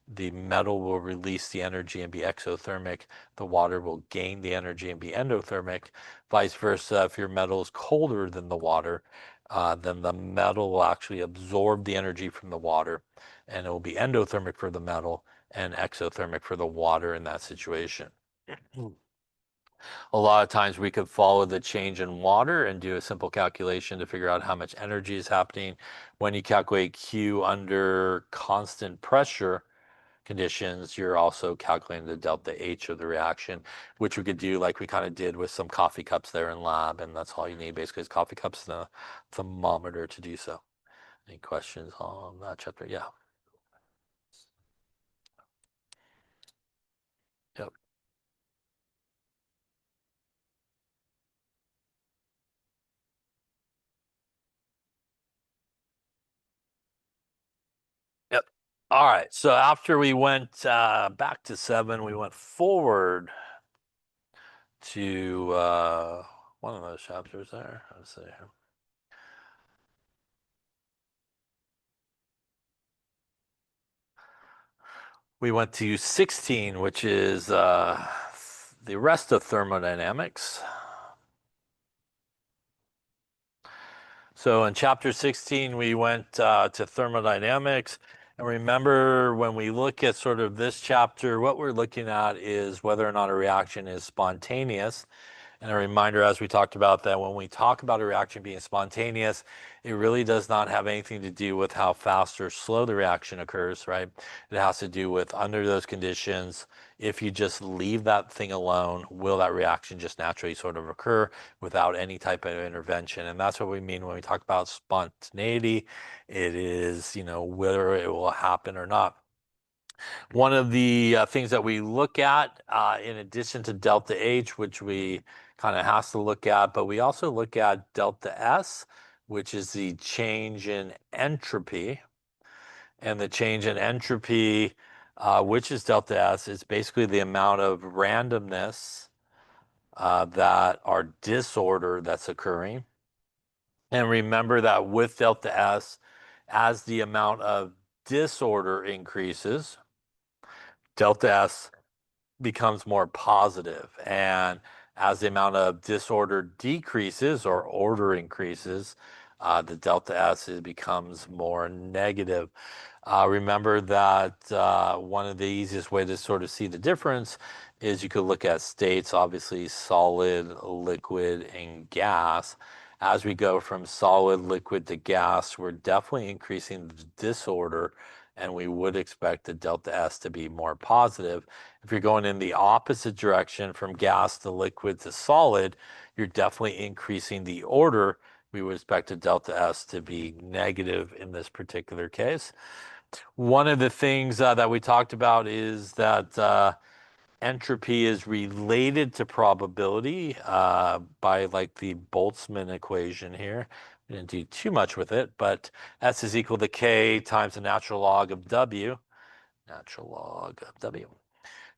the metal will release the energy and be exothermic. The water will gain the energy and be endothermic. Vice versa, if your metal is colder than the water, then the metal will actually absorb the energy from the water, and it will be endothermic for the metal and exothermic for the water in that situation. A lot of times we could follow the change in water and do a simple calculation to figure out how much energy is happening. When you calculate Q under constant pressure conditions, you're also calculating the delta H of the reaction, which we could do like we kind of did with some coffee cups there in lab, and that's all you need basically is coffee cups and a thermometer to do so. Any questions on that chapter? Yeah. Yep. Yep. All right. So after we went back to 7, we went forward to one of those chapters there. Let's see. We went to 16, which is the rest of thermodynamics. So in chapter 16, we went to thermodynamics. And remember, when we look at sort of this chapter, what we're looking at is whether or not a reaction is spontaneous. And a reminder, as we talked about, that when we talk about a reaction being spontaneous, it really does not have anything to do with how fast or slow the reaction occurs, right? It has to do with under those conditions, if you just leave that thing alone, will that reaction just naturally sort of occur without any type of intervention? And that's what we mean when we talk about spontaneity. It is, whether it will happen or not. One of the things that we look at, in addition to delta H, which we kind of has to look at, but we also look at delta S, which is the change in entropy. And the change in entropy, which is delta S, is basically the amount of randomness that or disorder that's occurring. And remember that with delta S, as the amount of disorder increases, delta S becomes more positive. And as the amount of disorder decreases or order increases, the delta S becomes more negative. Remember that one of the easiest way to sort of see the difference is you could look at states, obviously solid, liquid, and gas. as we go from solid, liquid to gas, we're definitely increasing the disorder, and we would expect the delta S to be more positive. If you're going in the opposite direction from gas to liquid to solid, you're definitely increasing the order. We would expect the delta S to be negative in this particular case. One of the things that we talked about is that entropy is related to probability by like the Boltzmann equation here. We didn't do too much with it, but S is equal to K times the natural log of W. Natural log of W.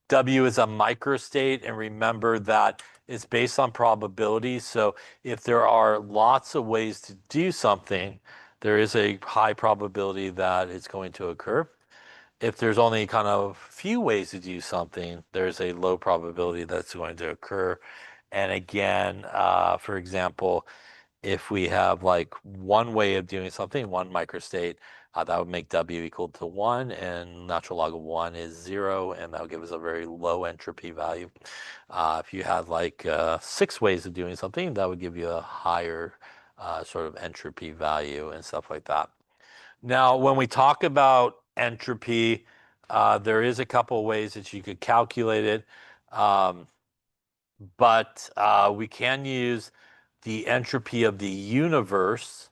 W is a microstate, and remember that it's based on probability. So if there are lots of ways to do something, there is a high probability that it's going to occur. If there's only kind of few ways to do something, there's a low probability that's going to occur. And again, for example, if we have like one way of doing something, one microstate, that would make W equal to 1, and natural log of 1 is 0, and that would give us a very low entropy value. If you had like 6 ways of doing something, that would give you a higher sort of entropy value and stuff like that. Now, when we talk about entropy, there is a couple of ways that you could calculate it, but we can use the entropy of the universe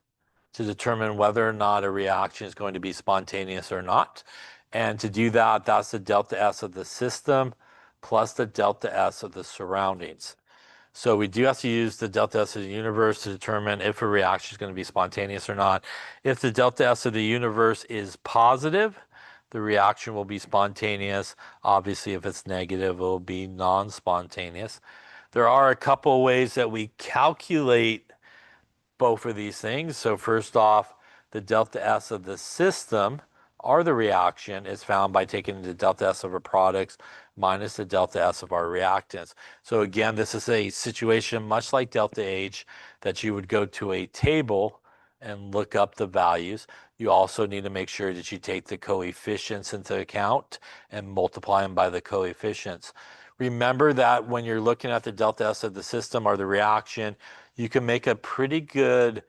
to determine whether or not a reaction is going to be spontaneous or not. And to do that, that's the delta S of the system plus the delta S of the surroundings. So we do have to use the delta S of the universe to determine if a reaction is going to be spontaneous or not. If the delta S of the universe is positive, the reaction will be spontaneous. Obviously, if it's negative, it will be non-spontaneous. There are a couple ways that we calculate both of these things. So first off, the delta S of the system, or the reaction, is found by taking the delta S of our products minus the delta S of our reactants. So again, this is a situation much like delta H that you would go to a table and look up the values. You also need to make sure that you take the coefficients into account and multiply them by the coefficients. Remember that when you're looking at the delta S of the system or the reaction, you can make a pretty good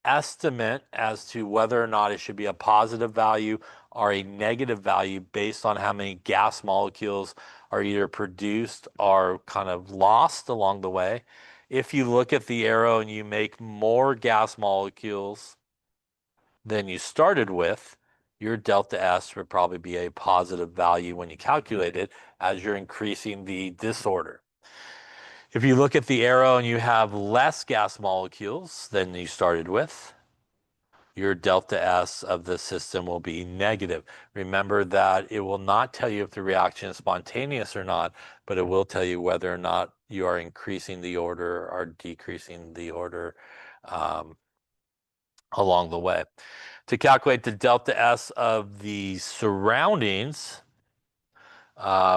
estimate as to whether or not it should be a positive value or a negative value based on how many gas molecules are either produced or kind of lost along the way. If you look at the arrow and you make more gas molecules than you started with, your delta S would probably be a positive value when you calculate it as you're increasing the disorder. If you look at the arrow and you have less gas molecules than you started with, your delta S of the system will be negative. Remember that it will not tell you if the reaction is spontaneous or not, but it will tell you whether or not you are increasing the order or decreasing the order along the way. To calculate the delta S of the surroundings,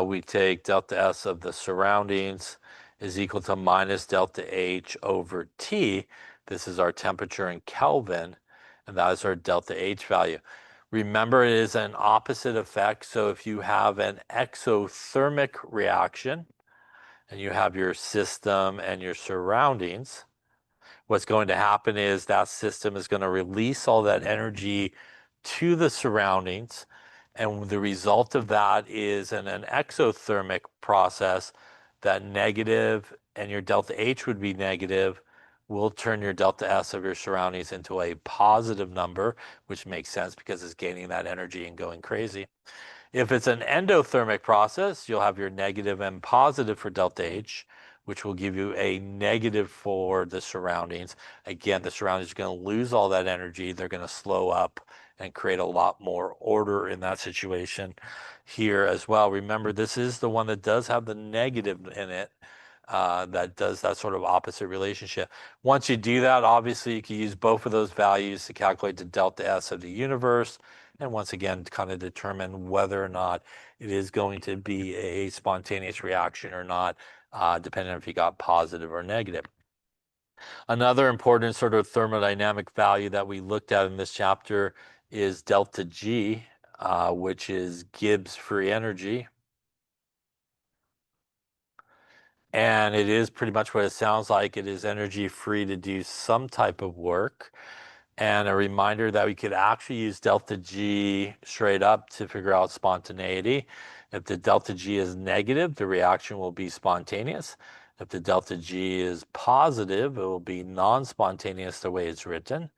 we take delta S of the surroundings is equal to minus delta H over T. This is our temperature in Kelvin, and that is our delta H value. Remember, it is an opposite effect. So if you have an exothermic reaction and you have your system and your surroundings, what's going to happen is that system is going to release all that energy to the surroundings. And the result of that is in an exothermic process, that negative and your delta H would be negative will turn your delta S of your surroundings into a positive number, which makes sense because it's gaining that energy and going crazy. If it's an endothermic process, you'll have your negative and positive for delta H, which will give you a negative for the surroundings. Again, the surroundings are going to lose all that energy. They're going to slow up and create a lot more order in that situation here as well. Remember, this is the one that does have the negative in it. That does that sort of opposite relationship. Once you do that, obviously you can use both of those values to calculate the delta S of the universe. And once again, to kind of determine whether or not it is going to be a spontaneous reaction or not, depending on if you got positive or negative. Another important sort of thermodynamic value that we looked at in this chapter is delta G, which is Gibbs free energy. And it is pretty much what it sounds like. It is energy free to do some type of work. And a reminder that we could actually use delta G straight up to figure out spontaneity. If the delta G is negative, the reaction will be spontaneous. If the delta G is positive, it will be non-spontaneous the way it's written.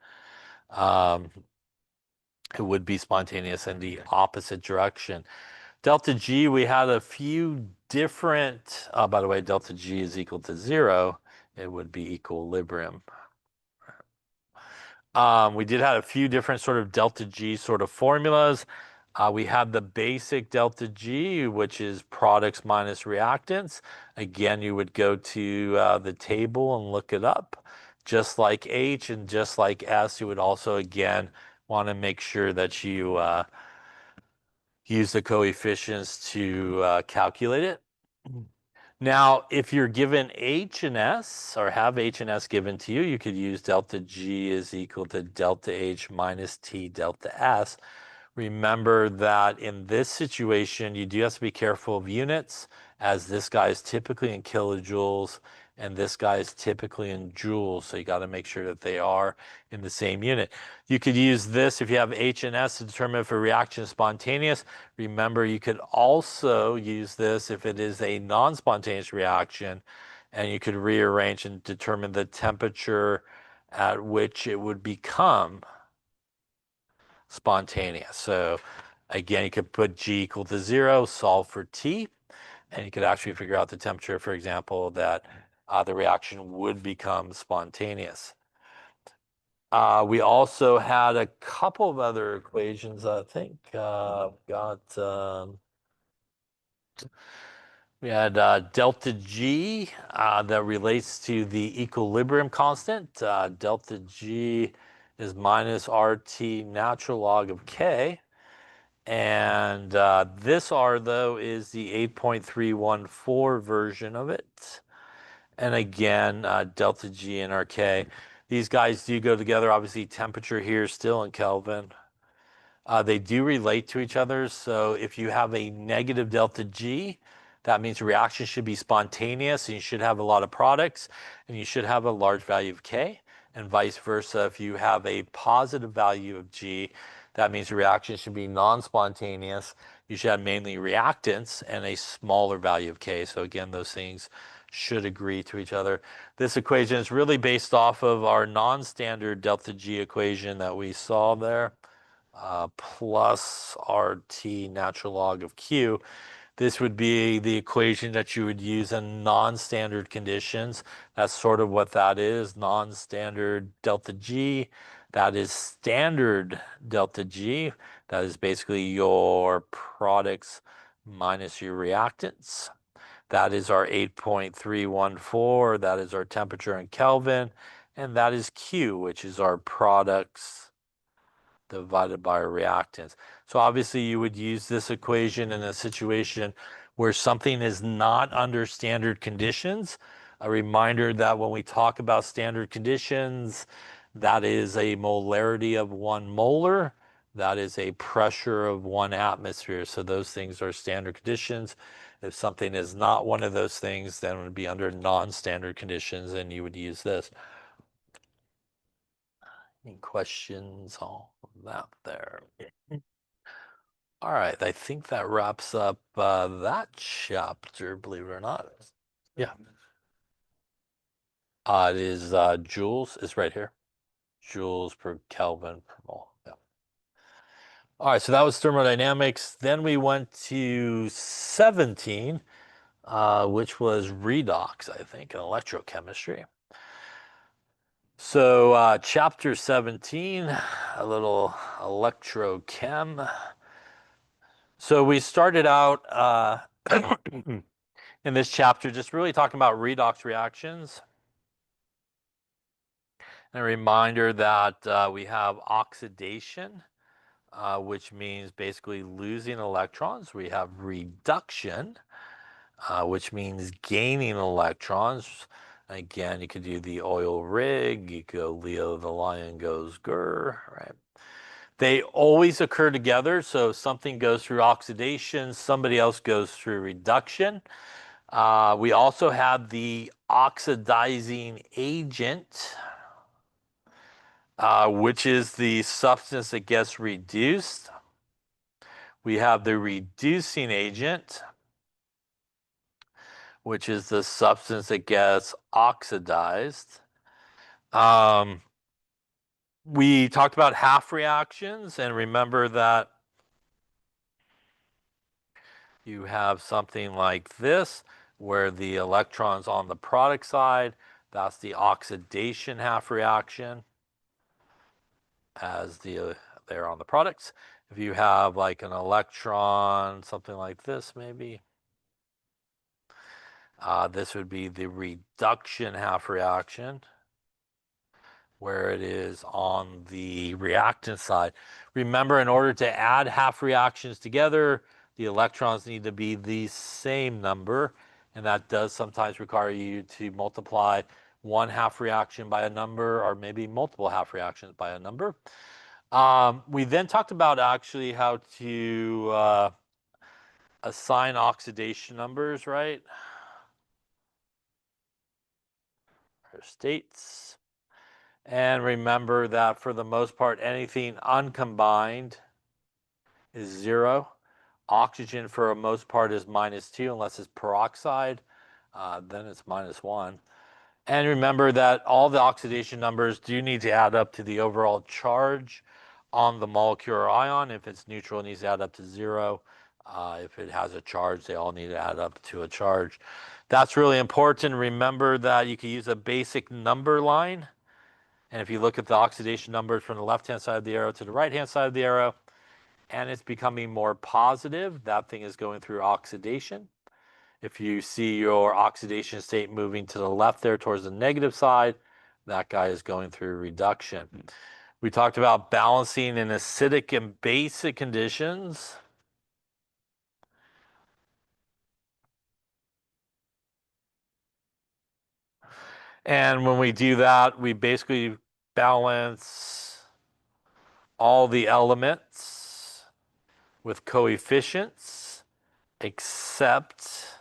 Um, it would be spontaneous in the opposite direction. Delta G, we had a few different, by the way, delta G is equal to 0. It would be equilibrium. We did have a few different sort of delta G sort of formulas. We had the basic delta G, which is products minus reactants. Again, you would go to the table and look it up. Just like H and just like S, you would also, again, want to make sure that you use the coefficients to calculate it. Now, if you're given H and S or have H and S given to you, you could use delta G is equal to delta H minus T delta S. Remember that in this situation, you do have to be careful of units, as this guy is typically in kilojoules and this guy is typically in joules. So you got to make sure that they are in the same unit. You could use this if you have H and S to determine if a reaction is spontaneous. Remember, you could also use this if it is a non-spontaneous reaction, and you could rearrange and determine the temperature at which it would become spontaneous. So again, you could put G equal to 0, solve for T, and you could actually figure out the temperature, for example, that the reaction would become spontaneous. We also had a couple of other equations, I think. We had delta G that relates to the equilibrium constant. Delta G is minus RT natural log of K. And this R, though, is the 8.314 version of it. And again, delta G and RK. These guys do go together. Obviously, temperature here is still in Kelvin. They do relate to each other. So if you have a negative delta G, that means the reaction should be spontaneous and you should have a lot of products and you should have a large value of K. And vice versa, if you have a positive value of G, that means the reaction should be non-spontaneous. You should have mainly reactants and a smaller value of K. So again, those things should agree to each other. This equation is really based off of our non-standard delta G equation that we saw there. Plus RT natural log of Q. This would be the equation that you would use in non-standard conditions. That's sort of what that is, non-standard delta G. That is standard delta G. That is basically your products minus your reactants. That is our 8.314. That is our temperature in Kelvin. And that is Q, which is our products divided by our reactants. So obviously you would use this equation in a situation where something is not under standard conditions. A reminder that when we talk about standard conditions, that is a molarity of 1 molar. That is a pressure of 1 atmosphere. So those things are standard conditions. If something is not one of those things, then it would be under non-standard conditions, and you would use this. Any questions on that there? All right, I think that wraps up that chapter, believe it or not. Yeah. It is joules. It's right here. Joules per Kelvin per mole. Yeah. All right, so that was thermodynamics. Then we went to 17, which was redox, I think, in electrochemistry. So chapter 17, a little electrochem. So we started out in this chapter just really talking about redox reactions. And a reminder that we have oxidation, which means basically losing electrons. We have reduction, which means gaining electrons. Again, you could do the oil rig. You could go Leo the lion goes grr, right? They always occur together. So something goes through oxidation, somebody else goes through reduction. We also have the oxidizing agent, which is the substance that gets reduced. We have the reducing agent, which is the substance that gets oxidized. We talked about half reactions, and remember that you have something like this, where the electrons on the product side, that's the oxidation half reaction, as they're on the products. If you have like an electron, something like this maybe, this would be the reduction half reaction, where it is on the reactant side. Remember, in order to add half reactions together, the electrons need to be the same number, and that does sometimes require you to multiply one half reaction by a number, or maybe multiple half reactions by a number. We then talked about actually how to assign oxidation numbers, right? Or states. And remember that for the most part, anything uncombined is 0. Oxygen, for the most part, is -2, unless it's peroxide. Then it's -1. And remember that all the oxidation numbers do need to add up to the overall charge on the molecule or ion. If it's neutral, it needs to add up to 0. If it has a charge, they all need to add up to a charge. That's really important. Remember that you can use a basic number line. And if you look at the oxidation numbers from the left-hand side of the arrow to the right-hand side of the arrow, and it's becoming more positive, that thing is going through oxidation. If you see your oxidation state moving to the left there towards the negative side, that guy is going through reduction. We talked about balancing in acidic and basic conditions. And when we do that, we basically balance all the elements with coefficients except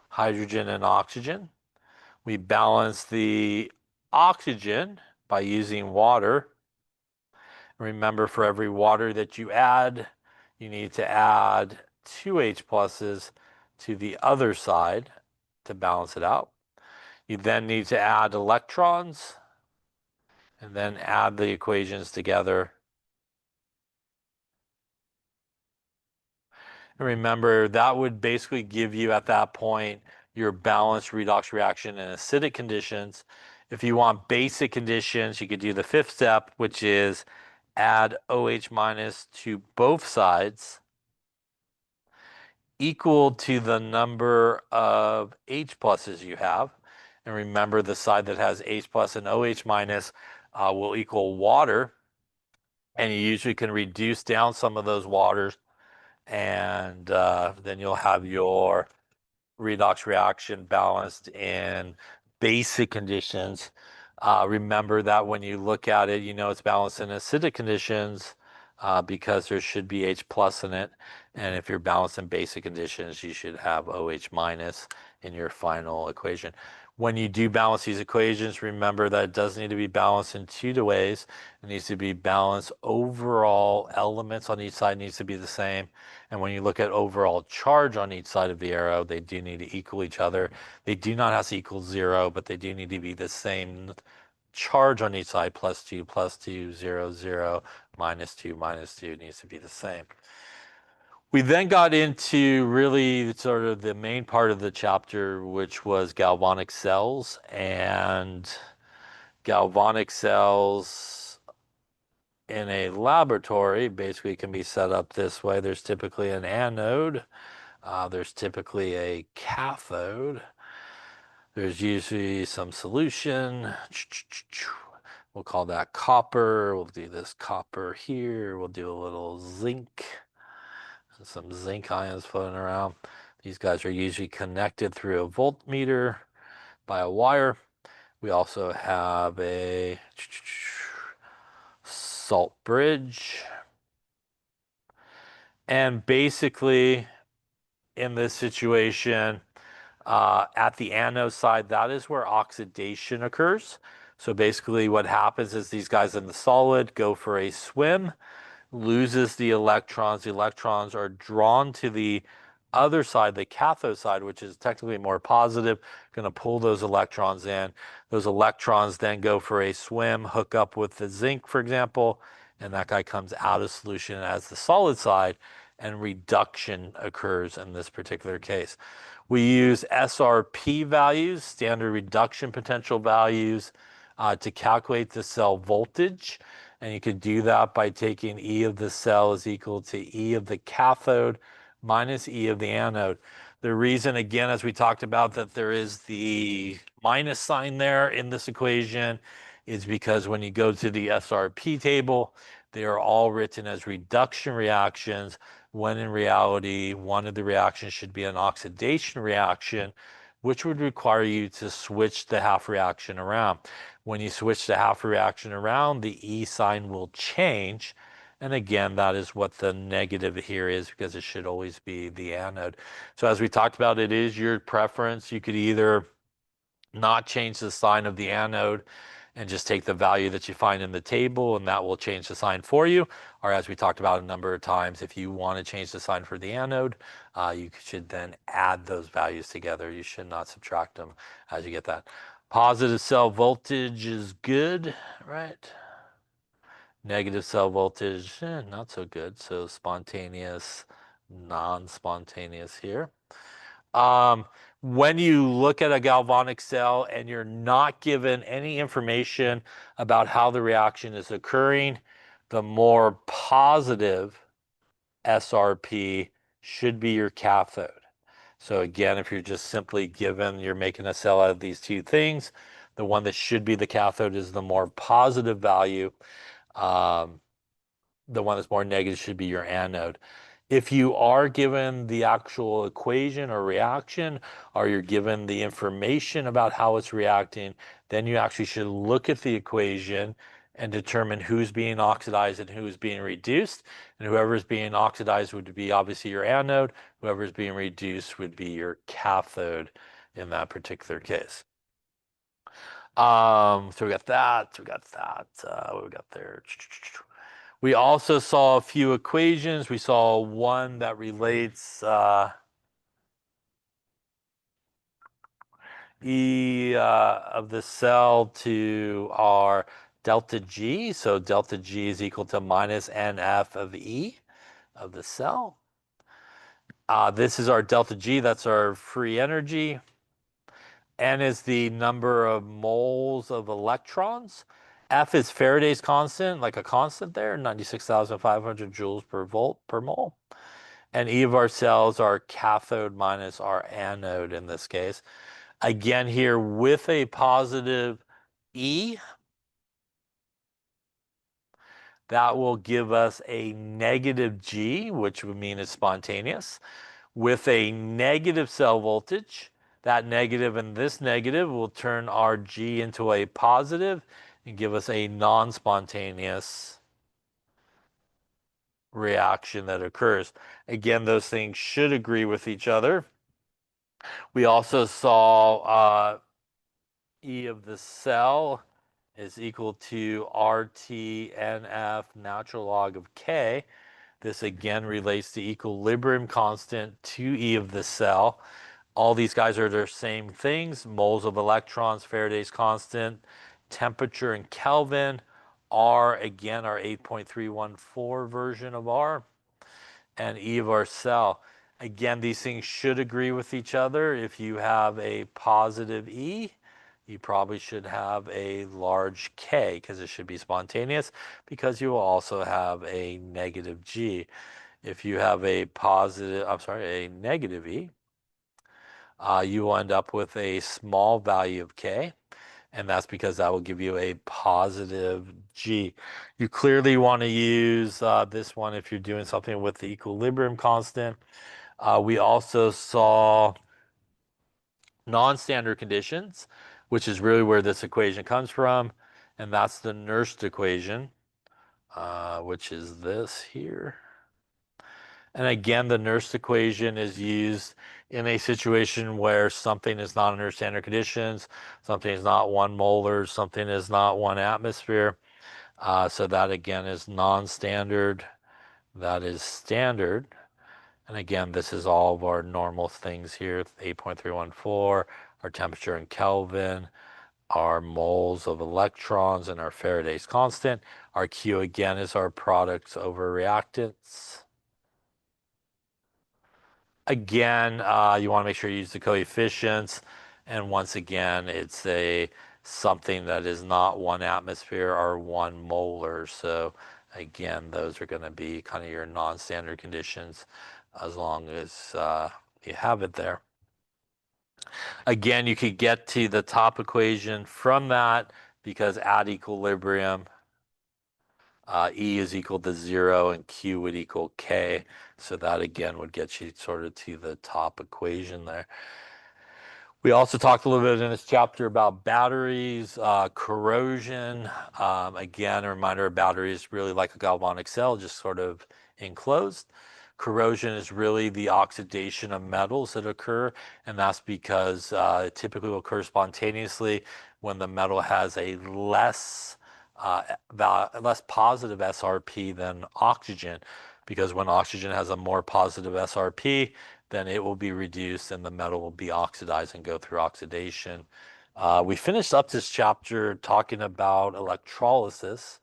hydrogen and oxygen. We balance the oxygen by using water. Remember, for every water that you add, you need to add 2 H pluses to the other side to balance it out. You then need to add electrons and then add the equations together. And remember, that would basically give you at that point your balanced redox reaction in acidic conditions. If you want basic conditions, you could do the 5th step, which is add OH minus to both sides equal to the number of H pluses you have. And remember, the side that has H plus and OH minus will equal water. And you usually can reduce down some of those waters, and then you'll have your redox reaction balanced in basic conditions. Remember that when you look at it, you know it's balanced in acidic conditions because there should be H plus in it. And if you're balanced in basic conditions, you should have OH minus in your final equation. When you do balance these equations, remember that it does need to be balanced in 2 ways. It needs to be balanced. Overall elements on each side needs to be the same. And when you look at overall charge on each side of the arrow, they do need to equal each other. They do not have to equal 0, but they do need to be the same charge on each side. +2, +2, 0, 0, -2, -2 needs to be the same. We then got into really sort of the main part of the chapter, which was galvanic cells. And galvanic cells in a laboratory basically can be set up this way. There's typically an anode. There's typically a cathode. There's usually some solution. We'll call that copper. We'll do this copper here. We'll do a little zinc. Some zinc ions floating around. These guys are usually connected through a voltmeter by a wire. We also have a salt bridge. And basically, in this situation, At the anode side, that is where oxidation occurs. So basically what happens is these guys in the solid go for a swim, loses the electrons. The electrons are drawn to the other side, the cathode side, which is technically more positive, going to pull those electrons in. Those electrons then go for a swim, hook up with the zinc, for example, and that guy comes out of solution as the solid side, and reduction occurs in this particular case. We use SRP values, standard reduction potential values, to calculate the cell voltage. And you could do that by taking E of the cell is equal to E of the cathode minus E of the anode. The reason, again, as we talked about, that there is the minus sign there in this equation is because when you go to the SRP table, they are all written as reduction reactions, when in reality, one of the reactions should be an oxidation reaction, which would require you to switch the half reaction around. When you switch the half reaction around, the E sign will change. And again, that is what the negative here is, because it should always be the anode. So as we talked about, it is your preference. You could either not change the sign of the anode and just take the value that you find in the table, and that will change the sign for you. Or as we talked about a number of times, if you want to change the sign for the anode, you should then add those values together. You should not subtract them as you get that. Positive cell voltage is good, right? Negative cell voltage, not so good. So spontaneous, non-spontaneous here. When you look at a galvanic cell and you're not given any information about how the reaction is occurring, the more positive SRP should be your cathode. So again, if you're just simply given, you're making a cell out of these two things, the one that should be the cathode is the more positive value. The one that's more negative should be your anode. If you are given the actual equation or reaction, or you're given the information about how it's reacting, then you actually should look at the equation and determine who's being oxidized and who's being reduced. And whoever is being oxidized would be obviously your anode. Whoever is being reduced would be your cathode in that particular case. So we got that. We got that. What we got there? We also saw a few equations. We saw one that relates E of the cell to our delta G. So delta G is equal to minus NF of E of the cell. This is our delta G. That's our free energy. N is the number of moles of electrons. F is Faraday's constant, like a constant there, 96,500 joules per volt per mole. And E of our cells are cathode minus our anode in this case. Again, here with a positive E, that will give us a negative G, which would mean it's spontaneous. With a negative cell voltage, that negative and this negative will turn our G into a positive and give us a non-spontaneous reaction that occurs. Again, those things should agree with each other. We also saw E of the cell is equal to RT-NF natural log of K. This again relates to equilibrium constant to E of the cell. All these guys are their same things, moles of electrons, Faraday's constant, temperature in Kelvin, R, again, our 8.314 version of R, and E of our cell. Again, these things should agree with each other. If you have a positive E, you probably should have a large K, because it should be spontaneous, because you will also have a negative G. If you have a negative E, you will end up with a small value of K, and that's because that will give you a positive G. You clearly want to use this one if you're doing something with the equilibrium constant. We also saw non-standard conditions, which is really where this equation comes from, and that's the Nernst equation, which is this here. And again, the Nernst equation is used in a situation where something is not under standard conditions, something is not 1 molar, something is not 1 atmosphere. So that again is non-standard. That is standard. And again, this is all of our normal things here, 8.314, our temperature in Kelvin, our moles of electrons, and our Faraday's constant. Our Q again is our products over reactants. Again, you want to make sure you use the coefficients. And once again, it's something that is not 1 atmosphere or 1 molar. So again, those are going to be kind of your non-standard conditions as long as you have it there. Again, you could get to the top equation from that because at equilibrium, E is equal to 0 and Q would equal K. So that again would get you sort of to the top equation there. We also talked a little bit in this chapter about batteries, corrosion. Again, a reminder, a battery is really like a galvanic cell, just sort of enclosed. Corrosion is really the oxidation of metals that occur, and that's because it typically will occur spontaneously when the metal has a less positive SRP than oxygen, because when oxygen has a more positive SRP, then it will be reduced and the metal will be oxidized and go through oxidation. We finished up this chapter talking about electrolysis.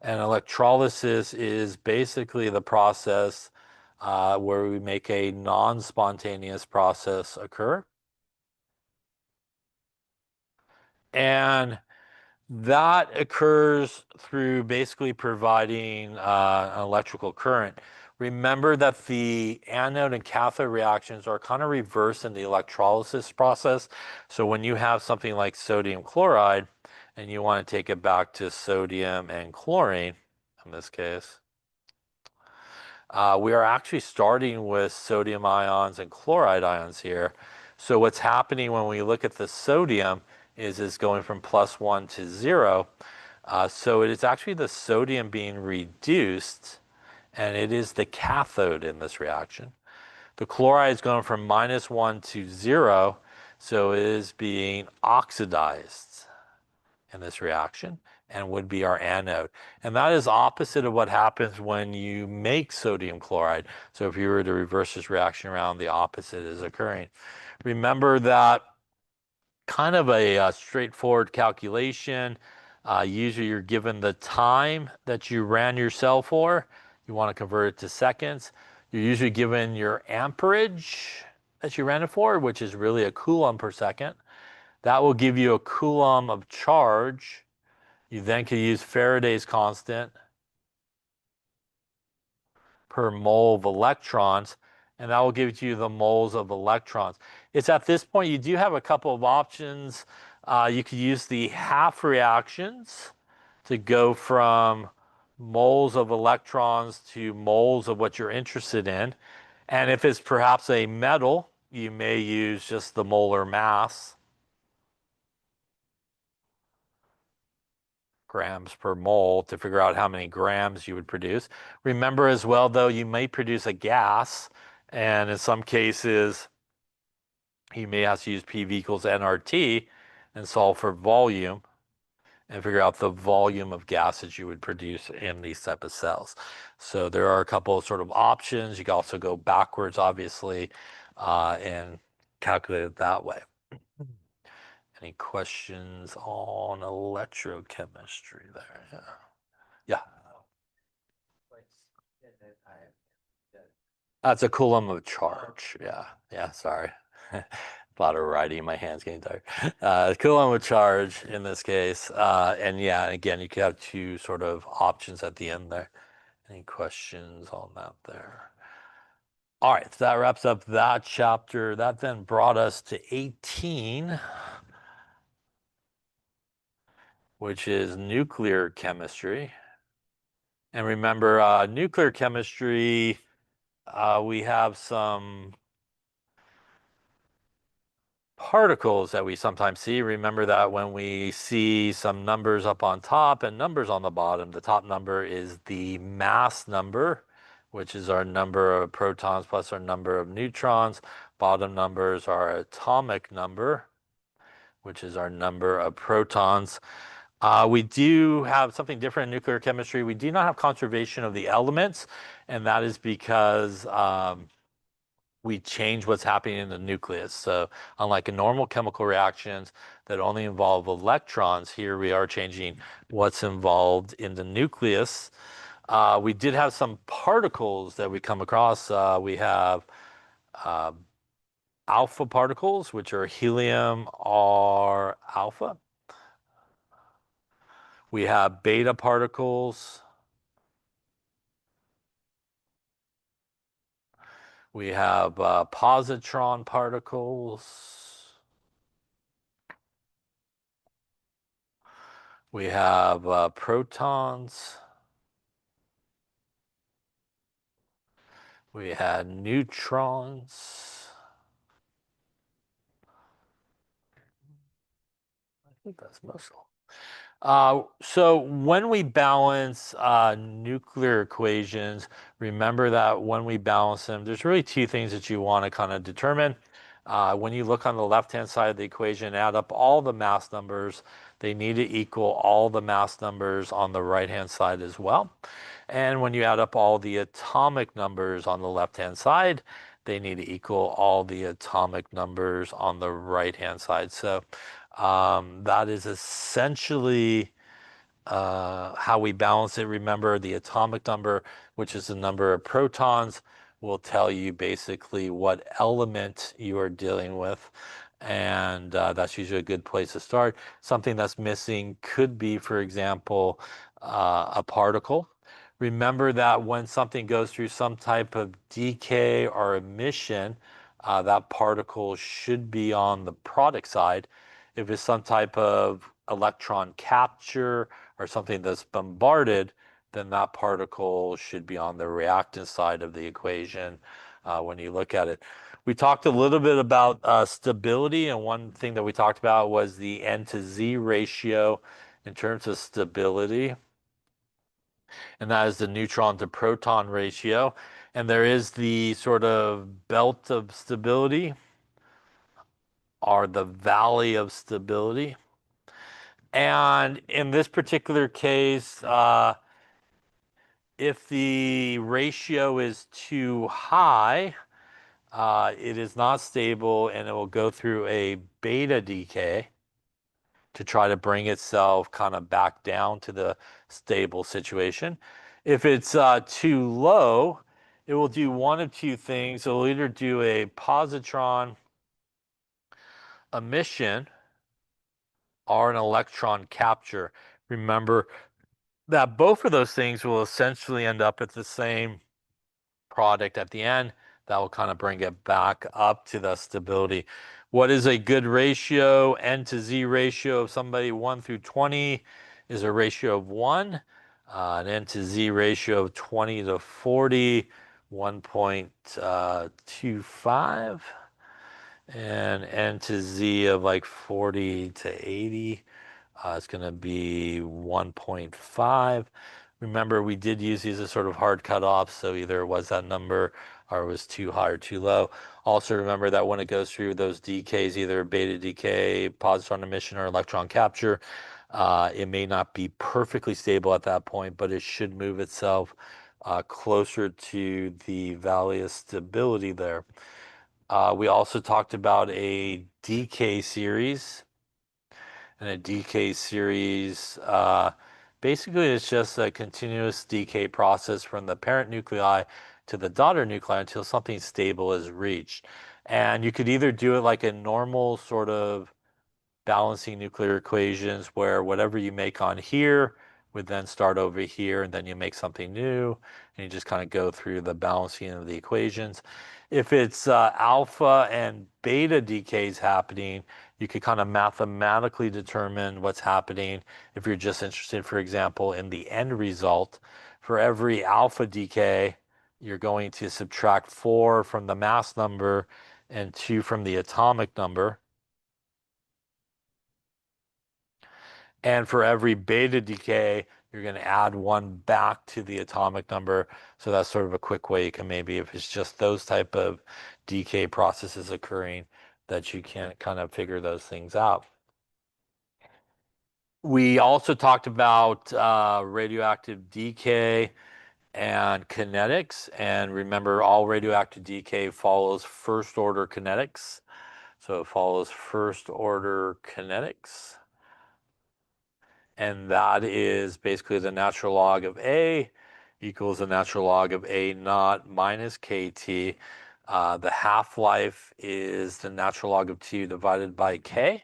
And electrolysis is basically the process where we make a non-spontaneous process occur. And that occurs through basically providing an electrical current. Remember that the anode and cathode reactions are kind of reversed in the electrolysis process. So when you have something like sodium chloride and you want to take it back to sodium and chlorine, in this case, we are actually starting with sodium ions and chloride ions here. So what's happening when we look at the sodium is it's going from +1 to 0. So it is actually the sodium being reduced, and it is the cathode in this reaction. The chloride is going from -1 to 0, so it is being oxidized in this reaction and would be our anode. And that is opposite of what happens when you make sodium chloride. So if you were to reverse this reaction around, the opposite is occurring. Remember that kind of a straightforward calculation. Usually you're given the time that you ran your cell for. You want to convert it to seconds. You're usually given your amperage that you ran it for, which is really a coulomb per second. That will give you a coulomb of charge. You then can use Faraday's constant per mole of electrons, and that will give you the moles of electrons. It's at this point you do have a couple of options. You could use the half reactions to go from moles of electrons to moles of what you're interested in. And if it's perhaps a metal, you may use just the molar mass, grams per mole, to figure out how many grams you would produce. Remember as well, though, you may produce a gas, and in some cases, you may have to use PV equals nRT and solve for volume and figure out the volume of gases you would produce in these type of cells. So there are a couple of sort of options. You can also go backwards, obviously, and calculate it that way. Any questions on electrochemistry there? Yeah. Yeah. That's a coulomb of charge. Yeah. Yeah. Sorry. A lot of writing. My hand's getting tired. Coulomb of charge in this case. And yeah, again, you could have two sort of options at the end there. Any questions on that there? All right. So that wraps up that chapter. That then brought us to 18, which is nuclear chemistry. And remember, nuclear chemistry, we have some particles that we sometimes see. Remember that when we see some numbers up on top and numbers on the bottom, the top number is the mass number, which is our number of protons plus our number of neutrons. Bottom numbers are atomic number, which is our number of protons. We do have something different in nuclear chemistry. We do not have conservation of the elements, and that is because we change what's happening in the nucleus. So unlike in normal chemical reactions that only involve electrons, here we are changing what's involved in the nucleus. We did have some particles that we come across. We have uh, alpha particles, which are helium R alpha. We have beta particles. We have positron particles. We have protons. We had neutrons. I think that's most of them. So when we balance nuclear equations, remember that when we balance them, there's really two things that you want to kind of determine. When you look on the left-hand side of the equation, add up all the mass numbers. They need to equal all the mass numbers on the right-hand side as well. And when you add up all the atomic numbers on the left-hand side, they need to equal all the atomic numbers on the right-hand side. So that is essentially how we balance it. Remember, the atomic number, which is the number of protons, will tell you basically what element you are dealing with. And that's usually a good place to start. Something that's missing could be, for example, a particle. Remember that when something goes through some type of decay or emission, that particle should be on the product side. If it's some type of electron capture or something that's bombarded, then that particle should be on the reactant side of the equation when you look at it. We talked a little bit about stability, and one thing that we talked about was the N to Z ratio in terms of stability, and that is the neutron to proton ratio. And there is the sort of belt of stability or the valley of stability. And in this particular case, if the ratio is too high, it is not stable and it will go through a beta decay to try to bring itself kind of back down to the stable situation. If it's too low, it will do one of two things. It will either do a positron emission or an electron capture. Remember that both of those things will essentially end up at the same product at the end. That will kind of bring it back up to the stability. What is a good ratio? N to Z ratio of somebody 1 through 20 is a ratio of 1. An N to Z ratio of 20 to 40, 1.25. And N to Z of like 40 to 80. It's going to be 1.5. Remember, we did use these as sort of hard cutoffs, so either it was that number or it was too high or too low. Also remember that when it goes through those decays, either beta decay, positron emission, or electron capture, it may not be perfectly stable at that point, but it should move itself closer to the valley of stability there. We also talked about a decay series. And a decay series, basically it's just a continuous decay process from the parent nuclei to the daughter nuclei until something stable is reached. And you could either do it like a normal sort of balancing nuclear equations where whatever you make on here would then start over here and then you make something new and you just kind of go through the balancing of the equations. If it's alpha and beta decays happening, you could kind of mathematically determine what's happening if you're just interested, for example, in the end result. For every alpha decay, you're going to subtract 4 from the mass number and 2 from the atomic number. And for every beta decay, you're going to add one back to the atomic number. So that's sort of a quick way you can maybe, if it's just those type of decay processes occurring, that you can kind of figure those things out. We also talked about radioactive decay and kinetics. And remember, all radioactive decay follows first order kinetics. So it follows first order kinetics. And that is basically the natural log of A equals the natural log of A naught minus KT. The half-life is the natural log of T divided by K.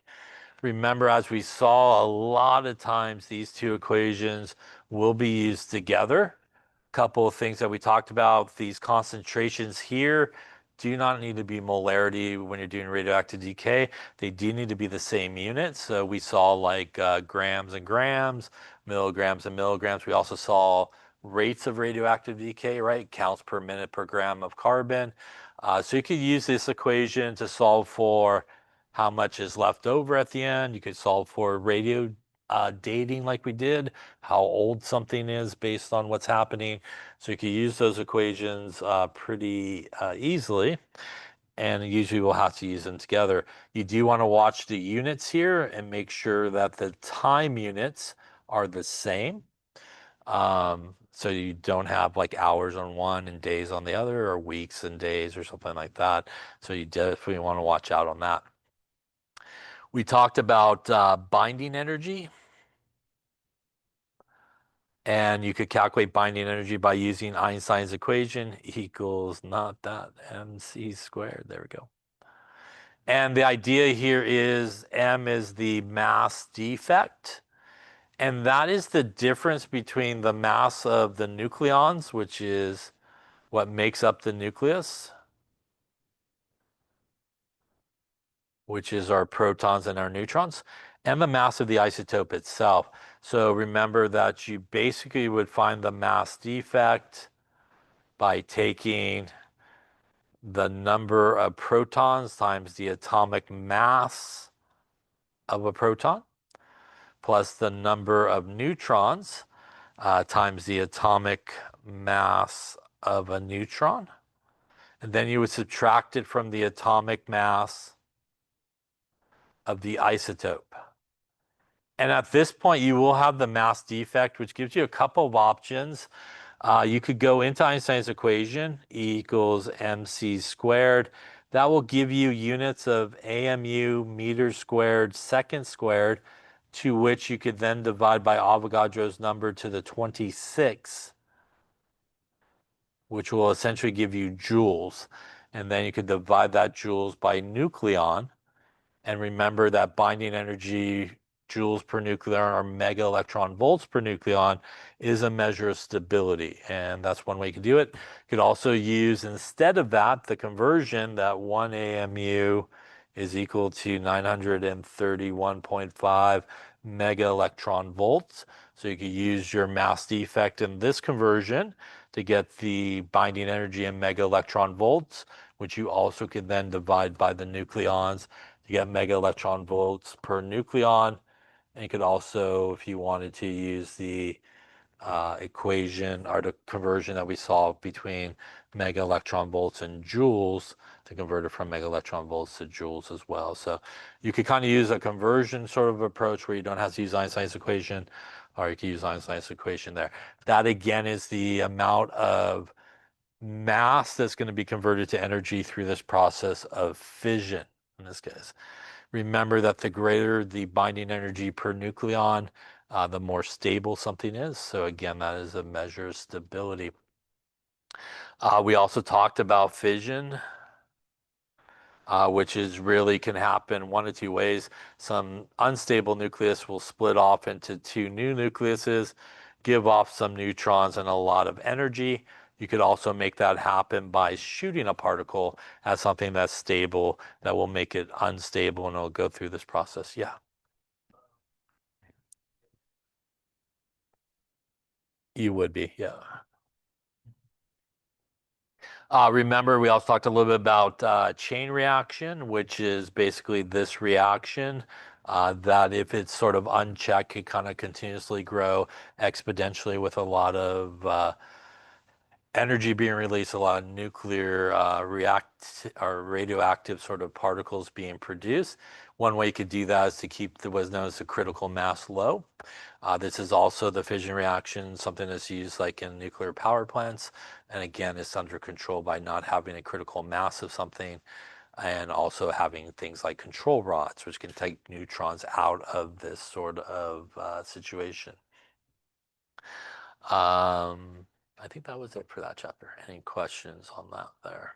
Remember, as we saw, a lot of times these two equations will be used together. Couple of things that we talked about, these concentrations here do not need to be molarity when you're doing radioactive decay. They do need to be the same unit. So we saw like grams and grams, milligrams and milligrams. We also saw rates of radioactive decay, right? Counts per minute per gram of carbon. So you could use this equation to solve for how much is left over at the end. You could solve for radio dating like we did, how old something is based on what's happening. So you can use those equations pretty easily, and usually we'll have to use them together. You do want to watch the units here and make sure that the time units are the same. So you don't have like hours on one and days on the other, or weeks and days or something like that. So you definitely want to watch out on that. We talked about binding energy. And you could calculate binding energy by using Einstein's equation equals not that mc squared. There we go. And the idea here is m is the mass defect. And that is the difference between the mass of the nucleons, which is what makes up the nucleus, which is our protons and our neutrons, and the mass of the isotope itself. So remember that you basically would find the mass defect by taking the number of protons times the atomic mass of a proton plus the number of neutrons times the atomic mass of a neutron. And then you would subtract it from the atomic mass of the isotope. And at this point, you will have the mass defect, which gives you a couple of options. You could go into Einstein's equation, E equals mc squared. That will give you units of AMU meters squared seconds squared, to which you could then divide by Avogadro's number to the 26, which will essentially give you joules. And then you could divide that joules by nucleon. And remember that binding energy, joules per nucleon or mega electron volts per nucleon, is a measure of stability. And that's one way you can do it. You could also use, instead of that, the conversion that 1 AMU is equal to 931.5 mega electron volts. So you could use your mass defect in this conversion to get the binding energy in mega electron volts, which you also could then divide by the nucleons to get mega electron volts per nucleon. And you could also, if you wanted to, use the equation or the conversion that we saw between mega electron volts and joules to convert it from mega electron volts to joules as well. So you could kind of use a conversion sort of approach where you don't have to use Einstein's equation, or you can use Einstein's equation there. That again is the amount of mass that's going to be converted to energy through this process of fission in this case. Remember that the greater the binding energy per nucleon, the more stable something is. So again, that is a measure of stability. We also talked about fission, which is really can happen one of two ways. Some unstable nucleus will split off into two new nucleuses, give off some neutrons and a lot of energy. You could also make that happen by shooting a particle at something that's stable that will make it unstable, and it'll go through this process. Yeah. You would be, yeah. Remember, we also talked a little bit about chain reaction, which is basically this reaction that if it's sort of unchecked, it kind of continuously grow exponentially with a lot of energy being released, a lot of nuclear react or radioactive sort of particles being produced. One way you could do that is to keep what's known as the critical mass low. This is also the fission reaction, something that's used like in nuclear power plants. And again, it's under control by not having a critical mass of something and also having things like control rods, which can take neutrons out of this sort of situation. I think that was it for that chapter. Any questions on that there?